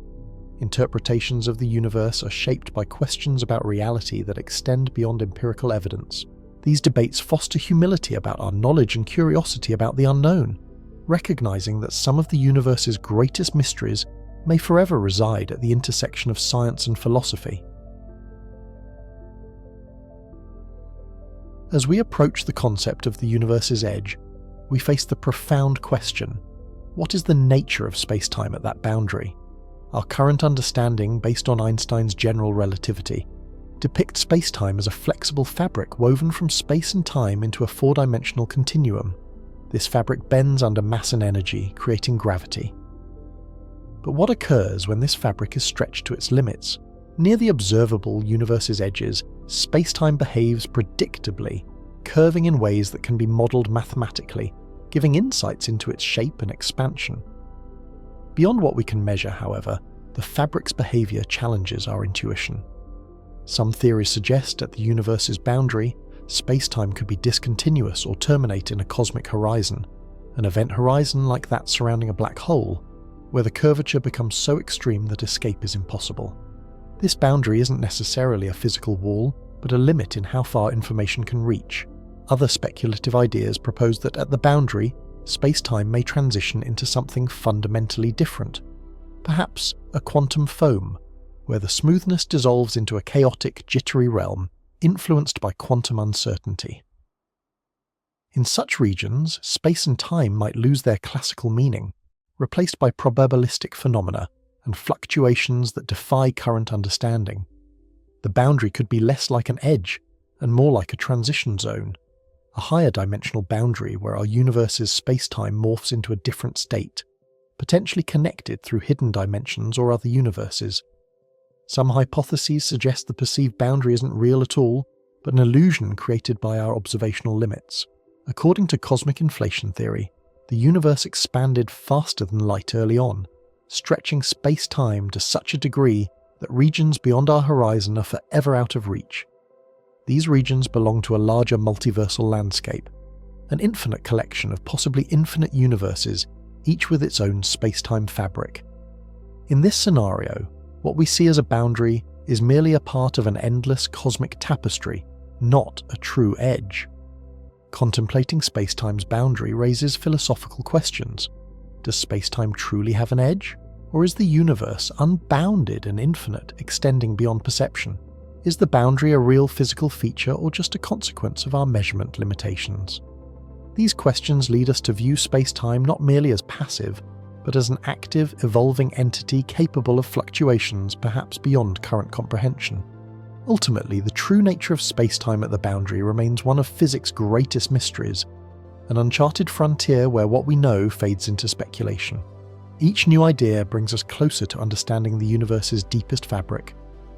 Interpretations of the universe are shaped by questions about reality that extend beyond empirical evidence. These debates foster humility about our knowledge and curiosity about the unknown, recognizing that some of the universe's greatest mysteries may forever reside at the intersection of science and philosophy. As we approach the concept of the universe's edge, we face the profound question: what is the nature of spacetime at that boundary? Our current understanding, based on Einstein's general relativity, depicts spacetime as a flexible fabric woven from space and time into a four-dimensional continuum. This fabric bends under mass and energy, creating gravity. But what occurs when this fabric is stretched to its limits? Near the observable universe's edges, spacetime behaves predictably, curving in ways that can be modelled mathematically, giving insights into its shape and expansion. Beyond what we can measure, however, the fabric's behaviour challenges our intuition. Some theories suggest at the universe's boundary, spacetime could be discontinuous or terminate in a cosmic horizon, an event horizon like that surrounding a black hole, where the curvature becomes so extreme that escape is impossible. This boundary isn't necessarily a physical wall, but a limit in how far information can reach. Other speculative ideas propose that at the boundary, spacetime may transition into something fundamentally different, perhaps a quantum foam, where the smoothness dissolves into a chaotic, jittery realm influenced by quantum uncertainty. In such regions, space and time might lose their classical meaning, replaced by probabilistic phenomena and fluctuations that defy current understanding. The boundary could be less like an edge and more like a transition zone, a higher dimensional boundary where our universe's spacetime morphs into a different state, potentially connected through hidden dimensions or other universes. Some hypotheses suggest the perceived boundary isn't real at all, but an illusion created by our observational limits. According to cosmic inflation theory, the universe expanded faster than light early on, stretching space-time to such a degree that regions beyond our horizon are forever out of reach. These regions belong to a larger multiversal landscape, an infinite collection of possibly infinite universes, each with its own space-time fabric. In this scenario, what we see as a boundary is merely a part of an endless cosmic tapestry, not a true edge. Contemplating spacetime's boundary raises philosophical questions. Does spacetime truly have an edge? Or is the universe unbounded and infinite, extending beyond perception? Is the boundary a real physical feature or just a consequence of our measurement limitations? These questions lead us to view spacetime not merely as passive, but as an active, evolving entity capable of fluctuations perhaps beyond current comprehension. Ultimately, the true nature of spacetime at the boundary remains one of physics' greatest mysteries, an uncharted frontier where what we know fades into speculation. Each new idea brings us closer to understanding the universe's deepest fabric,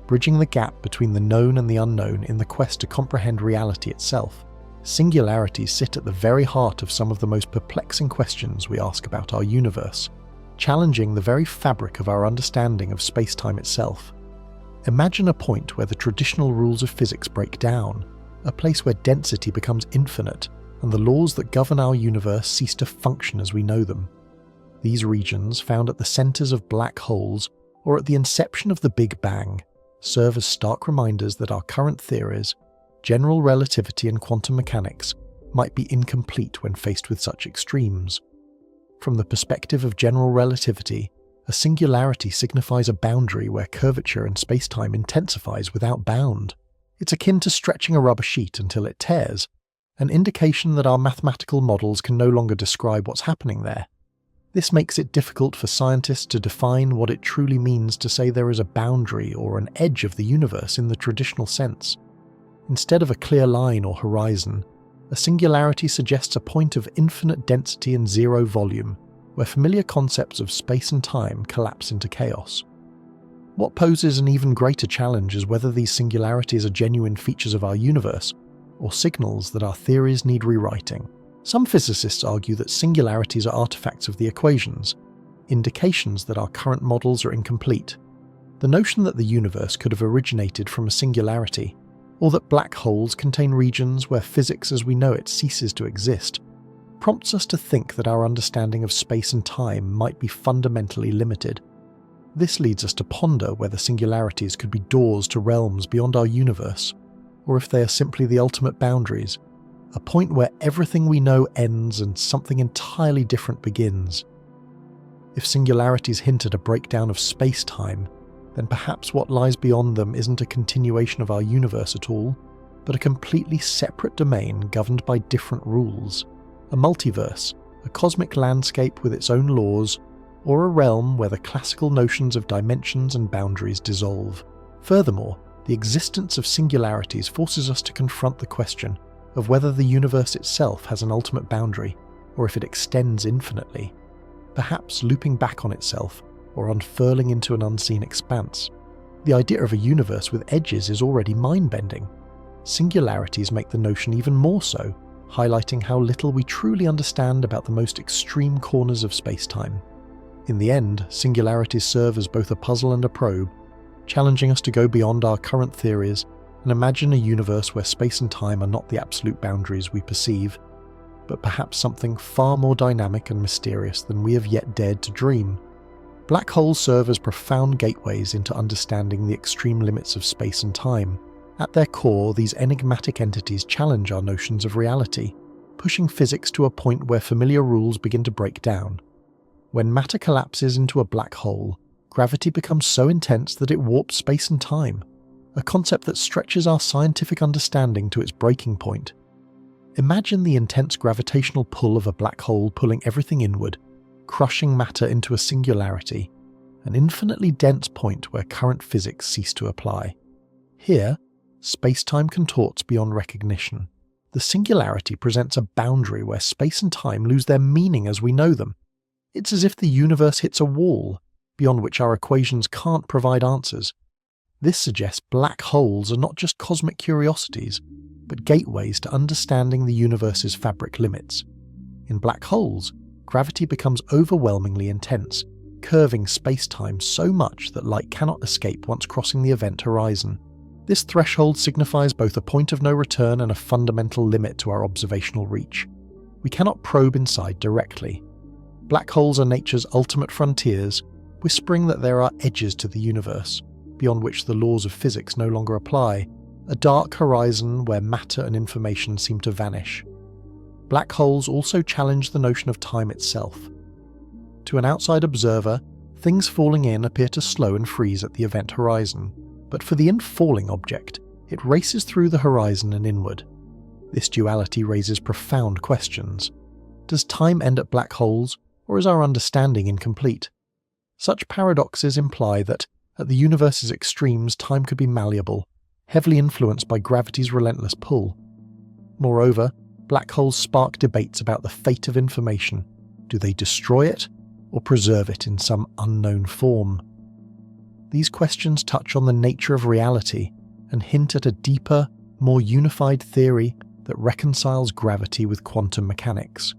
bridging the gap between the known and the unknown in the quest to comprehend reality itself. Singularities sit at the very heart of some of the most perplexing questions we ask about our universe, challenging the very fabric of our understanding of spacetime itself. Imagine a point where the traditional rules of physics break down, a place where density becomes infinite and the laws that govern our universe cease to function as we know them. These regions, found at the centers of black holes or at the inception of the Big Bang, serve as stark reminders that our current theories, general relativity and quantum mechanics, might be incomplete when faced with such extremes. From the perspective of general relativity, a singularity signifies a boundary where curvature in spacetime intensifies without bound. It's akin to stretching a rubber sheet until it tears, an indication that our mathematical models can no longer describe what's happening there. This makes it difficult for scientists to define what it truly means to say there is a boundary or an edge of the universe in the traditional sense. Instead of a clear line or horizon, a singularity suggests a point of infinite density and zero volume, where familiar concepts of space and time collapse into chaos. What poses an even greater challenge is whether these singularities are genuine features of our universe, or signals that our theories need rewriting. Some physicists argue that singularities are artifacts of the equations, indications that our current models are incomplete. The notion that the universe could have originated from a singularity, or that black holes contain regions where physics as we know it ceases to exist, prompts us to think that our understanding of space and time might be fundamentally limited. This leads us to ponder whether singularities could be doors to realms beyond our universe, or if they are simply the ultimate boundaries, a point where everything we know ends and something entirely different begins. If singularities hint at a breakdown of space-time, then perhaps what lies beyond them isn't a continuation of our universe at all, but a completely separate domain governed by different rules. A multiverse, a cosmic landscape with its own laws, or a realm where the classical notions of dimensions and boundaries dissolve. Furthermore, the existence of singularities forces us to confront the question of whether the universe itself has an ultimate boundary, or if it extends infinitely, perhaps looping back on itself or unfurling into an unseen expanse. The idea of a universe with edges is already mind-bending. Singularities make the notion even more so, highlighting how little we truly understand about the most extreme corners of space-time. In the end, singularities serve as both a puzzle and a probe, challenging us to go beyond our current theories and imagine a universe where space and time are not the absolute boundaries we perceive, but perhaps something far more dynamic and mysterious than we have yet dared to dream. Black holes serve as profound gateways into understanding the extreme limits of space and time. At their core, these enigmatic entities challenge our notions of reality, pushing physics to a point where familiar rules begin to break down. When matter collapses into a black hole, gravity becomes so intense that it warps space and time, a concept that stretches our scientific understanding to its breaking point. Imagine the intense gravitational pull of a black hole pulling everything inward, crushing matter into a singularity, an infinitely dense point where current physics cease to apply. Here, space-time contorts beyond recognition. The singularity presents a boundary where space and time lose their meaning as we know them. It's as if the universe hits a wall, beyond which our equations can't provide answers. This suggests black holes are not just cosmic curiosities, but gateways to understanding the universe's fabric limits. In black holes, gravity becomes overwhelmingly intense, curving space-time so much that light cannot escape once crossing the event horizon. This threshold signifies both a point of no return and a fundamental limit to our observational reach. We cannot probe inside directly. Black holes are nature's ultimate frontiers, whispering that there are edges to the universe, beyond which the laws of physics no longer apply, a dark horizon where matter and information seem to vanish. Black holes also challenge the notion of time itself. To an outside observer, things falling in appear to slow and freeze at the event horizon, but for the infalling object, it races through the horizon and inward. This duality raises profound questions. Does time end at black holes, or is our understanding incomplete? Such paradoxes imply that, at the universe's extremes, time could be malleable, heavily influenced by gravity's relentless pull. Moreover, black holes spark debates about the fate of information. Do they destroy it, or preserve it in some unknown form? These questions touch on the nature of reality and hint at a deeper, more unified theory that reconciles gravity with quantum mechanics.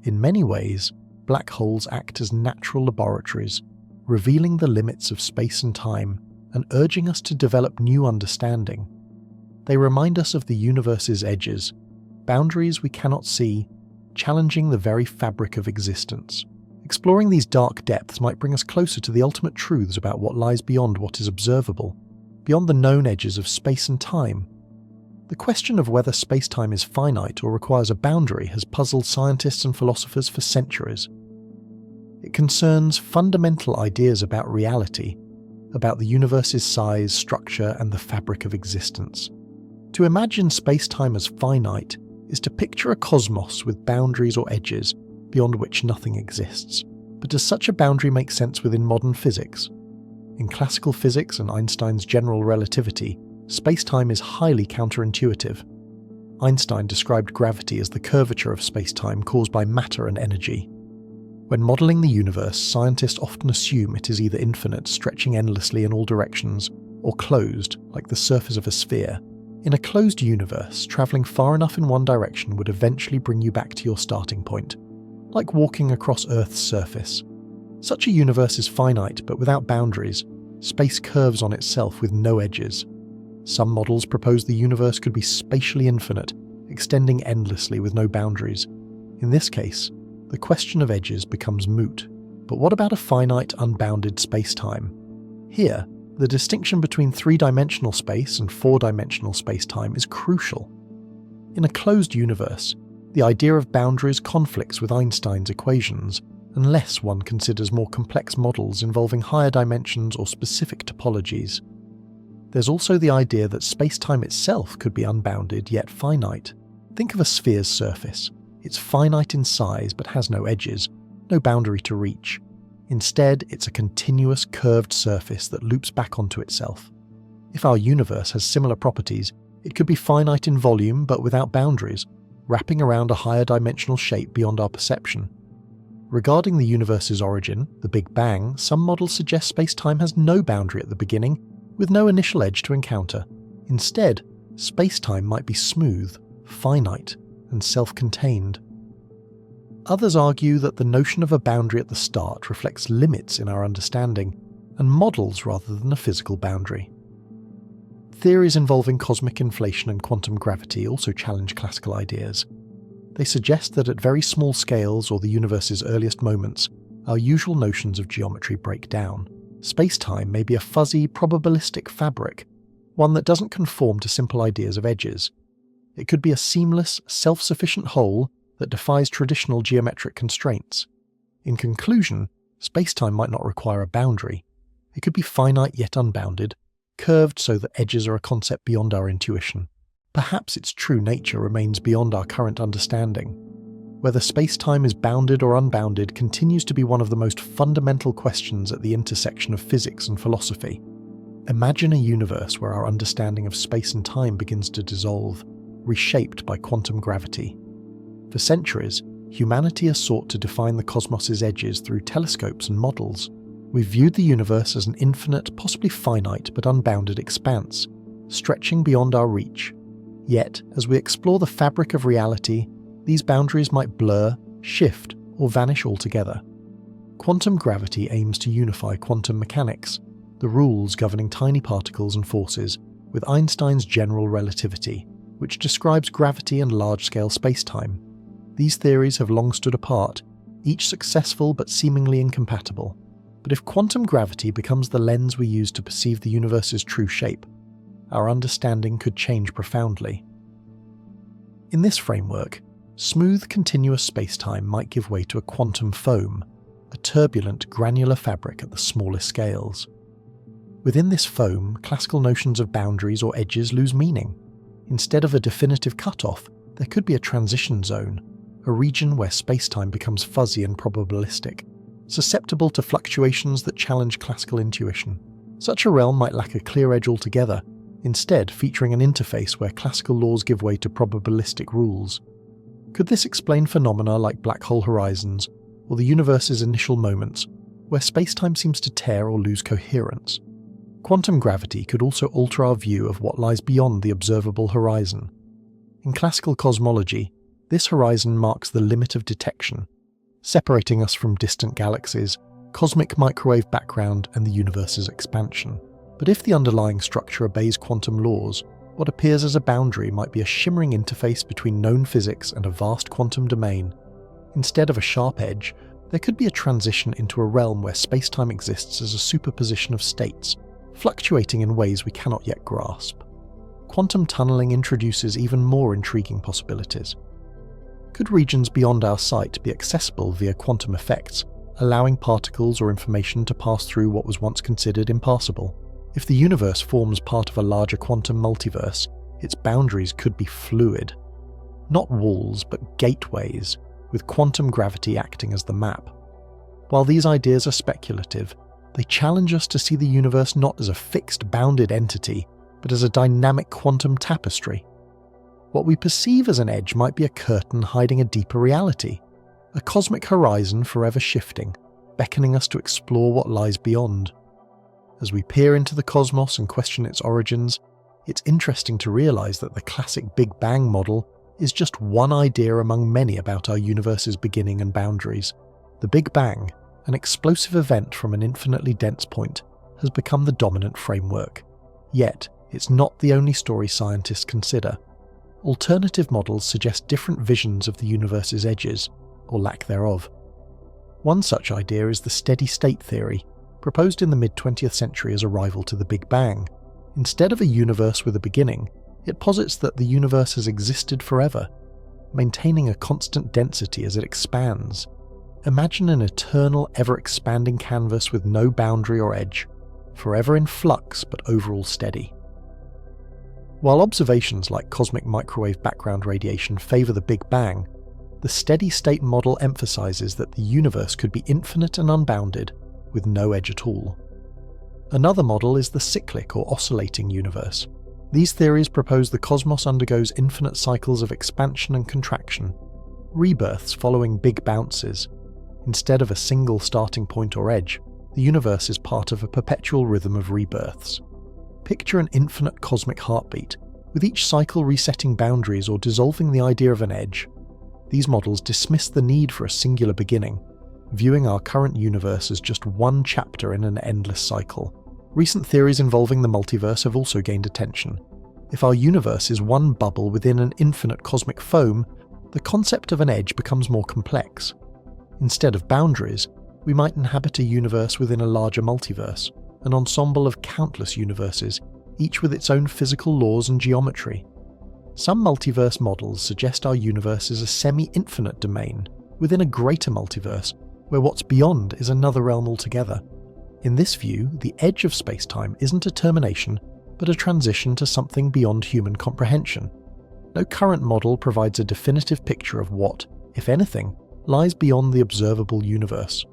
In many ways, black holes act as natural laboratories, revealing the limits of space and time and urging us to develop new understanding. They remind us of the universe's edges, boundaries we cannot see, challenging the very fabric of existence. Exploring these dark depths might bring us closer to the ultimate truths about what lies beyond what is observable, beyond the known edges of space and time. The question of whether space-time is finite or requires a boundary has puzzled scientists and philosophers for centuries. It concerns fundamental ideas about reality, about the universe's size, structure, and the fabric of existence. To imagine space-time as finite is to picture a cosmos with boundaries or edges beyond which nothing exists. But does such a boundary make sense within modern physics? In classical physics and Einstein's general relativity, space-time is highly counterintuitive. Einstein described gravity as the curvature of space-time caused by matter and energy. When modelling the universe, scientists often assume it is either infinite, stretching endlessly in all directions, or closed, like the surface of a sphere. In a closed universe, travelling far enough in one direction would eventually bring you back to your starting point, like walking across Earth's surface. Such a universe is finite, but without boundaries. Space curves on itself with no edges. Some models propose the universe could be spatially infinite, extending endlessly with no boundaries. In this case, the question of edges becomes moot. But what about a finite, unbounded spacetime? Here, the distinction between three-dimensional space and four-dimensional spacetime is crucial. In a closed universe, the idea of boundaries conflicts with Einstein's equations, unless one considers more complex models involving higher dimensions or specific topologies. There's also the idea that spacetime itself could be unbounded yet finite. Think of a sphere's surface. It's finite in size but has no edges, no boundary to reach. Instead, it's a continuous curved surface that loops back onto itself. If our universe has similar properties, it could be finite in volume but without boundaries, wrapping around a higher dimensional shape beyond our perception. Regarding the universe's origin, the Big Bang, some models suggest space-time has no boundary at the beginning, with no initial edge to encounter. Instead, space-time might be smooth, finite, and self-contained. Others argue that the notion of a boundary at the start reflects limits in our understanding, and models rather than a physical boundary. Theories involving cosmic inflation and quantum gravity also challenge classical ideas. They suggest that at very small scales or the universe's earliest moments, our usual notions of geometry break down. Space-time may be a fuzzy, probabilistic fabric, one that doesn't conform to simple ideas of edges. It could be a seamless, self-sufficient whole that defies traditional geometric constraints. In conclusion, space-time might not require a boundary. It could be finite yet unbounded, curved so that edges are a concept beyond our intuition. Perhaps its true nature remains beyond our current understanding. Whether space-time is bounded or unbounded continues to be one of the most fundamental questions at the intersection of physics and philosophy. Imagine a universe where our understanding of space and time begins to dissolve, reshaped by quantum gravity. For centuries, humanity has sought to define the cosmos's edges through telescopes and models. We've viewed the universe as an infinite, possibly finite but unbounded expanse, stretching beyond our reach. Yet, as we explore the fabric of reality, these boundaries might blur, shift, or vanish altogether. Quantum gravity aims to unify quantum mechanics, the rules governing tiny particles and forces, with Einstein's general relativity, which describes gravity and large-scale spacetime. These theories have long stood apart, each successful but seemingly incompatible. But if quantum gravity becomes the lens we use to perceive the universe's true shape, our understanding could change profoundly. In this framework, smooth, continuous spacetime might give way to a quantum foam, a turbulent, granular fabric at the smallest scales. Within this foam, classical notions of boundaries or edges lose meaning. Instead of a definitive cutoff, there could be a transition zone, a region where spacetime becomes fuzzy and probabilistic, susceptible to fluctuations that challenge classical intuition. Such a realm might lack a clear edge altogether, instead featuring an interface where classical laws give way to probabilistic rules. Could this explain phenomena like black hole horizons, or the universe's initial moments, where spacetime seems to tear or lose coherence? Quantum gravity could also alter our view of what lies beyond the observable horizon. In classical cosmology, this horizon marks the limit of detection, separating us from distant galaxies, cosmic microwave background, and the universe's expansion. But if the underlying structure obeys quantum laws, what appears as a boundary might be a shimmering interface between known physics and a vast quantum domain. Instead of a sharp edge, there could be a transition into a realm where spacetime exists as a superposition of states, fluctuating in ways we cannot yet grasp. Quantum tunneling introduces even more intriguing possibilities. Could regions beyond our sight be accessible via quantum effects, allowing particles or information to pass through what was once considered impassable? If the universe forms part of a larger quantum multiverse, its boundaries could be fluid. Not walls, but gateways, with quantum gravity acting as the map. While these ideas are speculative, they challenge us to see the universe not as a fixed, bounded entity, but as a dynamic quantum tapestry. What we perceive as an edge might be a curtain hiding a deeper reality, a cosmic horizon forever shifting, beckoning us to explore what lies beyond. As we peer into the cosmos and question its origins, it's interesting to realize that the classic Big Bang model is just one idea among many about our universe's beginning and boundaries. The Big Bang, an explosive event from an infinitely dense point, has become the dominant framework. Yet, it's not the only story scientists consider. Alternative models suggest different visions of the universe's edges, or lack thereof. One such idea is the steady-state theory, proposed in the mid-20th century as a rival to the Big Bang. Instead of a universe with a beginning, it posits that the universe has existed forever, maintaining a constant density as it expands. Imagine an eternal, ever-expanding canvas with no boundary or edge, forever in flux but overall steady. While observations like cosmic microwave background radiation favour the Big Bang, the steady-state model emphasises that the universe could be infinite and unbounded, with no edge at all. Another model is the cyclic or oscillating universe. These theories propose the cosmos undergoes infinite cycles of expansion and contraction, rebirths following big bounces. Instead of a single starting point or edge, the universe is part of a perpetual rhythm of rebirths. Picture an infinite cosmic heartbeat, with each cycle resetting boundaries or dissolving the idea of an edge. These models dismiss the need for a singular beginning, viewing our current universe as just one chapter in an endless cycle. Recent theories involving the multiverse have also gained attention. If our universe is one bubble within an infinite cosmic foam, the concept of an edge becomes more complex. Instead of boundaries, we might inhabit a universe within a larger multiverse, an ensemble of countless universes, each with its own physical laws and geometry. Some multiverse models suggest our universe is a semi-infinite domain within a greater multiverse, where what's beyond is another realm altogether. In this view, the edge of spacetime isn't a termination, but a transition to something beyond human comprehension. No current model provides a definitive picture of what, if anything, lies beyond the observable universe.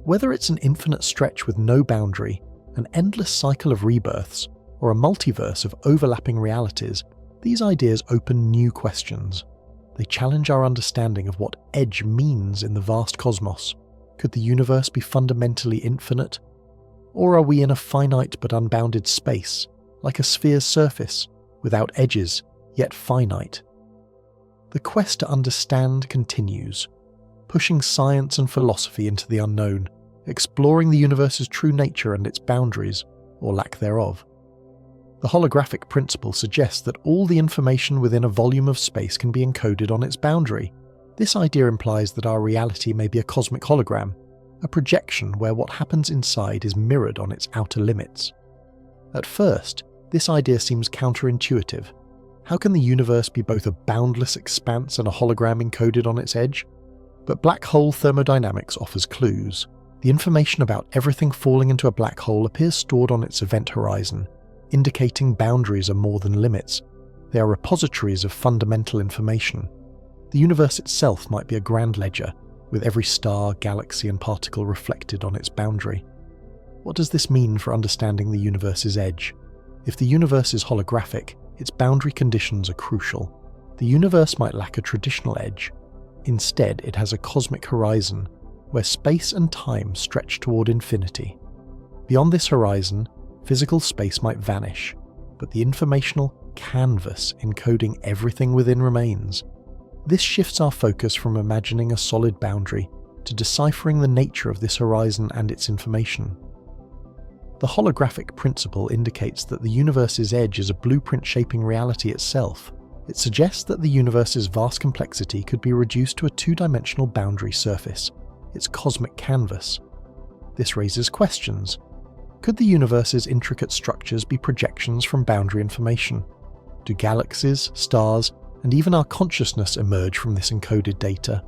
Whether it's an infinite stretch with no boundary, an endless cycle of rebirths, or a multiverse of overlapping realities, these ideas open new questions. They challenge our understanding of what edge means in the vast cosmos. Could the universe be fundamentally infinite? Or are we in a finite but unbounded space, like a sphere's surface, without edges, yet finite? The quest to understand continues, pushing science and philosophy into the unknown, exploring the universe's true nature and its boundaries, or lack thereof. The holographic principle suggests that all the information within a volume of space can be encoded on its boundary. This idea implies that our reality may be a cosmic hologram, a projection where what happens inside is mirrored on its outer limits. At first, this idea seems counterintuitive. How can the universe be both a boundless expanse and a hologram encoded on its edge? But black hole thermodynamics offers clues. The information about everything falling into a black hole appears stored on its event horizon, indicating boundaries are more than limits. They are repositories of fundamental information. The universe itself might be a grand ledger, with every star, galaxy, and particle reflected on its boundary. What does this mean for understanding the universe's edge? If the universe is holographic, its boundary conditions are crucial. The universe might lack a traditional edge. Instead, it has a cosmic horizon, where space and time stretch toward infinity. Beyond this horizon, physical space might vanish, but the informational canvas encoding everything within remains. This shifts our focus from imagining a solid boundary to deciphering the nature of this horizon and its information. The holographic principle indicates that the universe's edge is a blueprint shaping reality itself. It suggests that the universe's vast complexity could be reduced to a two-dimensional boundary surface, its cosmic canvas. This raises questions. Could the universe's intricate structures be projections from boundary information? Do galaxies, stars, and even our consciousness emerge from this encoded data?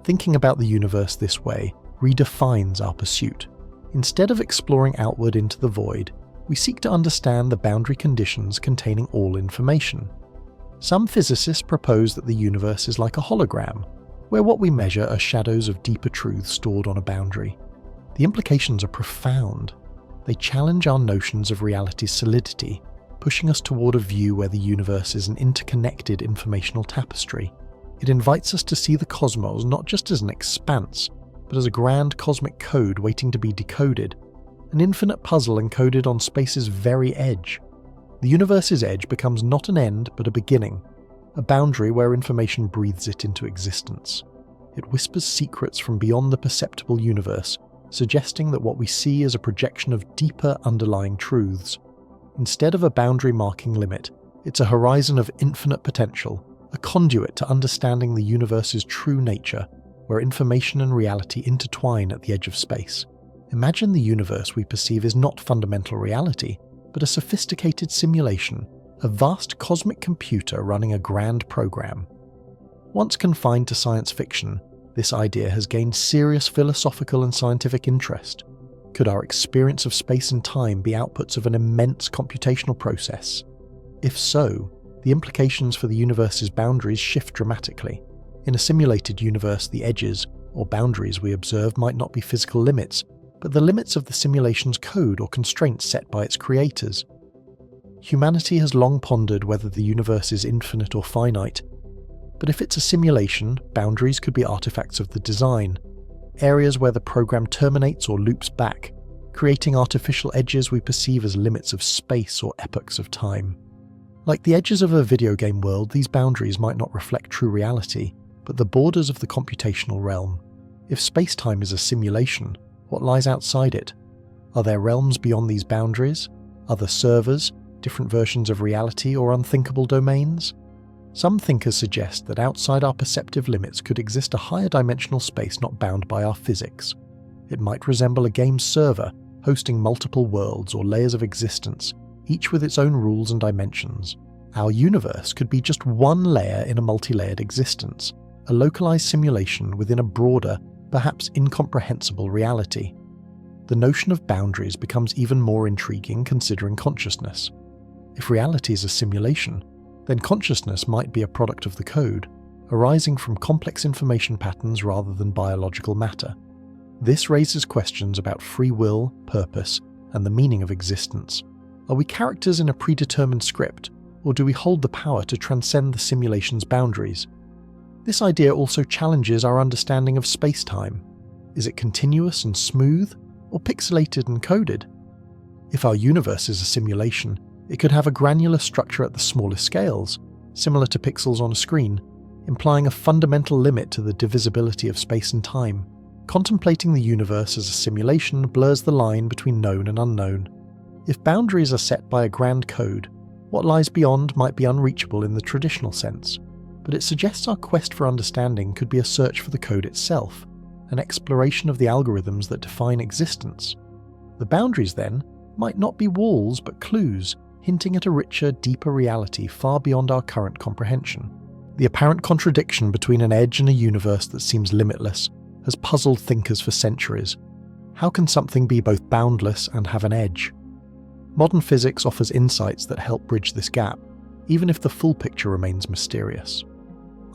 Thinking about the universe this way redefines our pursuit. Instead of exploring outward into the void, we seek to understand the boundary conditions containing all information. Some physicists propose that the universe is like a hologram, where what we measure are shadows of deeper truths stored on a boundary. The implications are profound. They challenge our notions of reality's solidity, pushing us toward a view where the universe is an interconnected informational tapestry. It invites us to see the cosmos not just as an expanse, but as a grand cosmic code waiting to be decoded, an infinite puzzle encoded on space's very edge. The universe's edge becomes not an end, but a beginning, a boundary where information breathes it into existence. It whispers secrets from beyond the perceptible universe, suggesting that what we see is a projection of deeper underlying truths. Instead of a boundary marking limit, it's a horizon of infinite potential, a conduit to understanding the universe's true nature, where information and reality intertwine at the edge of space. Imagine the universe we perceive is not fundamental reality, but a sophisticated simulation, a vast cosmic computer running a grand program. Once confined to science fiction, this idea has gained serious philosophical and scientific interest. Could our experience of space and time be outputs of an immense computational process? If so, the implications for the universe's boundaries shift dramatically. In a simulated universe, the edges, or boundaries we observe might not be physical limits, but the limits of the simulation's code or constraints set by its creators. Humanity has long pondered whether the universe is infinite or finite, but if it's a simulation, boundaries could be artifacts of the design, areas where the program terminates or loops back, creating artificial edges we perceive as limits of space or epochs of time. Like the edges of a video game world, these boundaries might not reflect true reality, but the borders of the computational realm. If space-time is a simulation, what lies outside it? Are there realms beyond these boundaries? Other servers, different versions of reality, or unthinkable domains? Some thinkers suggest that outside our perceptive limits could exist a higher dimensional space not bound by our physics. It might resemble a game's server, hosting multiple worlds or layers of existence, each with its own rules and dimensions. Our universe could be just one layer in a multi-layered existence, a localized simulation within a broader, perhaps incomprehensible reality. The notion of boundaries becomes even more intriguing considering consciousness. If reality is a simulation, then consciousness might be a product of the code, arising from complex information patterns rather than biological matter. This raises questions about free will, purpose, and the meaning of existence. Are we characters in a predetermined script, or do we hold the power to transcend the simulation's boundaries? This idea also challenges our understanding of space-time. Is it continuous and smooth, or pixelated and coded? If our universe is a simulation, it could have a granular structure at the smallest scales, similar to pixels on a screen, implying a fundamental limit to the divisibility of space and time. Contemplating the universe as a simulation blurs the line between known and unknown. If boundaries are set by a grand code, what lies beyond might be unreachable in the traditional sense, but it suggests our quest for understanding could be a search for the code itself, an exploration of the algorithms that define existence. The boundaries, then, might not be walls but clues, hinting at a richer, deeper reality far beyond our current comprehension. The apparent contradiction between an edge and a universe that seems limitless has puzzled thinkers for centuries. How can something be both boundless and have an edge? Modern physics offers insights that help bridge this gap, even if the full picture remains mysterious.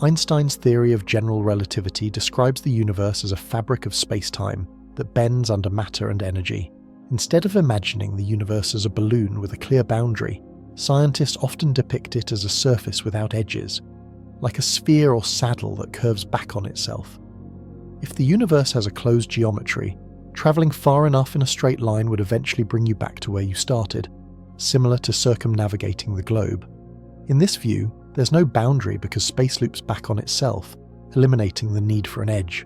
Einstein's theory of general relativity describes the universe as a fabric of space-time that bends under matter and energy. Instead of imagining the universe as a balloon with a clear boundary, scientists often depict it as a surface without edges, like a sphere or saddle that curves back on itself. If the universe has a closed geometry, travelling far enough in a straight line would eventually bring you back to where you started, similar to circumnavigating the globe. In this view, there's no boundary because space loops back on itself, eliminating the need for an edge.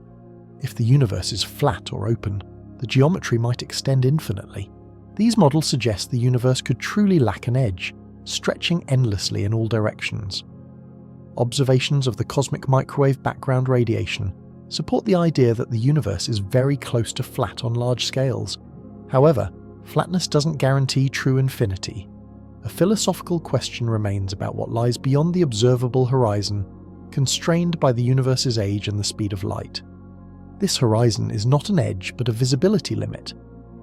If the universe is flat or open, the geometry might extend infinitely. These models suggest the universe could truly lack an edge, stretching endlessly in all directions. Observations of the cosmic microwave background radiation support the idea that the universe is very close to flat on large scales. However, flatness doesn't guarantee true infinity. A philosophical question remains about what lies beyond the observable horizon, constrained by the universe's age and the speed of light. This horizon is not an edge but a visibility limit.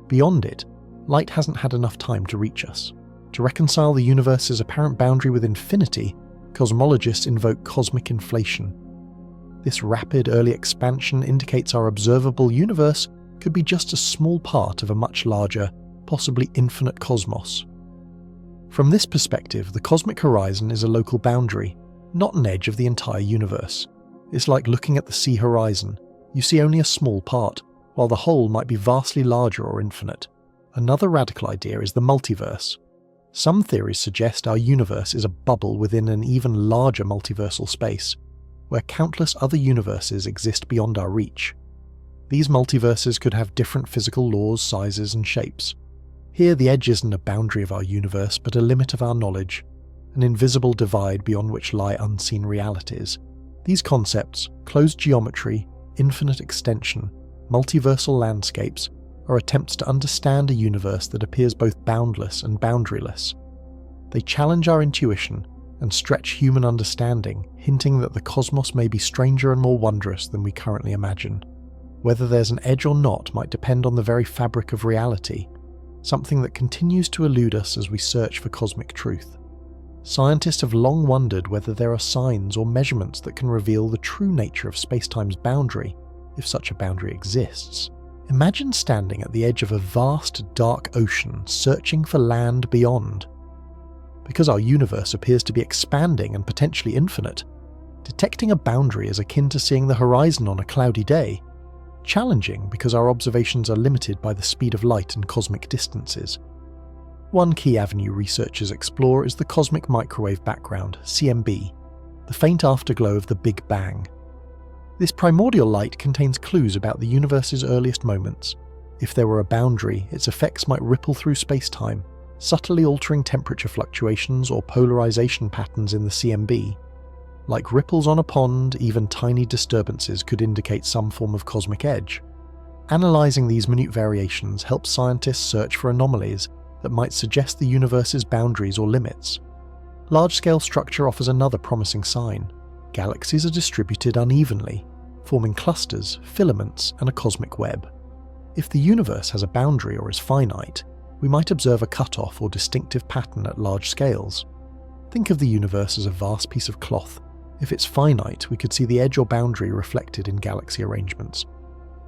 Beyond it, light hasn't had enough time to reach us. To reconcile the universe's apparent boundary with infinity, cosmologists invoke cosmic inflation. This rapid early expansion indicates our observable universe could be just a small part of a much larger, possibly infinite cosmos. From this perspective, the cosmic horizon is a local boundary, not an edge of the entire universe. It's like looking at the sea horizon. You see only a small part, while the whole might be vastly larger or infinite. Another radical idea is the multiverse. Some theories suggest our universe is a bubble within an even larger multiversal space, where countless other universes exist beyond our reach. These multiverses could have different physical laws, sizes, and shapes. Here, the edge isn't a boundary of our universe, but a limit of our knowledge, an invisible divide beyond which lie unseen realities. These concepts, closed geometry, infinite extension, multiversal landscapes are attempts to understand a universe that appears both boundless and boundaryless. They challenge our intuition and stretch human understanding, hinting that the cosmos may be stranger and more wondrous than we currently imagine. Whether there's an edge or not might depend on the very fabric of reality, something that continues to elude us as we search for cosmic truth. Scientists have long wondered whether there are signs or measurements that can reveal the true nature of spacetime's boundary, if such a boundary exists. Imagine standing at the edge of a vast, dark ocean, searching for land beyond. Because our universe appears to be expanding and potentially infinite, detecting a boundary is akin to seeing the horizon on a cloudy day. Challenging because our observations are limited by the speed of light and cosmic distances. One key avenue researchers explore is the cosmic microwave background, CMB, the faint afterglow of the Big Bang. This primordial light contains clues about the universe's earliest moments. If there were a boundary, its effects might ripple through space-time, subtly altering temperature fluctuations or polarization patterns in the CMB. Like ripples on a pond, even tiny disturbances could indicate some form of cosmic edge. Analysing these minute variations helps scientists search for anomalies that might suggest the universe's boundaries or limits. Large-scale structure offers another promising sign. Galaxies are distributed unevenly, forming clusters, filaments, and a cosmic web. If the universe has a boundary or is finite, we might observe a cutoff or distinctive pattern at large scales. Think of the universe as a vast piece of cloth. If it's finite, we could see the edge or boundary reflected in galaxy arrangements.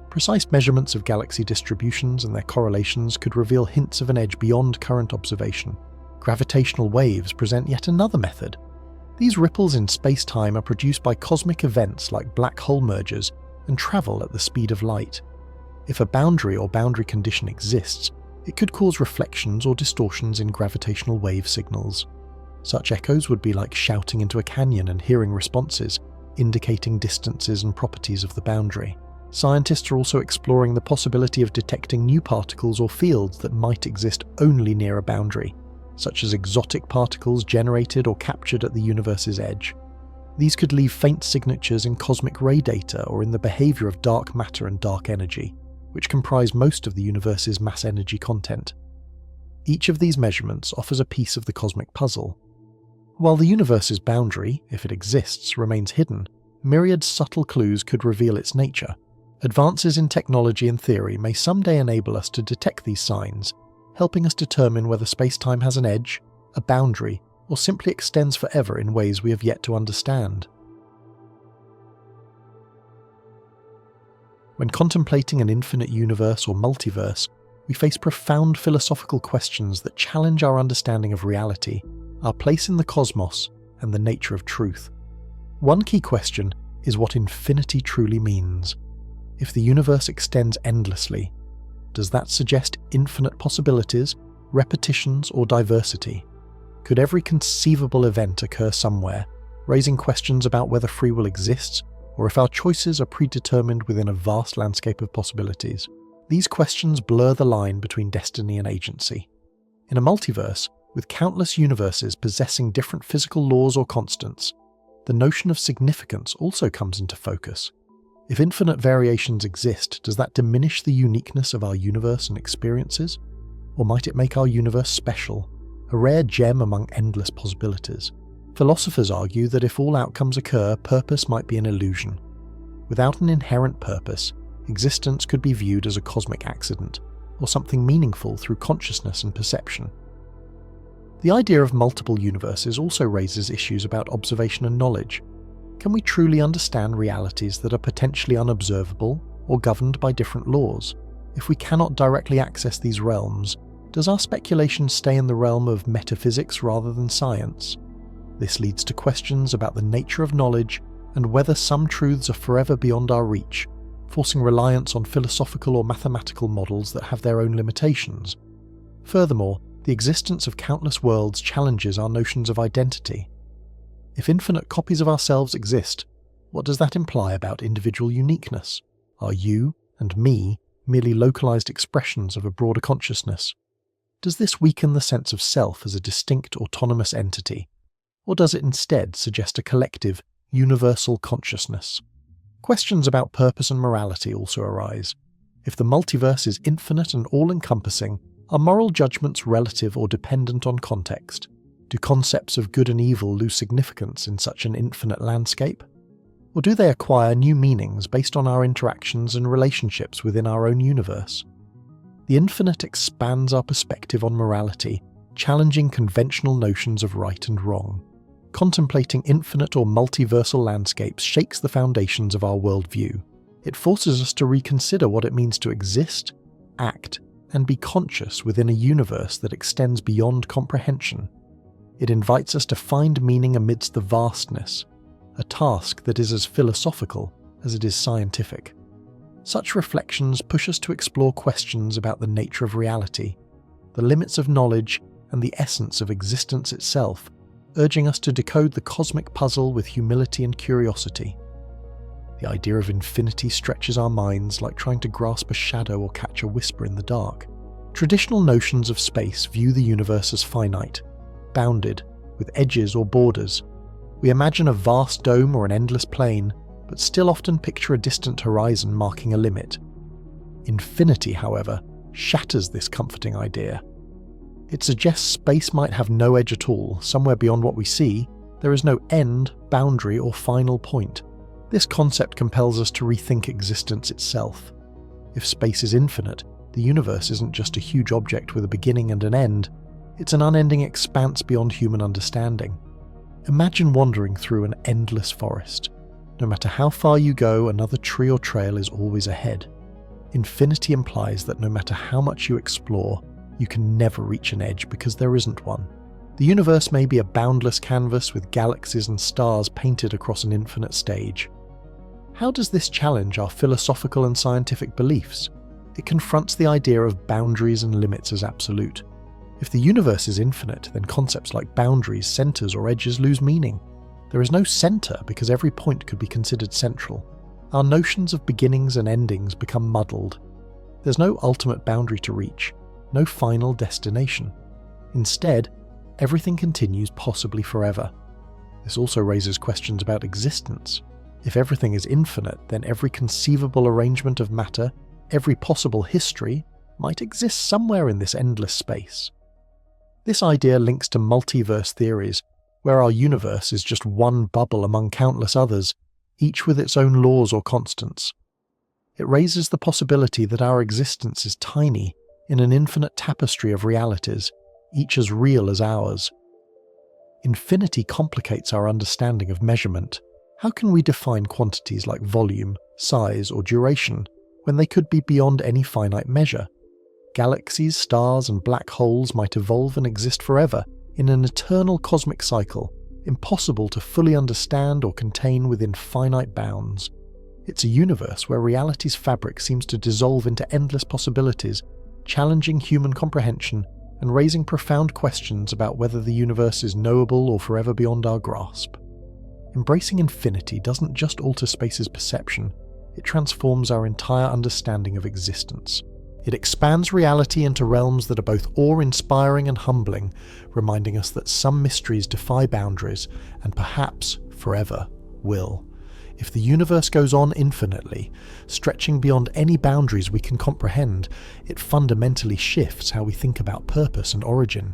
Precise measurements of galaxy distributions and their correlations could reveal hints of an edge beyond current observation. Gravitational waves present yet another method. These ripples in space-time are produced by cosmic events like black hole mergers and travel at the speed of light. If a boundary or boundary condition exists, it could cause reflections or distortions in gravitational wave signals. Such echoes would be like shouting into a canyon and hearing responses, indicating distances and properties of the boundary. Scientists are also exploring the possibility of detecting new particles or fields that might exist only near a boundary, such as exotic particles generated or captured at the universe's edge. These could leave faint signatures in cosmic ray data or in the behavior of dark matter and dark energy, which comprise most of the universe's mass-energy content. Each of these measurements offers a piece of the cosmic puzzle. While the universe's boundary, if it exists, remains hidden, myriad subtle clues could reveal its nature. Advances in technology and theory may someday enable us to detect these signs, helping us determine whether space-time has an edge, a boundary, or simply extends forever in ways we have yet to understand. When contemplating an infinite universe or multiverse, we face profound philosophical questions that challenge our understanding of reality, our place in the cosmos, and the nature of truth. One key question is what infinity truly means. If the universe extends endlessly, does that suggest infinite possibilities, repetitions, or diversity? Could every conceivable event occur somewhere, raising questions about whether free will exists, or if our choices are predetermined within a vast landscape of possibilities? These questions blur the line between destiny and agency. In a multiverse, with countless universes possessing different physical laws or constants, the notion of significance also comes into focus. If infinite variations exist, does that diminish the uniqueness of our universe and experiences? Or might it make our universe special, a rare gem among endless possibilities? Philosophers argue that if all outcomes occur, purpose might be an illusion. Without an inherent purpose, existence could be viewed as a cosmic accident, or something meaningful through consciousness and perception. The idea of multiple universes also raises issues about observation and knowledge. Can we truly understand realities that are potentially unobservable or governed by different laws? If we cannot directly access these realms, does our speculation stay in the realm of metaphysics rather than science? This leads to questions about the nature of knowledge and whether some truths are forever beyond our reach, forcing reliance on philosophical or mathematical models that have their own limitations. Furthermore, the existence of countless worlds challenges our notions of identity. If infinite copies of ourselves exist, what does that imply about individual uniqueness? Are you and me merely localized expressions of a broader consciousness? Does this weaken the sense of self as a distinct autonomous entity, or does it instead suggest a collective, universal consciousness? Questions about purpose and morality also arise. If the multiverse is infinite and all-encompassing, are moral judgments relative or dependent on context? Do concepts of good and evil lose significance in such an infinite landscape? Or do they acquire new meanings based on our interactions and relationships within our own universe? The infinite expands our perspective on morality, challenging conventional notions of right and wrong. Contemplating infinite or multiversal landscapes shakes the foundations of our worldview. It forces us to reconsider what it means to exist, act, and be conscious within a universe that extends beyond comprehension. It invites us to find meaning amidst the vastness, a task that is as philosophical as it is scientific. Such reflections push us to explore questions about the nature of reality, the limits of knowledge, and the essence of existence itself, urging us to decode the cosmic puzzle with humility and curiosity. The idea of infinity stretches our minds like trying to grasp a shadow or catch a whisper in the dark. Traditional notions of space view the universe as finite, bounded, with edges or borders. We imagine a vast dome or an endless plane, but still often picture a distant horizon marking a limit. Infinity, however, shatters this comforting idea. It suggests space might have no edge at all. Somewhere beyond what we see, there is no end, boundary, or final point. This concept compels us to rethink existence itself. If space is infinite, the universe isn't just a huge object with a beginning and an end, it's an unending expanse beyond human understanding. Imagine wandering through an endless forest. No matter how far you go, another tree or trail is always ahead. Infinity implies that no matter how much you explore, you can never reach an edge because there isn't one. The universe may be a boundless canvas with galaxies and stars painted across an infinite stage. How does this challenge our philosophical and scientific beliefs? It confronts the idea of boundaries and limits as absolute. If the universe is infinite, then concepts like boundaries, centers, or edges lose meaning. There is no center because every point could be considered central. Our notions of beginnings and endings become muddled. There's no ultimate boundary to reach, no final destination. Instead, everything continues possibly forever. This also raises questions about existence. If everything is infinite, then every conceivable arrangement of matter, every possible history, might exist somewhere in this endless space. This idea links to multiverse theories, where our universe is just one bubble among countless others, each with its own laws or constants. It raises the possibility that our existence is tiny in an infinite tapestry of realities, each as real as ours. Infinity complicates our understanding of measurement. How can we define quantities like volume, size, or duration when they could be beyond any finite measure? Galaxies, stars, and black holes might evolve and exist forever in an eternal cosmic cycle, impossible to fully understand or contain within finite bounds. It's a universe where reality's fabric seems to dissolve into endless possibilities, challenging human comprehension and raising profound questions about whether the universe is knowable or forever beyond our grasp. Embracing infinity doesn't just alter space's perception, it transforms our entire understanding of existence. It expands reality into realms that are both awe-inspiring and humbling, reminding us that some mysteries defy boundaries and perhaps forever will. If the universe goes on infinitely, stretching beyond any boundaries we can comprehend, it fundamentally shifts how we think about purpose and origin.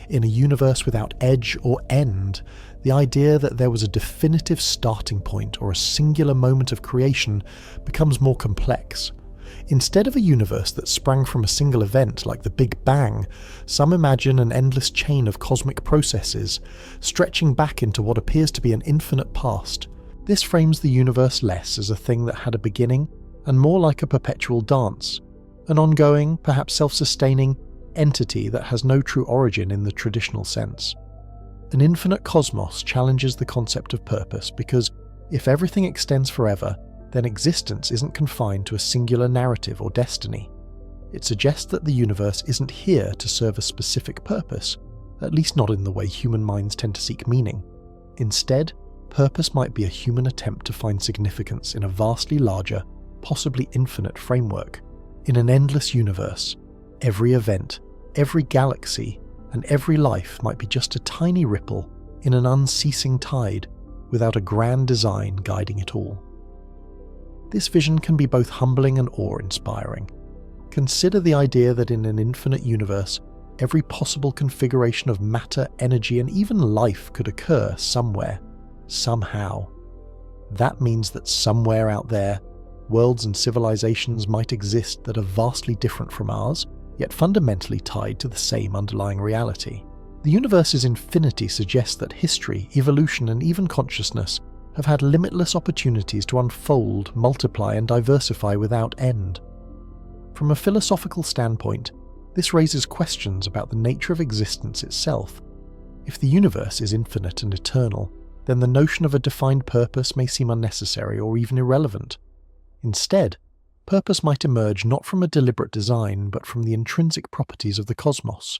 In a universe without edge or end, the idea that there was a definitive starting point or a singular moment of creation becomes more complex. Instead of a universe that sprang from a single event like the Big Bang, some imagine an endless chain of cosmic processes, stretching back into what appears to be an infinite past. This frames the universe less as a thing that had a beginning and more like a perpetual dance, an ongoing, perhaps self-sustaining, entity that has no true origin in the traditional sense. An infinite cosmos challenges the concept of purpose because if everything extends forever, then existence isn't confined to a singular narrative or destiny. It suggests that the universe isn't here to serve a specific purpose, at least not in the way human minds tend to seek meaning. Instead, purpose might be a human attempt to find significance in a vastly larger, possibly infinite framework. In an endless universe, every event, every galaxy, and every life might be just a tiny ripple in an unceasing tide, without a grand design guiding it all. This vision can be both humbling and awe-inspiring. Consider the idea that in an infinite universe, every possible configuration of matter, energy, and even life could occur somewhere, somehow. That means that somewhere out there, worlds and civilizations might exist that are vastly different from ours, yet fundamentally tied to the same underlying reality. The universe's infinity suggests that history, evolution, and even consciousness have had limitless opportunities to unfold, multiply, and diversify without end. From a philosophical standpoint, this raises questions about the nature of existence itself. If the universe is infinite and eternal, then the notion of a defined purpose may seem unnecessary or even irrelevant. Instead, purpose might emerge not from a deliberate design, but from the intrinsic properties of the cosmos,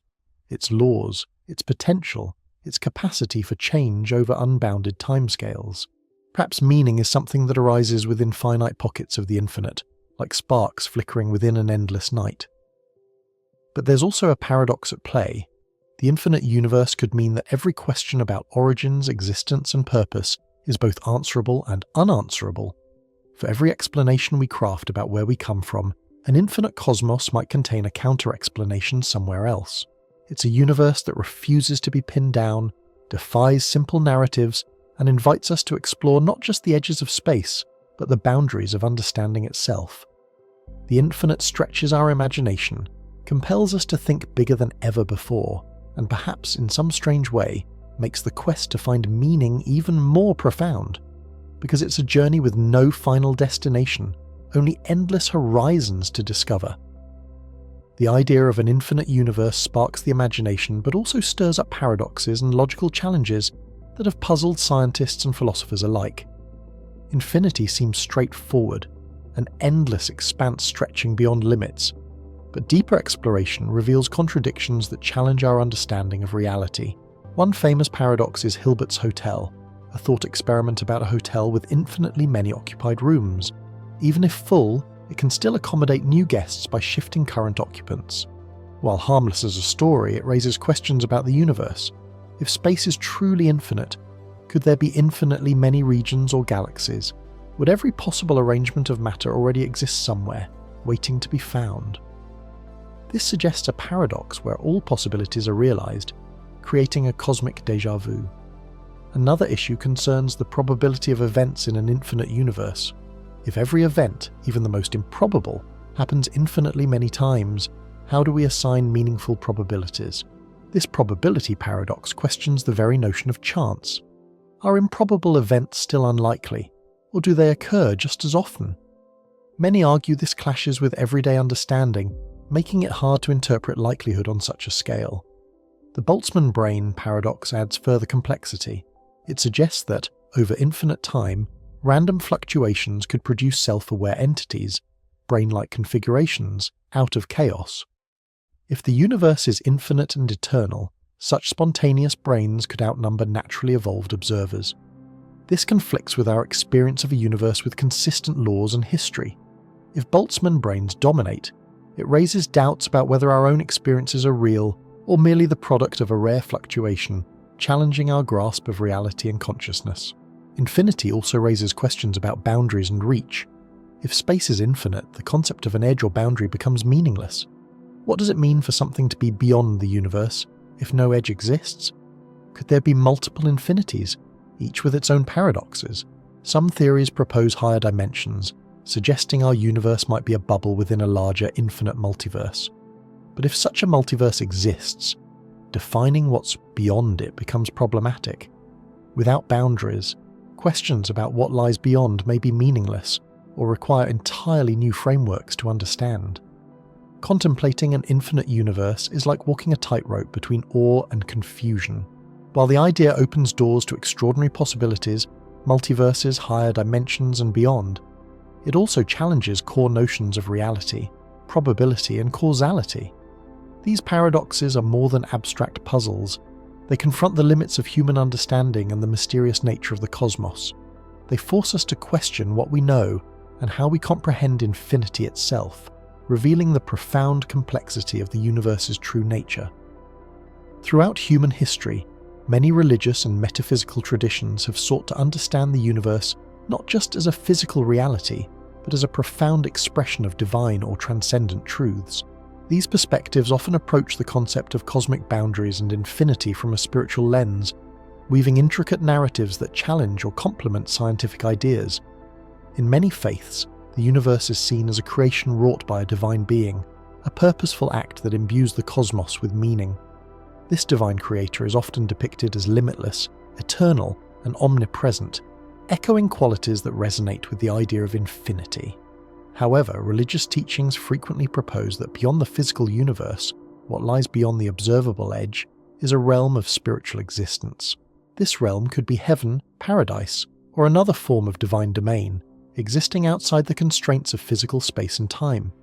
its laws, its potential, its capacity for change over unbounded timescales. Perhaps meaning is something that arises within finite pockets of the infinite, like sparks flickering within an endless night. But there's also a paradox at play. The infinite universe could mean that every question about origins, existence, and purpose is both answerable and unanswerable. For every explanation we craft about where we come from, an infinite cosmos might contain a counter-explanation somewhere else. It's a universe that refuses to be pinned down, defies simple narratives, and invites us to explore not just the edges of space, but the boundaries of understanding itself. The infinite stretches our imagination, compels us to think bigger than ever before, and perhaps in some strange way makes the quest to find meaning even more profound, because it's a journey with no final destination, only endless horizons to discover. The idea of an infinite universe sparks the imagination but also stirs up paradoxes and logical challenges that have puzzled scientists and philosophers alike. Infinity seems straightforward, an endless expanse stretching beyond limits, but deeper exploration reveals contradictions that challenge our understanding of reality. One famous paradox is Hilbert's Hotel, a thought experiment about a hotel with infinitely many occupied rooms. Even if full, it can still accommodate new guests by shifting current occupants. While harmless as a story, it raises questions about the universe. If space is truly infinite, could there be infinitely many regions or galaxies? Would every possible arrangement of matter already exist somewhere, waiting to be found? This suggests a paradox where all possibilities are realized, creating a cosmic déjà vu. Another issue concerns the probability of events in an infinite universe. If every event, even the most improbable, happens infinitely many times, how do we assign meaningful probabilities? This probability paradox questions the very notion of chance. Are improbable events still unlikely, or do they occur just as often? Many argue this clashes with everyday understanding, making it hard to interpret likelihood on such a scale. The Boltzmann brane paradox adds further complexity. It suggests that, over infinite time, random fluctuations could produce self-aware entities, brain-like configurations, out of chaos. If the universe is infinite and eternal, such spontaneous brains could outnumber naturally evolved observers. This conflicts with our experience of a universe with consistent laws and history. If Boltzmann brains dominate, it raises doubts about whether our own experiences are real or merely the product of a rare fluctuation, challenging our grasp of reality and consciousness. Infinity also raises questions about boundaries and reach. If space is infinite, the concept of an edge or boundary becomes meaningless. What does it mean for something to be beyond the universe if no edge exists? Could there be multiple infinities, each with its own paradoxes? Some theories propose higher dimensions, suggesting our universe might be a bubble within a larger infinite multiverse. But if such a multiverse exists, defining what's beyond it becomes problematic. Without boundaries, questions about what lies beyond may be meaningless or require entirely new frameworks to understand. Contemplating an infinite universe is like walking a tightrope between awe and confusion. While the idea opens doors to extraordinary possibilities, multiverses, higher dimensions, and beyond, it also challenges core notions of reality, probability, and causality. These paradoxes are more than abstract puzzles. They confront the limits of human understanding and the mysterious nature of the cosmos. They force us to question what we know and how we comprehend infinity itself, revealing the profound complexity of the universe's true nature. Throughout human history, many religious and metaphysical traditions have sought to understand the universe not just as a physical reality, but as a profound expression of divine or transcendent truths. These perspectives often approach the concept of cosmic boundaries and infinity from a spiritual lens, weaving intricate narratives that challenge or complement scientific ideas. In many faiths, the universe is seen as a creation wrought by a divine being, a purposeful act that imbues the cosmos with meaning. This divine creator is often depicted as limitless, eternal, and omnipresent, echoing qualities that resonate with the idea of infinity. However, religious teachings frequently propose that beyond the physical universe, what lies beyond the observable edge is a realm of spiritual existence. This realm could be heaven, paradise, or another form of divine domain, existing outside the constraints of physical space and time.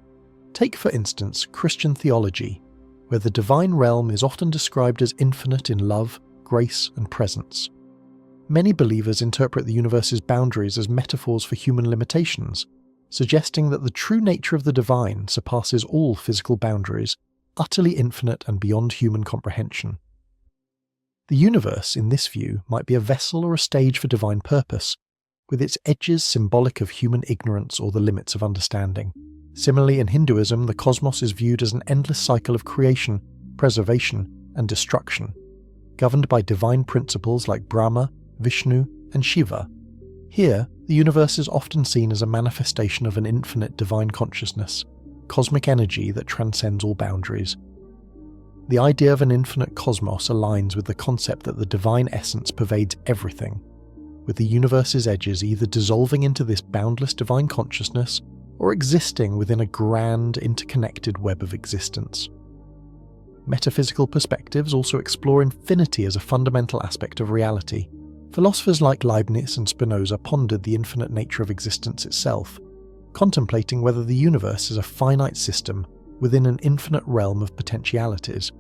Take, for instance, Christian theology, where the divine realm is often described as infinite in love, grace, and presence. Many believers interpret the universe's boundaries as metaphors for human limitations, suggesting that the true nature of the divine surpasses all physical boundaries, utterly infinite and beyond human comprehension. The universe, in this view, might be a vessel or a stage for divine purpose, with its edges symbolic of human ignorance or the limits of understanding. Similarly, in Hinduism, the cosmos is viewed as an endless cycle of creation, preservation, and destruction, governed by divine principles like Brahma, Vishnu, and Shiva. Here, the universe is often seen as a manifestation of an infinite divine consciousness, cosmic energy that transcends all boundaries. The idea of an infinite cosmos aligns with the concept that the divine essence pervades everything, with the universe's edges either dissolving into this boundless divine consciousness or existing within a grand, interconnected web of existence. Metaphysical perspectives also explore infinity as a fundamental aspect of reality. Philosophers like Leibniz and Spinoza pondered the infinite nature of existence itself, contemplating whether the universe is a finite system within an infinite realm of potentialities.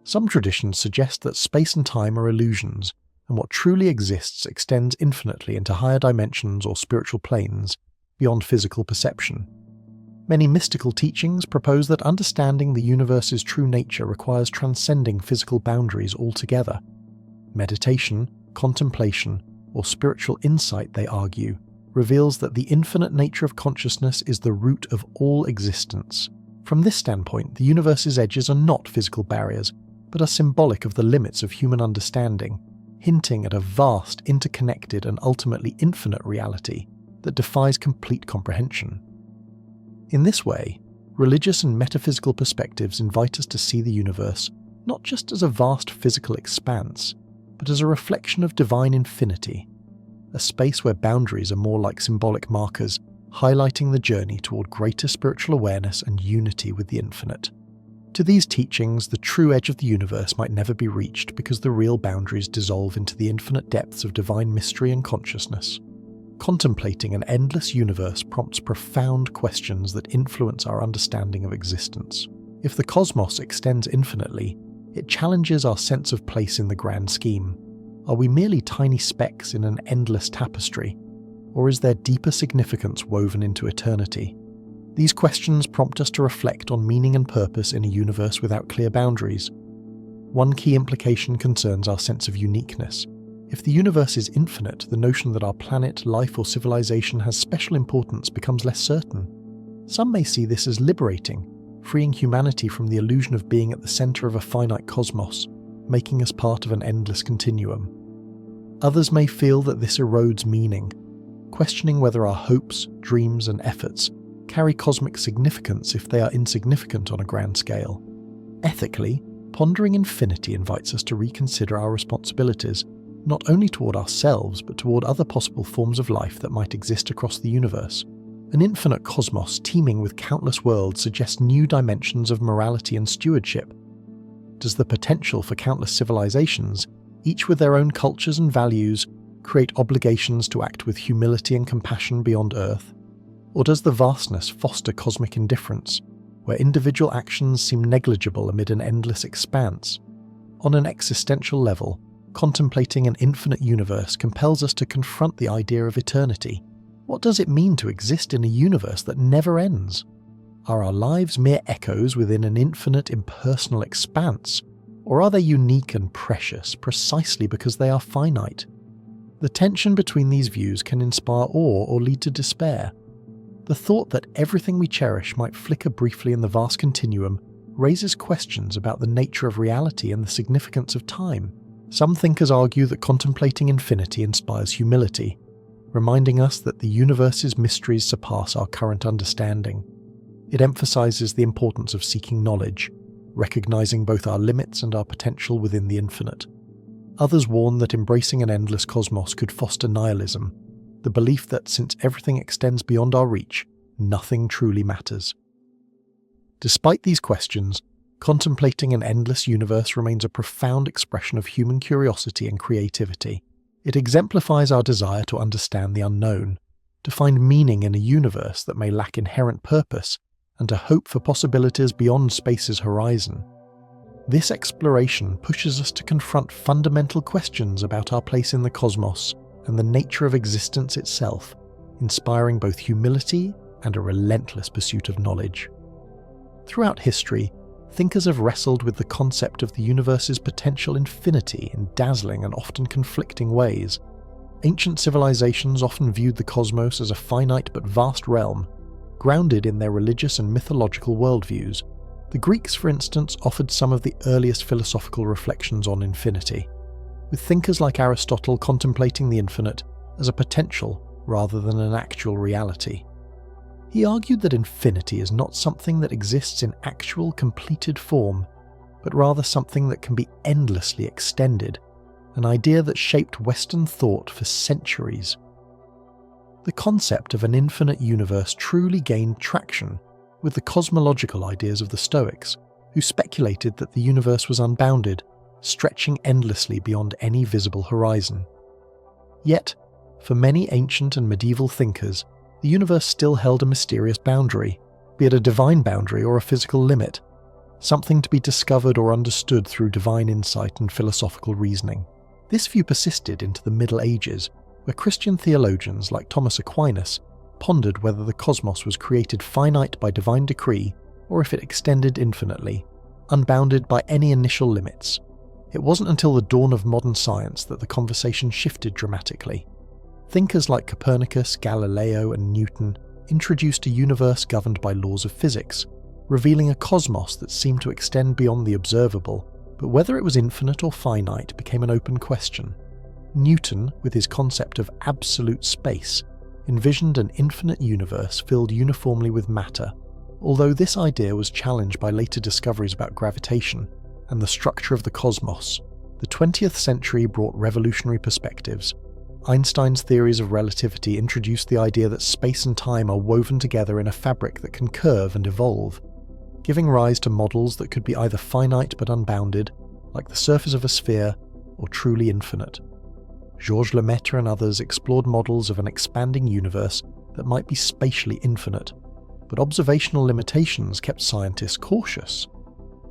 Some traditions suggest that space and time are illusions, and what truly exists extends infinitely into higher dimensions or spiritual planes, beyond physical perception. Many mystical teachings propose that understanding the universe's true nature requires transcending physical boundaries altogether. Meditation, contemplation, or spiritual insight, they argue, reveals that the infinite nature of consciousness is the root of all existence. From this standpoint, the universe's edges are not physical barriers, but are symbolic of the limits of human understanding, hinting at a vast, interconnected, and ultimately infinite reality that defies complete comprehension. In this way, religious and metaphysical perspectives invite us to see the universe not just as a vast physical expanse, but as a reflection of divine infinity, a space where boundaries are more like symbolic markers, highlighting the journey toward greater spiritual awareness and unity with the infinite. To these teachings, the true edge of the universe might never be reached because the real boundaries dissolve into the infinite depths of divine mystery and consciousness. Contemplating an endless universe prompts profound questions that influence our understanding of existence. If the cosmos extends infinitely, it challenges our sense of place in the grand scheme. Are we merely tiny specks in an endless tapestry, or is there deeper significance woven into eternity? These questions prompt us to reflect on meaning and purpose in a universe without clear boundaries. One key implication concerns our sense of uniqueness. If the universe is infinite, the notion that our planet, life, or civilization has special importance becomes less certain. Some may see this as liberating, freeing humanity from the illusion of being at the center of a finite cosmos, making us part of an endless continuum. Others may feel that this erodes meaning, questioning whether our hopes, dreams, and efforts carry cosmic significance if they are insignificant on a grand scale. Ethically, pondering infinity invites us to reconsider our responsibilities, not only toward ourselves but toward other possible forms of life that might exist across the universe. An infinite cosmos teeming with countless worlds suggests new dimensions of morality and stewardship. Does the potential for countless civilizations, each with their own cultures and values, create obligations to act with humility and compassion beyond Earth? Or does the vastness foster cosmic indifference, where individual actions seem negligible amid an endless expanse? On an existential level, contemplating an infinite universe compels us to confront the idea of eternity. What does it mean to exist in a universe that never ends? Are our lives mere echoes within an infinite, impersonal expanse, or are they unique and precious precisely because they are finite? The tension between these views can inspire awe or lead to despair. The thought that everything we cherish might flicker briefly in the vast continuum raises questions about the nature of reality and the significance of time. Some thinkers argue that contemplating infinity inspires humility, reminding us that the universe's mysteries surpass our current understanding. It emphasizes the importance of seeking knowledge, recognizing both our limits and our potential within the infinite. Others warn that embracing an endless cosmos could foster nihilism, the belief that since everything extends beyond our reach, nothing truly matters. Despite these questions, contemplating an endless universe remains a profound expression of human curiosity and creativity. It exemplifies our desire to understand the unknown, to find meaning in a universe that may lack inherent purpose, and to hope for possibilities beyond space's horizon. This exploration pushes us to confront fundamental questions about our place in the cosmos and the nature of existence itself, inspiring both humility and a relentless pursuit of knowledge. Throughout history, thinkers have wrestled with the concept of the universe's potential infinity in dazzling and often conflicting ways. Ancient civilizations often viewed the cosmos as a finite but vast realm, grounded in their religious and mythological worldviews. The Greeks, for instance, offered some of the earliest philosophical reflections on infinity, with thinkers like Aristotle contemplating the infinite as a potential rather than an actual reality. He argued that infinity is not something that exists in actual completed form, but rather something that can be endlessly extended, an idea that shaped Western thought for centuries. The concept of an infinite universe truly gained traction with the cosmological ideas of the Stoics, who speculated that the universe was unbounded, stretching endlessly beyond any visible horizon. Yet, for many ancient and medieval thinkers, the universe still held a mysterious boundary, be it a divine boundary or a physical limit, something to be discovered or understood through divine insight and philosophical reasoning. This view persisted into the Middle Ages, where Christian theologians like Thomas Aquinas pondered whether the cosmos was created finite by divine decree or if it extended infinitely, unbounded by any initial limits. It wasn't until the dawn of modern science that the conversation shifted dramatically. Thinkers like Copernicus, Galileo, and Newton introduced a universe governed by laws of physics, revealing a cosmos that seemed to extend beyond the observable, but whether it was infinite or finite became an open question. Newton, with his concept of absolute space, envisioned an infinite universe filled uniformly with matter, although this idea was challenged by later discoveries about gravitation and the structure of the cosmos. The 20th century brought revolutionary perspectives. Einstein's theories of relativity introduced the idea that space and time are woven together in a fabric that can curve and evolve, giving rise to models that could be either finite but unbounded, like the surface of a sphere, or truly infinite. Georges Lemaitre and others explored models of an expanding universe that might be spatially infinite, but observational limitations kept scientists cautious.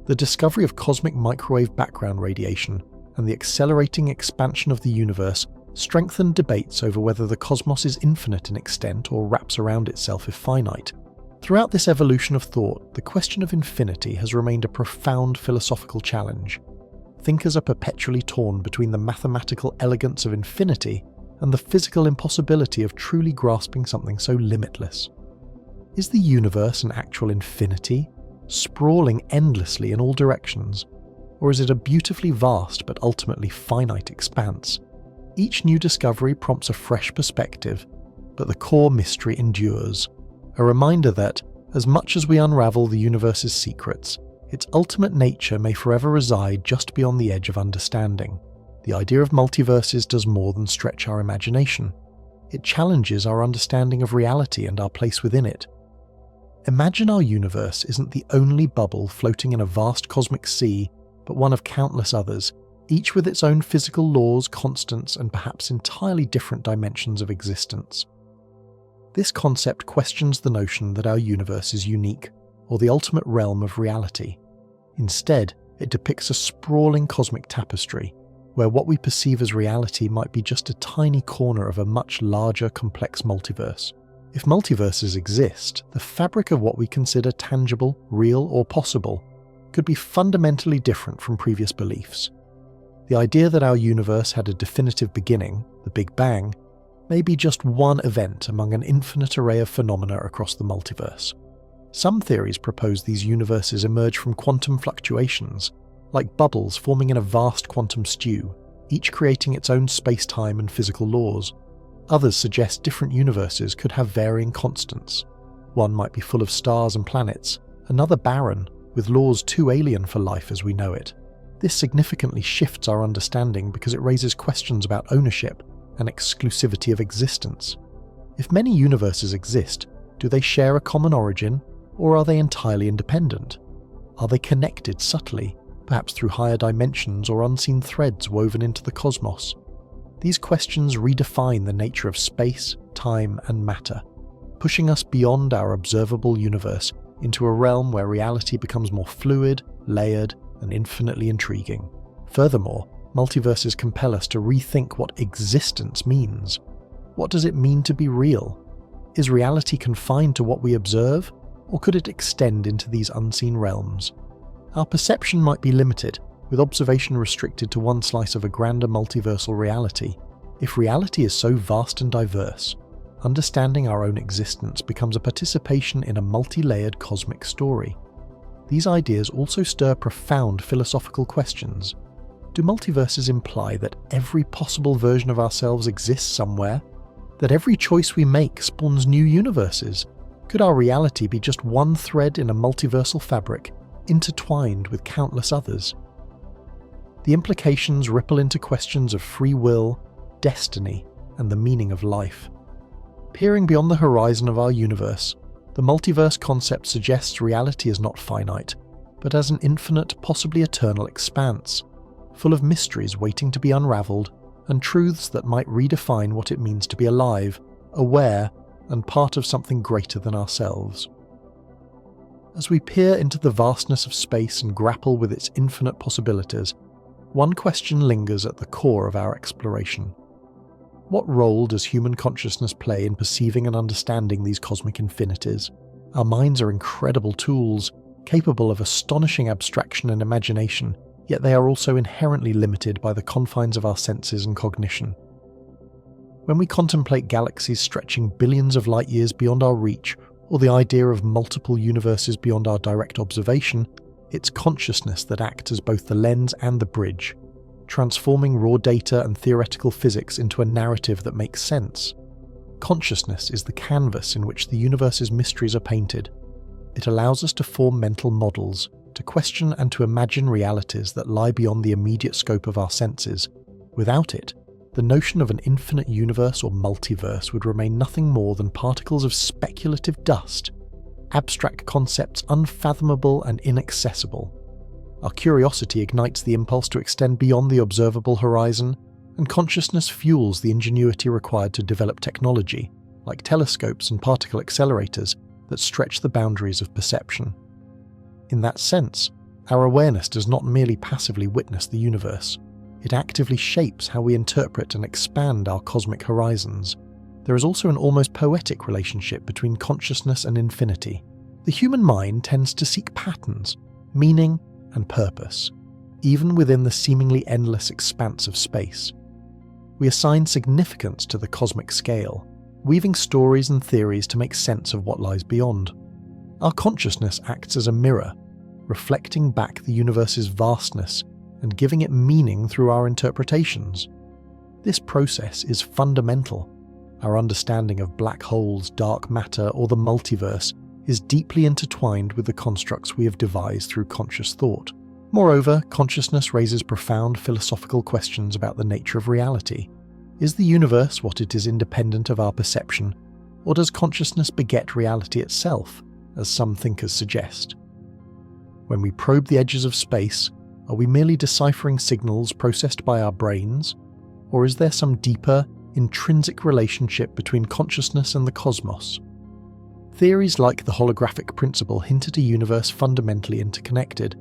The discovery of cosmic microwave background radiation and the accelerating expansion of the universe strengthened debates over whether the cosmos is infinite in extent or wraps around itself if finite. Throughout this evolution of thought, the question of infinity has remained a profound philosophical challenge. Thinkers are perpetually torn between the mathematical elegance of infinity and the physical impossibility of truly grasping something so limitless. Is the universe an actual infinity, sprawling endlessly in all directions, or is it a beautifully vast but ultimately finite expanse? Each new discovery prompts a fresh perspective, but the core mystery endures, a reminder that, as much as we unravel the universe's secrets, its ultimate nature may forever reside just beyond the edge of understanding. The idea of multiverses does more than stretch our imagination. It challenges our understanding of reality and our place within it. Imagine our universe isn't the only bubble floating in a vast cosmic sea, but one of countless others, each with its own physical laws, constants, and perhaps entirely different dimensions of existence. This concept questions the notion that our universe is unique, or the ultimate realm of reality. Instead, it depicts a sprawling cosmic tapestry, where what we perceive as reality might be just a tiny corner of a much larger, complex multiverse. If multiverses exist, the fabric of what we consider tangible, real, or possible could be fundamentally different from previous beliefs. The idea that our universe had a definitive beginning, the Big Bang, may be just one event among an infinite array of phenomena across the multiverse. Some theories propose these universes emerge from quantum fluctuations, like bubbles forming in a vast quantum stew, each creating its own space-time and physical laws. Others suggest different universes could have varying constants. One might be full of stars and planets, another barren, with laws too alien for life as we know it. This significantly shifts our understanding because it raises questions about ownership and exclusivity of existence. If many universes exist, do they share a common origin, or are they entirely independent? Are they connected subtly, perhaps through higher dimensions or unseen threads woven into the cosmos? These questions redefine the nature of space, time, and matter, pushing us beyond our observable universe into a realm where reality becomes more fluid, layered, and infinitely intriguing. Furthermore, multiverses compel us to rethink what existence means. What does it mean to be real? Is reality confined to what we observe, or could it extend into these unseen realms? Our perception might be limited, with observation restricted to one slice of a grander multiversal reality. If reality is so vast and diverse, understanding our own existence becomes a participation in a multi-layered cosmic story. These ideas also stir profound philosophical questions. Do multiverses imply that every possible version of ourselves exists somewhere? That every choice we make spawns new universes? Could our reality be just one thread in a multiversal fabric, intertwined with countless others? The implications ripple into questions of free will, destiny, and the meaning of life. Peering beyond the horizon of our universe, the multiverse concept suggests reality is not finite, but as an infinite, possibly eternal expanse, full of mysteries waiting to be unraveled and truths that might redefine what it means to be alive, aware, and part of something greater than ourselves. As we peer into the vastness of space and grapple with its infinite possibilities, one question lingers at the core of our exploration. What role does human consciousness play in perceiving and understanding these cosmic infinities? Our minds are incredible tools, capable of astonishing abstraction and imagination, yet they are also inherently limited by the confines of our senses and cognition. When we contemplate galaxies stretching billions of light years beyond our reach, or the idea of multiple universes beyond our direct observation, it's consciousness that acts as both the lens and the bridge, transforming raw data and theoretical physics into a narrative that makes sense. Consciousness is the canvas in which the universe's mysteries are painted. It allows us to form mental models, to question and to imagine realities that lie beyond the immediate scope of our senses. Without it, the notion of an infinite universe or multiverse would remain nothing more than particles of speculative dust, abstract concepts unfathomable and inaccessible. Our curiosity ignites the impulse to extend beyond the observable horizon, and consciousness fuels the ingenuity required to develop technology, like telescopes and particle accelerators, that stretch the boundaries of perception. In that sense, our awareness does not merely passively witness the universe. It actively shapes how we interpret and expand our cosmic horizons. There is also an almost poetic relationship between consciousness and infinity. The human mind tends to seek patterns, meaning, and purpose, even within the seemingly endless expanse of space. We assign significance to the cosmic scale, weaving stories and theories to make sense of what lies beyond. Our consciousness acts as a mirror, reflecting back the universe's vastness and giving it meaning through our interpretations. This process is fundamental. Our understanding of black holes, dark matter, or the multiverse is deeply intertwined with the constructs we have devised through conscious thought. Moreover, consciousness raises profound philosophical questions about the nature of reality. Is the universe what it is independent of our perception, or does consciousness beget reality itself, as some thinkers suggest? When we probe the edges of space, are we merely deciphering signals processed by our brains, or is there some deeper, intrinsic relationship between consciousness and the cosmos? Theories like the holographic principle hint at a universe fundamentally interconnected,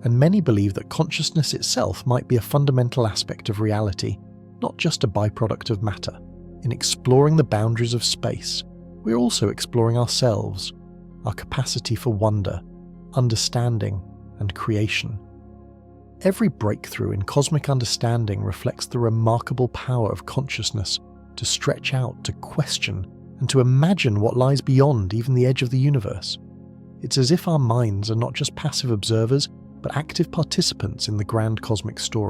and many believe that consciousness itself might be a fundamental aspect of reality, not just a byproduct of matter. In exploring the boundaries of space, we're also exploring ourselves, our capacity for wonder, understanding, and creation. Every breakthrough in cosmic understanding reflects the remarkable power of consciousness to stretch out, to question, and to imagine what lies beyond even the edge of the universe. It's as if our minds are not just passive observers, but active participants in the grand cosmic story.